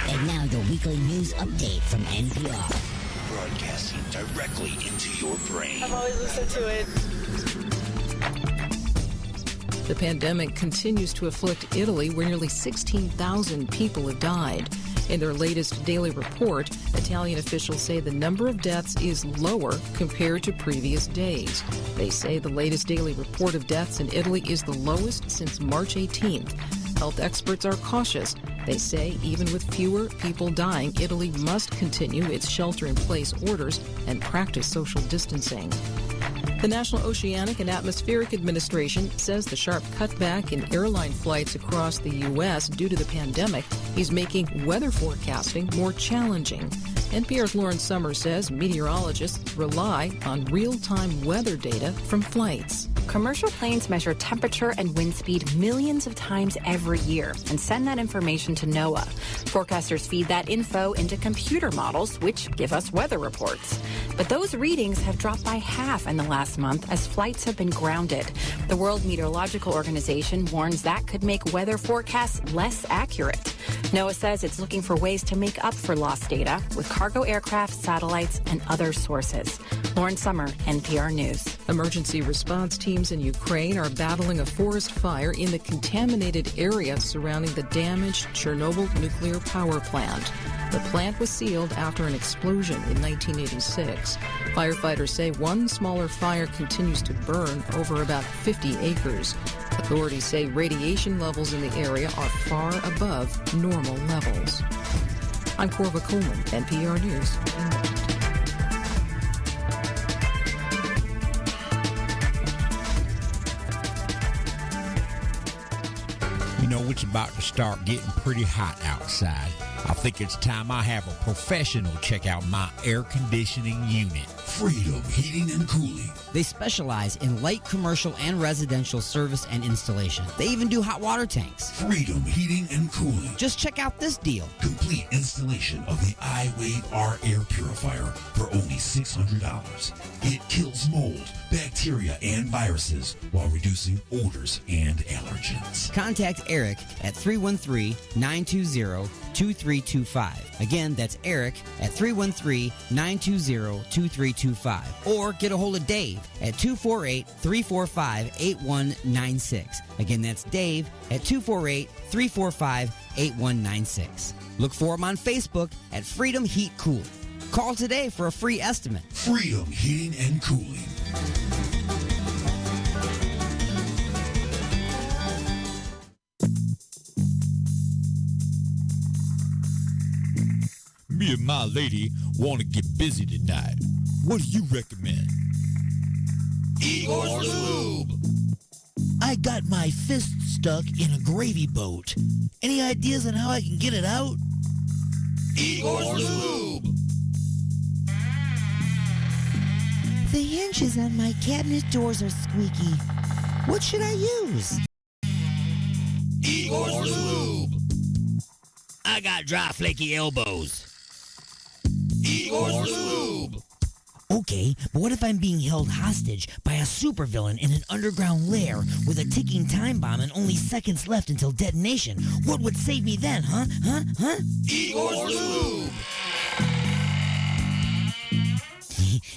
And now your weekly news update from NPR. Broadcasting directly into your brain. I've always listened to it. The pandemic continues to afflict Italy, where nearly 16,000 people have died. In their latest daily report, Italian officials say the number of deaths is lower compared to previous days. They say the latest daily report of deaths in Italy is the lowest since March 18th. Health experts are cautious. They say even with fewer people dying, Italy must continue its shelter-in-place orders and practice social distancing. The National Oceanic and Atmospheric Administration says the sharp cutback in airline flights across the U.S. due to the pandemic is making weather forecasting more challenging. NPR's Lauren Summers says meteorologists rely on real-time weather data from flights. Commercial planes measure temperature and wind speed millions of times every year and send that information to NOAA. Forecasters feed that info into computer models, which give us weather reports. But those readings have dropped by half in the last month as flights have been grounded. The World Meteorological Organization warns that could make weather forecasts less accurate. NOAA says it's looking for ways to make up for lost data with cargo aircraft, satellites, and other sources. Lauren Summer, NPR News. Emergency response teams in Ukraine are battling a forest fire in the contaminated area surrounding the damaged Chernobyl nuclear power plant. The plant was sealed after an explosion in 1986. Firefighters say one smaller fire continues to burn over about 50 acres. Authorities say radiation levels in the area are far above normal levels. I'm Corva Coleman, NPR News. You know, it's about to start getting pretty hot outside. I think it's time I have a professional check out my air conditioning unit. Freedom Heating and Cooling. They specialize in light commercial and residential service and installation. They even do hot water tanks. Freedom Heating and Cooling. Just check out this deal. Complete installation of the iWave R air purifier for only $600. It kills mold, bacteria, and viruses while reducing odors and allergens. Contact Eric at 313-920-2325. Again, that's Eric at 313-920-2325. Or get a hold of Dave at 248-345-8196. Again, that's Dave at 248-345-8196. Look for him on Facebook at Freedom Heat Cool. Call today for a free estimate. Freedom Heating and Cooling. Me and my lady want to get busy tonight. What do you recommend? Igor's Lube. I got my fist stuck in a gravy boat. Any ideas on how I can get it out? Igor's Lube. The hinges on my cabinet doors are squeaky. What should I use? Igor's Lube. I got dry, flaky elbows. Igor's Lube. Okay, but what if I'm being held hostage by a supervillain in an underground lair with a ticking time bomb and only seconds left until detonation? What would save me then, huh? Igor's Lube.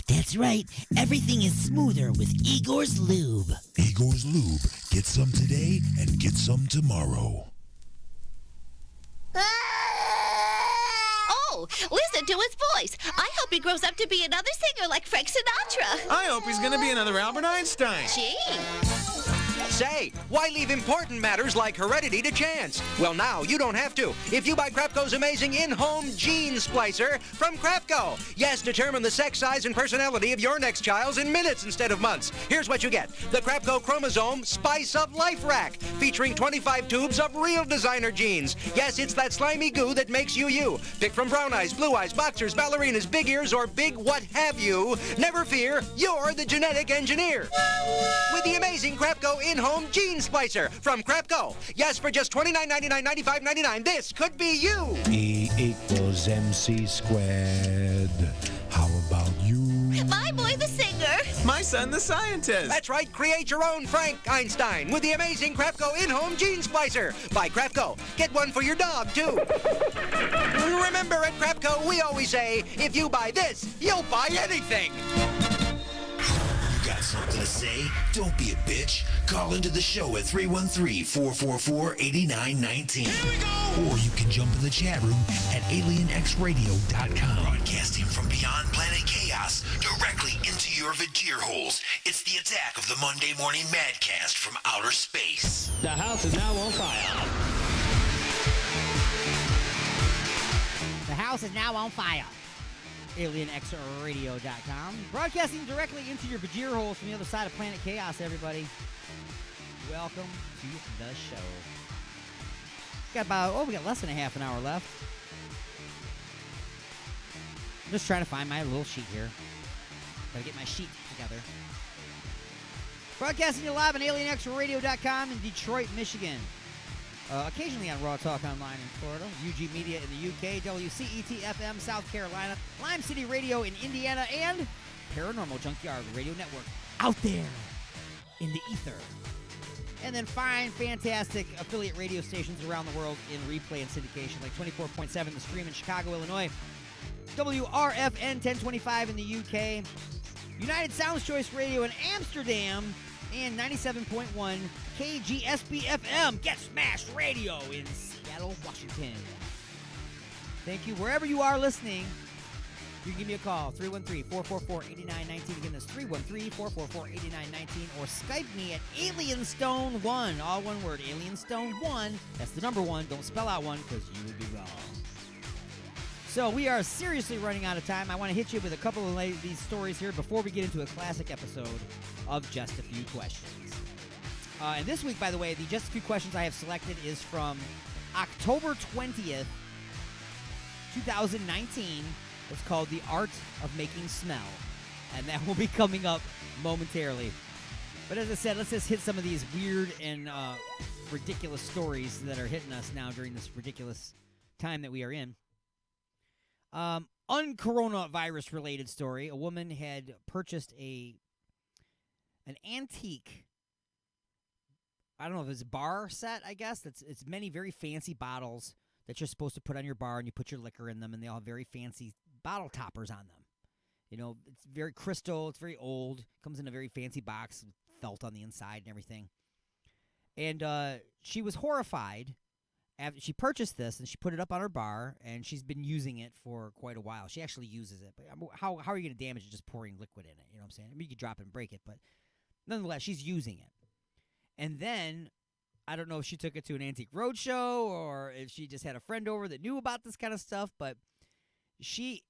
That's right. Everything is smoother with Igor's Lube. Igor's Lube. Get some today and get some tomorrow. Oh, listen to his voice. I hope he grows up to be another singer like Frank Sinatra. I hope he's going to be another Albert Einstein. Gee. Say, why leave important matters like heredity to chance? Well, now you don't have to. If you buy Crapco's amazing in-home gene splicer from Crapco. Yes, determine the sex size and personality of your next child in minutes instead of months. Here's what you get. The Crapco Chromosome Spice of Life Rack, featuring 25 tubes of real designer genes. Yes, it's that slimy goo that makes you you. Pick from brown eyes, blue eyes, boxers, ballerinas, big ears, or big what have you. Never fear, you're the genetic engineer. With the amazing Crapco in-home gene splicer from Crapco. Yes, for just $29.99, $95.99, this could be you. E equals MC squared. How about you? My boy the singer. My son the scientist. That's right, create your own Frank Einstein with the amazing Crapco in-home gene splicer. Buy Crapco. Get one for your dog, too. Remember, at Crapco, we always say, if you buy this, you'll buy anything. Got something to say? Don't be a bitch. Call into the show at 313-444-8919. Here we go! Or you can jump in the chat room at alienxradio.com. Broadcasting from beyond planet chaos directly into your vagir holes. It's the attack of the Monday Morning Madcast from outer space. The house is now on fire. The house is now on fire. AlienXRadio.com. Broadcasting directly into your vagir holes from the other side of Planet Chaos, everybody. Welcome to the show. We got less than a half an hour left. I'm just trying to find my little sheet here. Gotta get my sheet together. Broadcasting you live on AlienXRadio.com in Detroit, Michigan. Occasionally on Raw Talk Online in Florida, UG Media in the UK, WCET-FM South Carolina, Lime City Radio in Indiana, and Paranormal Junkyard Radio Network out there in the ether. And then fine, fantastic affiliate radio stations around the world in replay and syndication, like 24.7 The Stream in Chicago, Illinois, WRFN 1025 in the UK, United Sounds Choice Radio in Amsterdam, and 97.1 KGSB-FM, Get Smashed Radio in Seattle, Washington. Thank you. Wherever you are listening, you can give me a call, 313-444-8919. Again, that's 313-444-8919. Or Skype me at AlienStone1. All one word, AlienStone1. That's the number 1. Don't spell out 1 because you would be wrong. So we are seriously running out of time. I want to hit you with a couple of these stories here before we get into a classic episode of Just a Few Questions. And this week, by the way, the Just a Few Questions I have selected is from October 20th, 2019. It's called The Art of Making Smell. And that will be coming up momentarily. But as I said, let's just hit some of these weird and ridiculous stories that are hitting us now during this ridiculous time that we are in. Un-coronavirus related story. A woman had purchased an antique, I don't know if it's a bar set, I guess. It's many very fancy bottles that you're supposed to put on your bar, and you put your liquor in them, and they all have very fancy bottle toppers on them. You know, it's very crystal, it's very old, comes in a very fancy box, felt on the inside and everything. And she was horrified. She purchased this, and she put it up on her bar, and she's been using it for quite a while. She actually uses it. But how are you going to damage it just pouring liquid in it? You know what I'm saying? I mean, you could drop it and break it, but nonetheless, she's using it. And then, I don't know if she took it to an antique roadshow or if she just had a friend over that knew about this kind of stuff, but she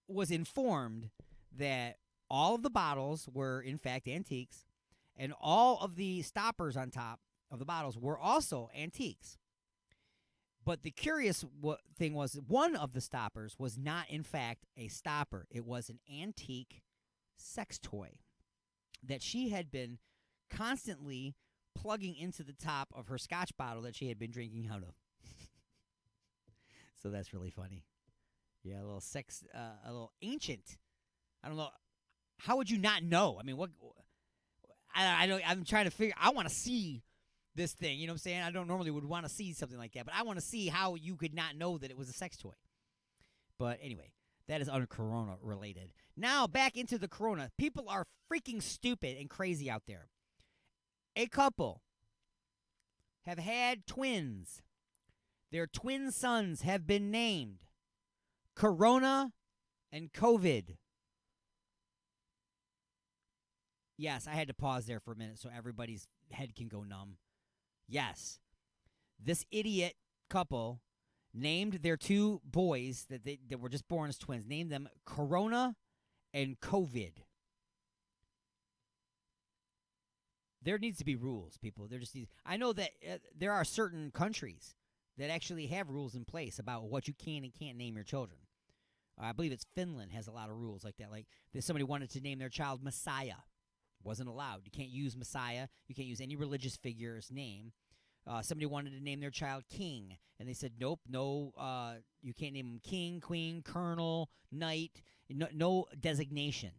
was informed that all of the bottles were, in fact, antiques, and all of the stoppers on top of the bottles were also antiques. But the curious thing was one of the stoppers was not, in fact, a stopper. It was an antique sex toy that she had been constantly plugging into the top of her scotch bottle that she had been drinking out of. So that's really funny. Yeah, a little ancient. I don't know. How would you not know? I mean, what? I don't. I'm trying to figure. I want to see this thing. You know what I'm saying? I don't normally would want to see something like that, but I want to see how you could not know that it was a sex toy. But anyway, that is un-corona related. Now back into the corona. People are freaking stupid and crazy out there. A couple have had twins. Their twin sons have been named Corona and COVID. Yes, I had to pause there for a minute so everybody's head can go numb. Yes, this idiot couple named their two boys that were just born as twins, named them Corona and COVID. There needs to be rules, people. I know that there are certain countries that actually have rules in place about what you can and can't name your children. I believe it's Finland has a lot of rules like that. Like if somebody wanted to name their child Messiah, wasn't allowed. You can't use Messiah. You can't use any religious figure's name. Somebody wanted to name their child King, and they said, nope, no, you can't name him King, Queen, Colonel, Knight, no designation.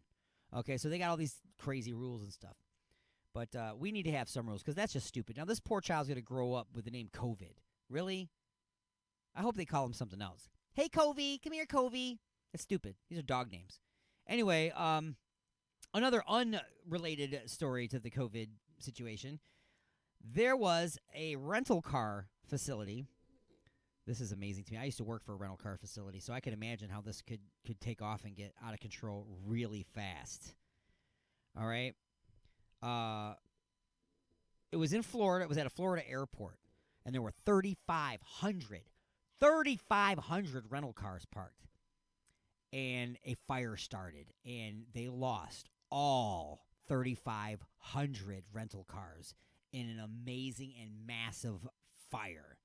Okay, so they got all these crazy rules and stuff. But we need to have some rules because that's just stupid. Now, this poor child's going to grow up with the name COVID. Really? I hope they call him something else. Hey, Covey, come here, Covey. That's stupid. These are dog names. Anyway, another unrelated story to the COVID situation. There was a rental car facility. This is amazing to me. I used to work for a rental car facility, so I can imagine how this could take off and get out of control really fast. All right? It was in Florida. It was at a Florida airport, and there were 3,500 rental cars parked. And a fire started, and they lost all 3,500 rental cars in an amazing and massive fire.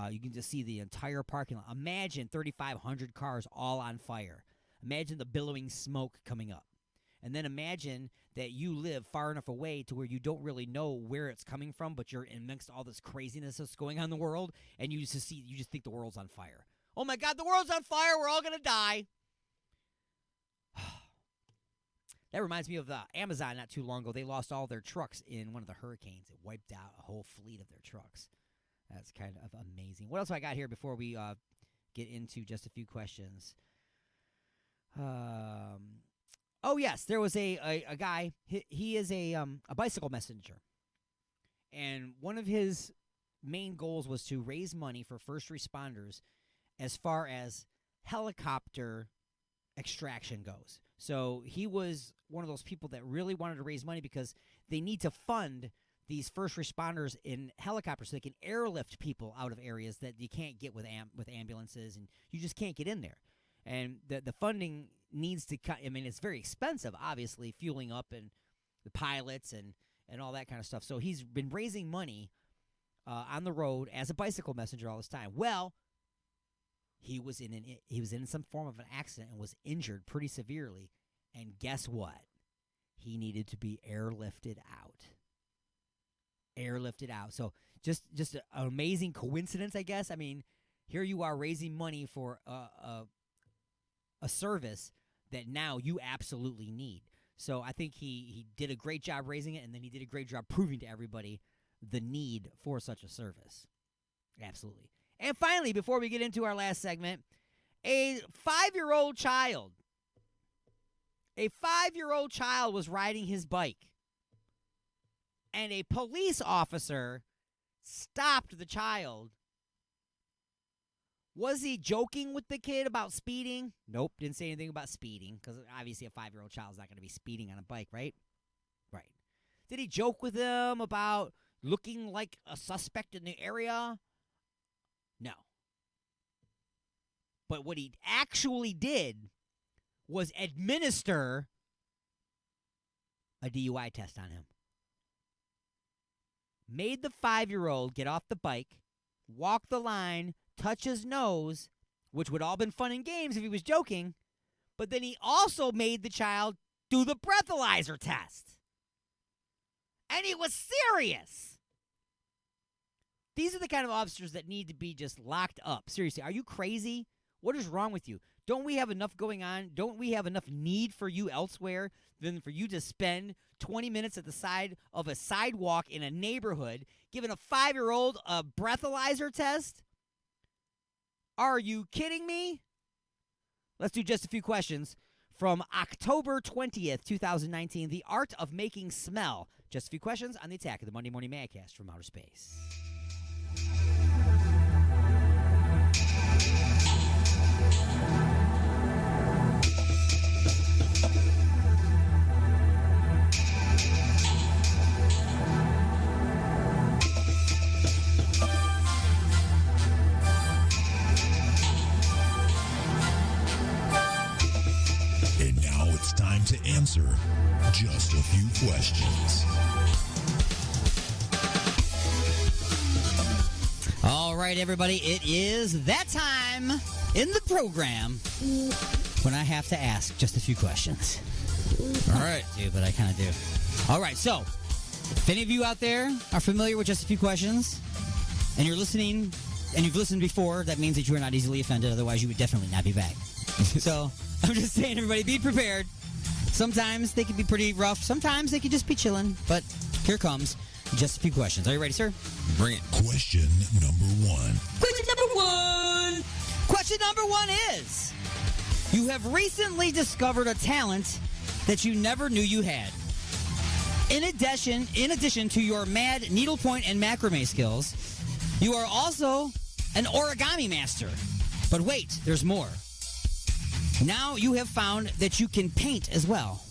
You can just see the entire parking lot. Imagine 3,500 cars all on fire. Imagine the billowing smoke coming up. And then imagine that you live far enough away to where you don't really know where it's coming from, but you're amongst all this craziness that's going on in the world, and you just think the world's on fire. Oh my God, the world's on fire. We're all going to die. That reminds me of Amazon not too long ago. They lost all their trucks in one of the hurricanes. It wiped out a whole fleet of their trucks. That's kind of amazing. What else have I got here before we get into just a few questions? Oh, yes. There was a guy. He is a bicycle messenger. And one of his main goals was to raise money for first responders as far as helicopter extraction goes. So he was one of those people that really wanted to raise money because they need to fund these first responders in helicopters so they can airlift people out of areas that you can't get with ambulances, and you just can't get in there. And the funding needs to cut. I mean, it's very expensive, obviously, fueling up and the pilots and all that kind of stuff. So he's been raising money on the road as a bicycle messenger all this time. Well, he was in some form of an accident and was injured pretty severely. And guess what? He needed to be airlifted out. So just an amazing coincidence, I guess. I mean, here you are raising money for a service that now you absolutely need. So I think he did a great job raising it, and then he did a great job proving to everybody the need for such a service. Absolutely. And finally, before we get into our last segment, a 5-year-old child was riding his bike, and a police officer stopped the child. Was he joking with the kid about speeding? Nope, didn't say anything about speeding, because obviously a 5-year-old child's not going to be speeding on a bike, right? Right. Did he joke with him about looking like a suspect in the area? No. But what he actually did was administer a DUI test on him. Made the 5-year-old get off the bike, walk the line, touch his nose, which would all been fun and games if he was joking, but then he also made the child do the breathalyzer test. And he was serious. These are the kind of officers that need to be just locked up. Seriously, are you crazy? What is wrong with you? Don't we have enough going on? Don't we have enough need for you elsewhere than for you to spend 20 minutes at the side of a sidewalk in a neighborhood giving a 5-year-old a breathalyzer test? Are you kidding me? Let's do just a few questions. From October 20th, 2019, The Art of Making Smell. Just a few questions on the Attack of the Monday Morning Madcast from Outer Space. And now it's time to answer just a few questions. All right, everybody, it is that time in the program when I have to ask just a few questions. All right. I do, but I kind of do. All right, so if any of you out there are familiar with just a few questions and you're listening and you've listened before, that means that you are not easily offended. Otherwise, you would definitely not be back. So I'm just saying, everybody, be prepared. Sometimes they can be pretty rough. Sometimes they can just be chilling. But here comes just a few questions. Are you ready, sir? Bring it. Question number 1. Question number 1. Question number 1 is, you have recently discovered a talent that you never knew you had. In addition to your mad needlepoint and macrame skills, you are also an origami master. But wait, there's more. Now you have found that you can paint as well.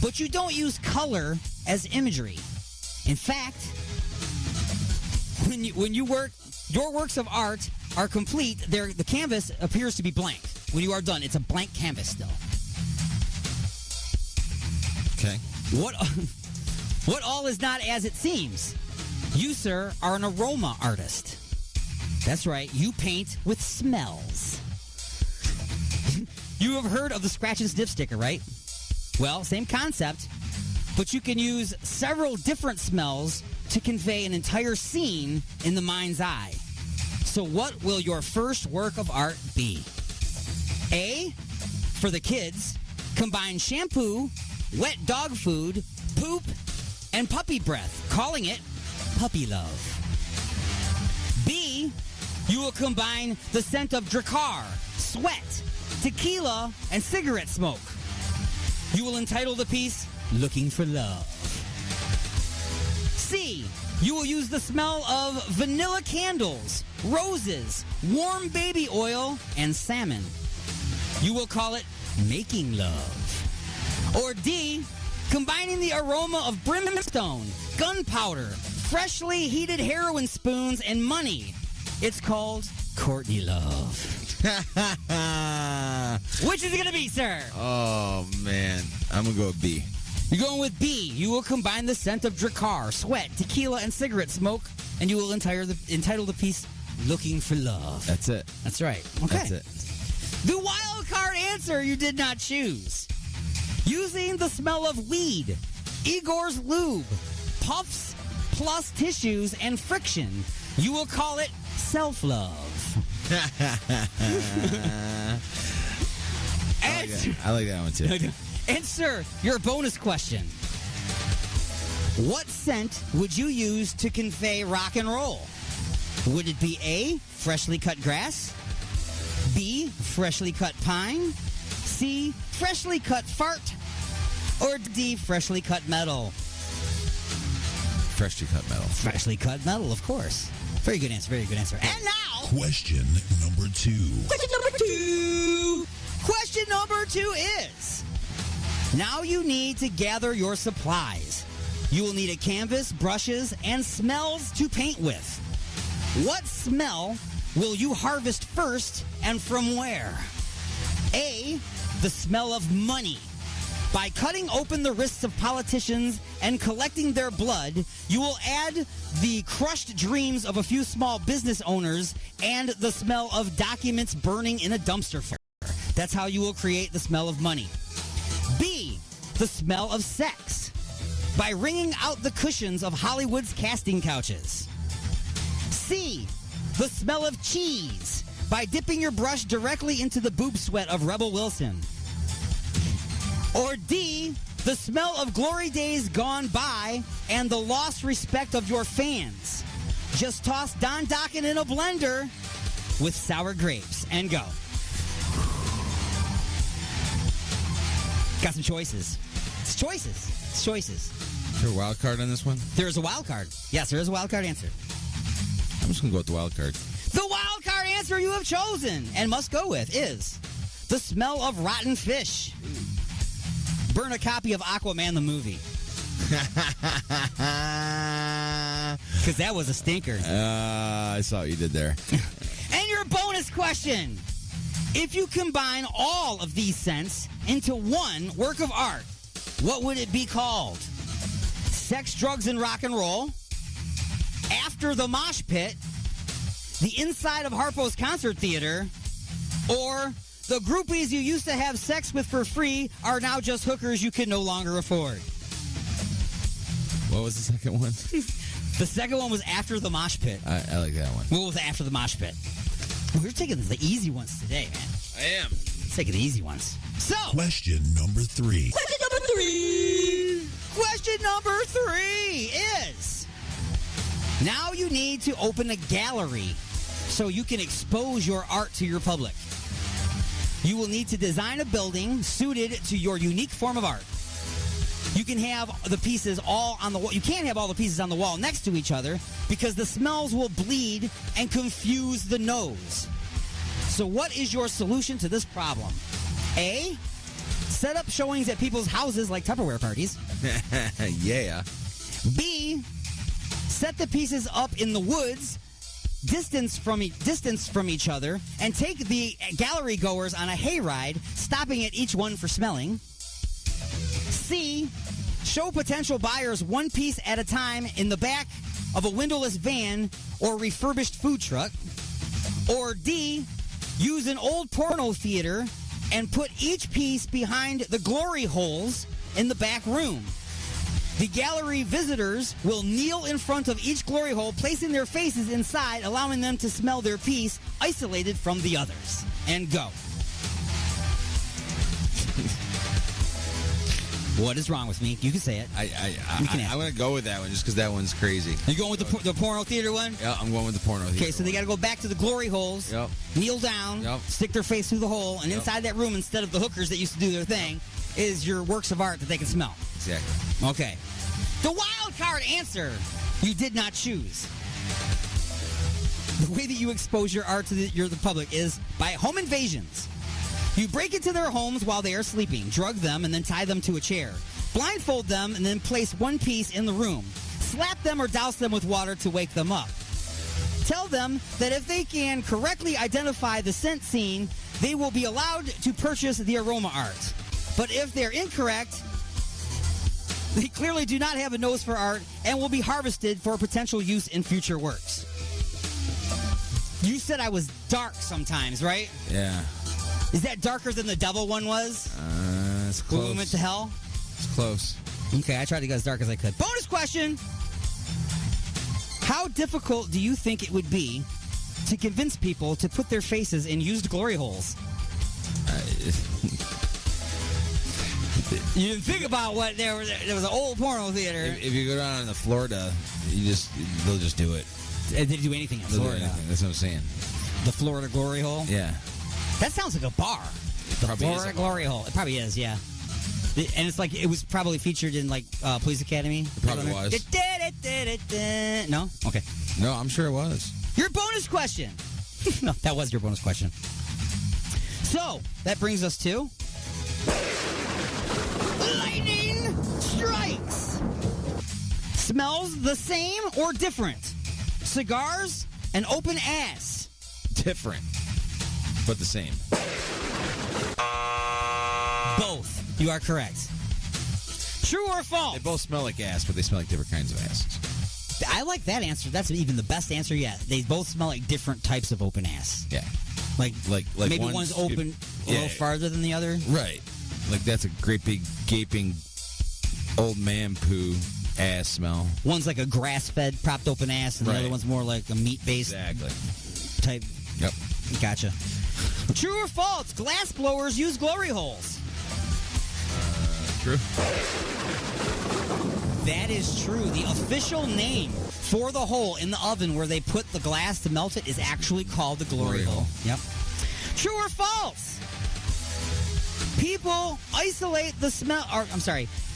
But you don't use color as imagery. In fact, when you work, your works of art are complete. The canvas appears to be blank. When you are done, it's a blank canvas still. Okay. What all is not as it seems? You, sir, are an aroma artist. That's right. You paint with smells. You have heard of the scratch and sniff sticker, right? Well, same concept, but you can use several different smells to convey an entire scene in the mind's eye. So what will your first work of art be? A, for the kids, combine shampoo, wet dog food, poop, and puppy breath, calling it Puppy Love. B, you will combine the scent of Drakkar, sweat, tequila, and cigarette smoke. You will entitle the piece, Looking for Love. C, you will use the smell of vanilla candles, roses, warm baby oil, and salmon. You will call it Making Love. Or D, combining the aroma of brimstone, gunpowder, freshly heated heroin spoons, and money. It's called Courtney Love. Which is it going to be, sir? Oh, man. I'm going to go with B. You're going with B. You will combine the scent of Drakkar, sweat, tequila, and cigarette smoke, and you will entitle the piece Looking for Love. That's it. That's right. Okay. That's it. The wild card answer you did not choose. Using the smell of weed, Igor's lube, puffs plus tissues, and friction, you will call it self-love. I like that one, too. Answer your bonus question. What scent would you use to convey rock and roll? Would it be A, freshly cut grass, B, freshly cut pine, C, freshly cut fart, or D, freshly cut metal? Freshly cut metal. Freshly cut metal, of course. Very good answer, very good answer. And now... Question number 2. Question number 2 is... Now you need to gather your supplies. You will need a canvas, brushes, and smells to paint with. What smell will you harvest first and from where? A, the smell of money. By cutting open the wrists of politicians and collecting their blood, you will add the crushed dreams of a few small business owners and the smell of documents burning in a dumpster fire. That's how you will create the smell of money. B, the smell of sex. By wringing out the cushions of Hollywood's casting couches. C, the smell of cheese. By dipping your brush directly into the boob sweat of Rebel Wilson. Or D, the smell of glory days gone by and the lost respect of your fans. Just toss Don Dokken in a blender with sour grapes and go. Got some choices. It's choices. It's choices. Is there a wild card on this one? There is a wild card. Yes, there is a wild card answer. I'm just going to go with the wild card. The wild card answer you have chosen and must go with is the smell of rotten fish. Burn a copy of Aquaman the movie. Because that was a stinker. I saw what you did there. And your bonus question. If you combine all of these scents into one work of art, what would it be called? Sex, Drugs, and Rock and Roll, After the Mosh Pit, The Inside of Harpo's Concert Theater, or The Groupies you used to have sex with for free are now just hookers you can no longer afford? What was the second one? The second one was After the Mosh Pit. I like that one. What was After the Mosh Pit? We're taking the easy ones today, man. I am. Let's take the easy ones. So, question number 3. Question number 3. Question number 3 is, now you need to open a gallery so you can expose your art to your public. You will need to design a building suited to your unique form of art. You can have the pieces all on the wall. You can't have all the pieces on the wall next to each other because the smells will bleed and confuse the nose. So what is your solution to this problem? A, set up showings at people's houses like Tupperware parties. Yeah. B, set the pieces up in the woods, distance from each other, and take the gallery goers on a hayride, stopping at each one for smelling. C, show potential buyers one piece at a time in the back of a windowless van or refurbished food truck. Or D, use an old porno theater and put each piece behind the glory holes in the back room. The gallery visitors will kneel in front of each glory hole, placing their faces inside, allowing them to smell their piece isolated from the others. And go. What is wrong with me? You can say it. I'm going to go with that one just because that one's crazy. You going with the porno theater one? Yeah, I'm going with the porno theater. Okay, so they got to go back to the glory holes, kneel down, stick their face through the hole, and inside that room, instead of the hookers that used to do their thing, is your works of art that they can smell. Exactly. Okay. The wild card answer you did not choose. The way that you expose your art to the public is by home invasions. You break into their homes while they are sleeping, drug them, and then tie them to a chair. Blindfold them, and then place one piece in the room. Slap them or douse them with water to wake them up. Tell them that if they can correctly identify the scent scene, they will be allowed to purchase the aroma art. But if they're incorrect, they clearly do not have a nose for art and will be harvested for potential use in future works. You said I was dark sometimes, right? Yeah. Is that darker than the devil one was? It's close. When we went to hell? It's close. Okay, I tried to go as dark as I could. Bonus question! How difficult do you think it would be to convince people to put their faces in used glory holes? You didn't think about what there was an old porno theater. If you go down to Florida, they'll just do it. They do anything in Florida. That's what I'm saying. The Florida glory hole? Yeah. That sounds like a bar. The Florida glory hole. It probably is, yeah. And it's like, it was probably featured in, like, Police Academy. It probably was. No? Okay. No, I'm sure it was. Your bonus question. No, that was your bonus question. So, that brings us to... Lightning strikes! Smells the same or different? Cigars and open ass. Different, but the same. Both. You are correct. True or false? They both smell like ass, but they smell like different kinds of asses. I like that answer. That's even the best answer yet. They both smell like different types of open ass. Yeah. Like maybe one's open a little farther than the other. Right. Like that's a great big gaping old man poo ass smell. One's like a grass-fed propped open ass, and the other one's more like a meat-based type. Yep. Gotcha. True or false? Glass blowers use glory holes. True. That is true. The official name for the hole in the oven where they put the glass to melt it is actually called the glory hole. Yep. True or false? People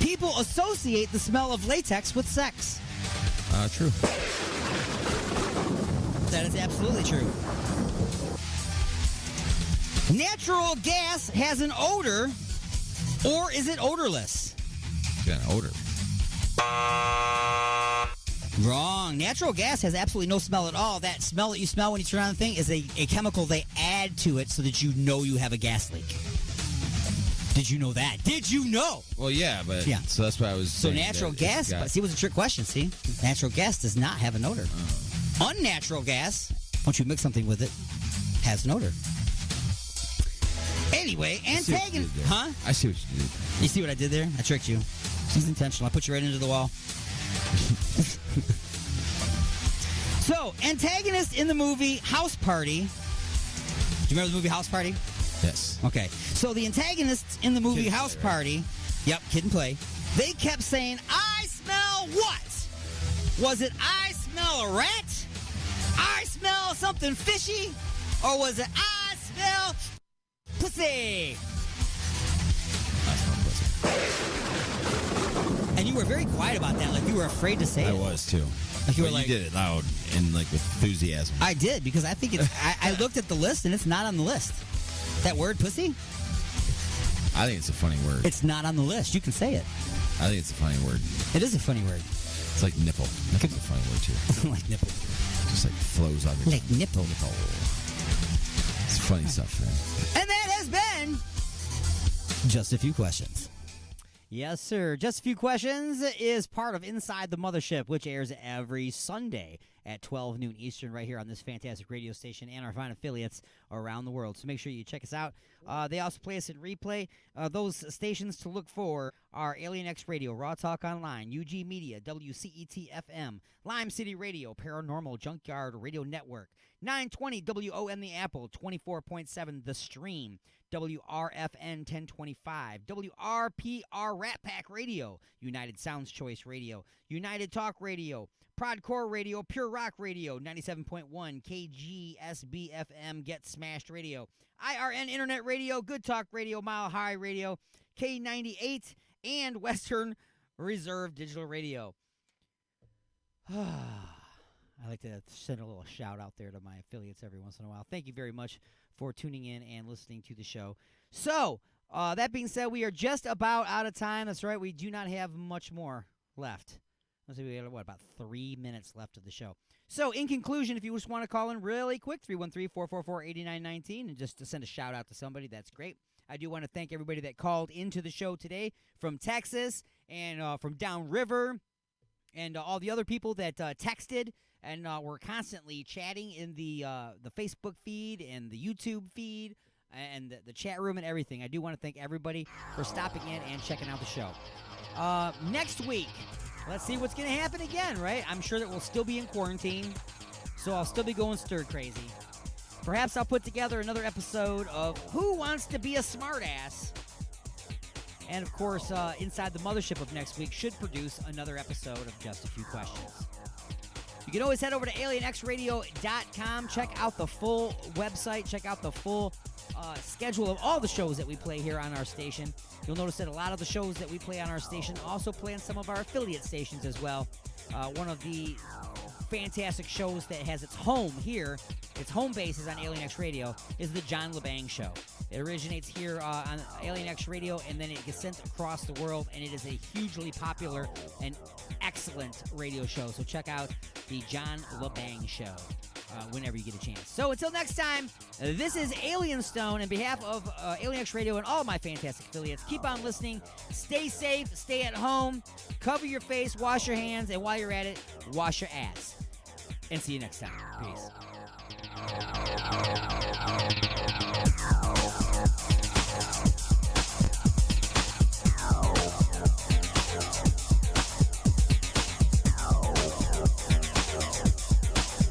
people associate the smell of latex with sex. True. That is absolutely true. Natural gas has an odor, or is it odorless? It's got an odor. Wrong. Natural gas has absolutely no smell at all. That smell that you smell when you turn on the thing is a chemical they add to it so that you know you have a gas leak. Did you know that? Did you know? Well, yeah, but so that's why I was So saying natural that gas, but see, it was a trick question, see? Natural gas does not have an odor. Unnatural gas, once you mix something with it, has an odor. Anyway, antagonist... Huh? I see what you did. You see what I did there? I tricked you. This was intentional. I put you right into the wall. So, antagonist in the movie House Party. Do you remember the movie House Party? Yes. Okay. So the antagonists in the movie House Party, Kid and Play, they kept saying, I smell what? Was it I smell a rat? I smell something fishy? Or was it I smell pussy? I smell pussy. And you were very quiet about that, like you were afraid to say it. I was too. Like you were but like, you did it loud and like with enthusiasm. I did, because I think it's I looked at the list and it's not on the list. That word pussy? I think it's a funny word. It's not on the list. You can say it. I think it's a funny word. It is a funny word. It's like nipple. Nipple's a funny word too. Like nipple. Just like flows out of Like nipple. It's funny stuff, man. And that has been Just a Few Questions. Yes, sir. Just a Few Questions is part of Inside the Mothership, which airs every Sunday at 12 noon Eastern right here on this fantastic radio station and our fine affiliates around the world. So make sure you check us out. They also play us in replay. Those stations to look for are Alien X Radio, Raw Talk Online, UG Media, WCET-FM, Lime City Radio, Paranormal Junkyard Radio Network, 920 WOM The Apple, 24.7 The Stream, WRFN 1025, WRPR Rat Pack Radio, United Sounds Choice Radio, United Talk Radio, Prodcore Radio, Pure Rock Radio, 97.1, KGSB FM, Get Smashed Radio, IRN Internet Radio, Good Talk Radio, Mile High Radio, K98, and Western Reserve Digital Radio. I like to send a little shout out there to my affiliates every once in a while. Thank you very much for tuning in and listening to the show. So, that being said, we are just about out of time. That's right, we do not have much more left. Let's see, we got, about 3 minutes left of the show. So, in conclusion, if you just want to call in really quick, 313-444-8919, and just to send a shout-out to somebody, that's great. I do want to thank everybody that called into the show today from Texas and from downriver and all the other people that texted and were constantly chatting in the Facebook feed and the YouTube feed and the chat room and everything. I do want to thank everybody for stopping in and checking out the show. Next week, let's see what's going to happen again, right? I'm sure that we'll still be in quarantine, so I'll still be going stir-crazy. Perhaps I'll put together another episode of Who Wants to Be a Smartass? And, of course, Inside the Mothership of next week should produce another episode of Just a Few Questions. You can always head over to alienxradio.com, check out the full website, check out the full schedule of all the shows that we play here on our station. You'll notice that a lot of the shows that we play on our station also play on some of our affiliate stations as well. One of the fantastic shows that has its home here, its home base is on Alien X Radio, is the John LeBang Show. It originates here on Alien X Radio, and then it gets sent across the world, and it is a hugely popular and excellent radio show. So check out the John LeBang Show whenever you get a chance. So until next time, this is Alien Stone. On behalf of Alien X Radio and all my fantastic affiliates, keep on listening. Stay safe. Stay at home. Cover your face. Wash your hands. And while you're at it, wash your ass. And see you next time. Peace.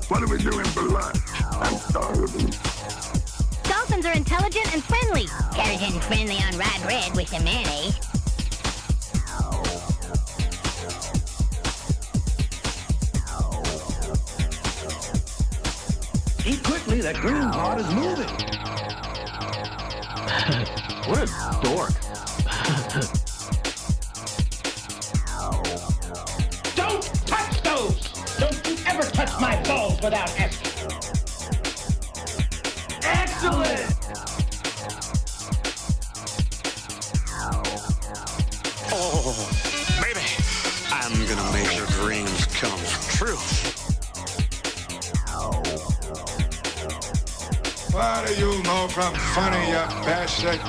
What are we doing for lunch? I'm starving. Dolphins are intelligent and friendly. Intelligent and friendly on rye bread with some mayonnaise. Eat quickly, that green part is moving. What a dork. Don't touch those! Don't you ever touch my balls without asking. Excellent! Oh, baby, I'm gonna make your dreams come true. What do you know from funny, you bastard?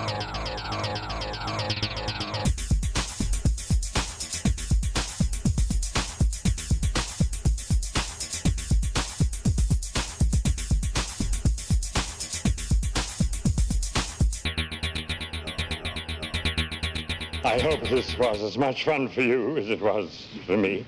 I hope this was as much fun for you as it was for me.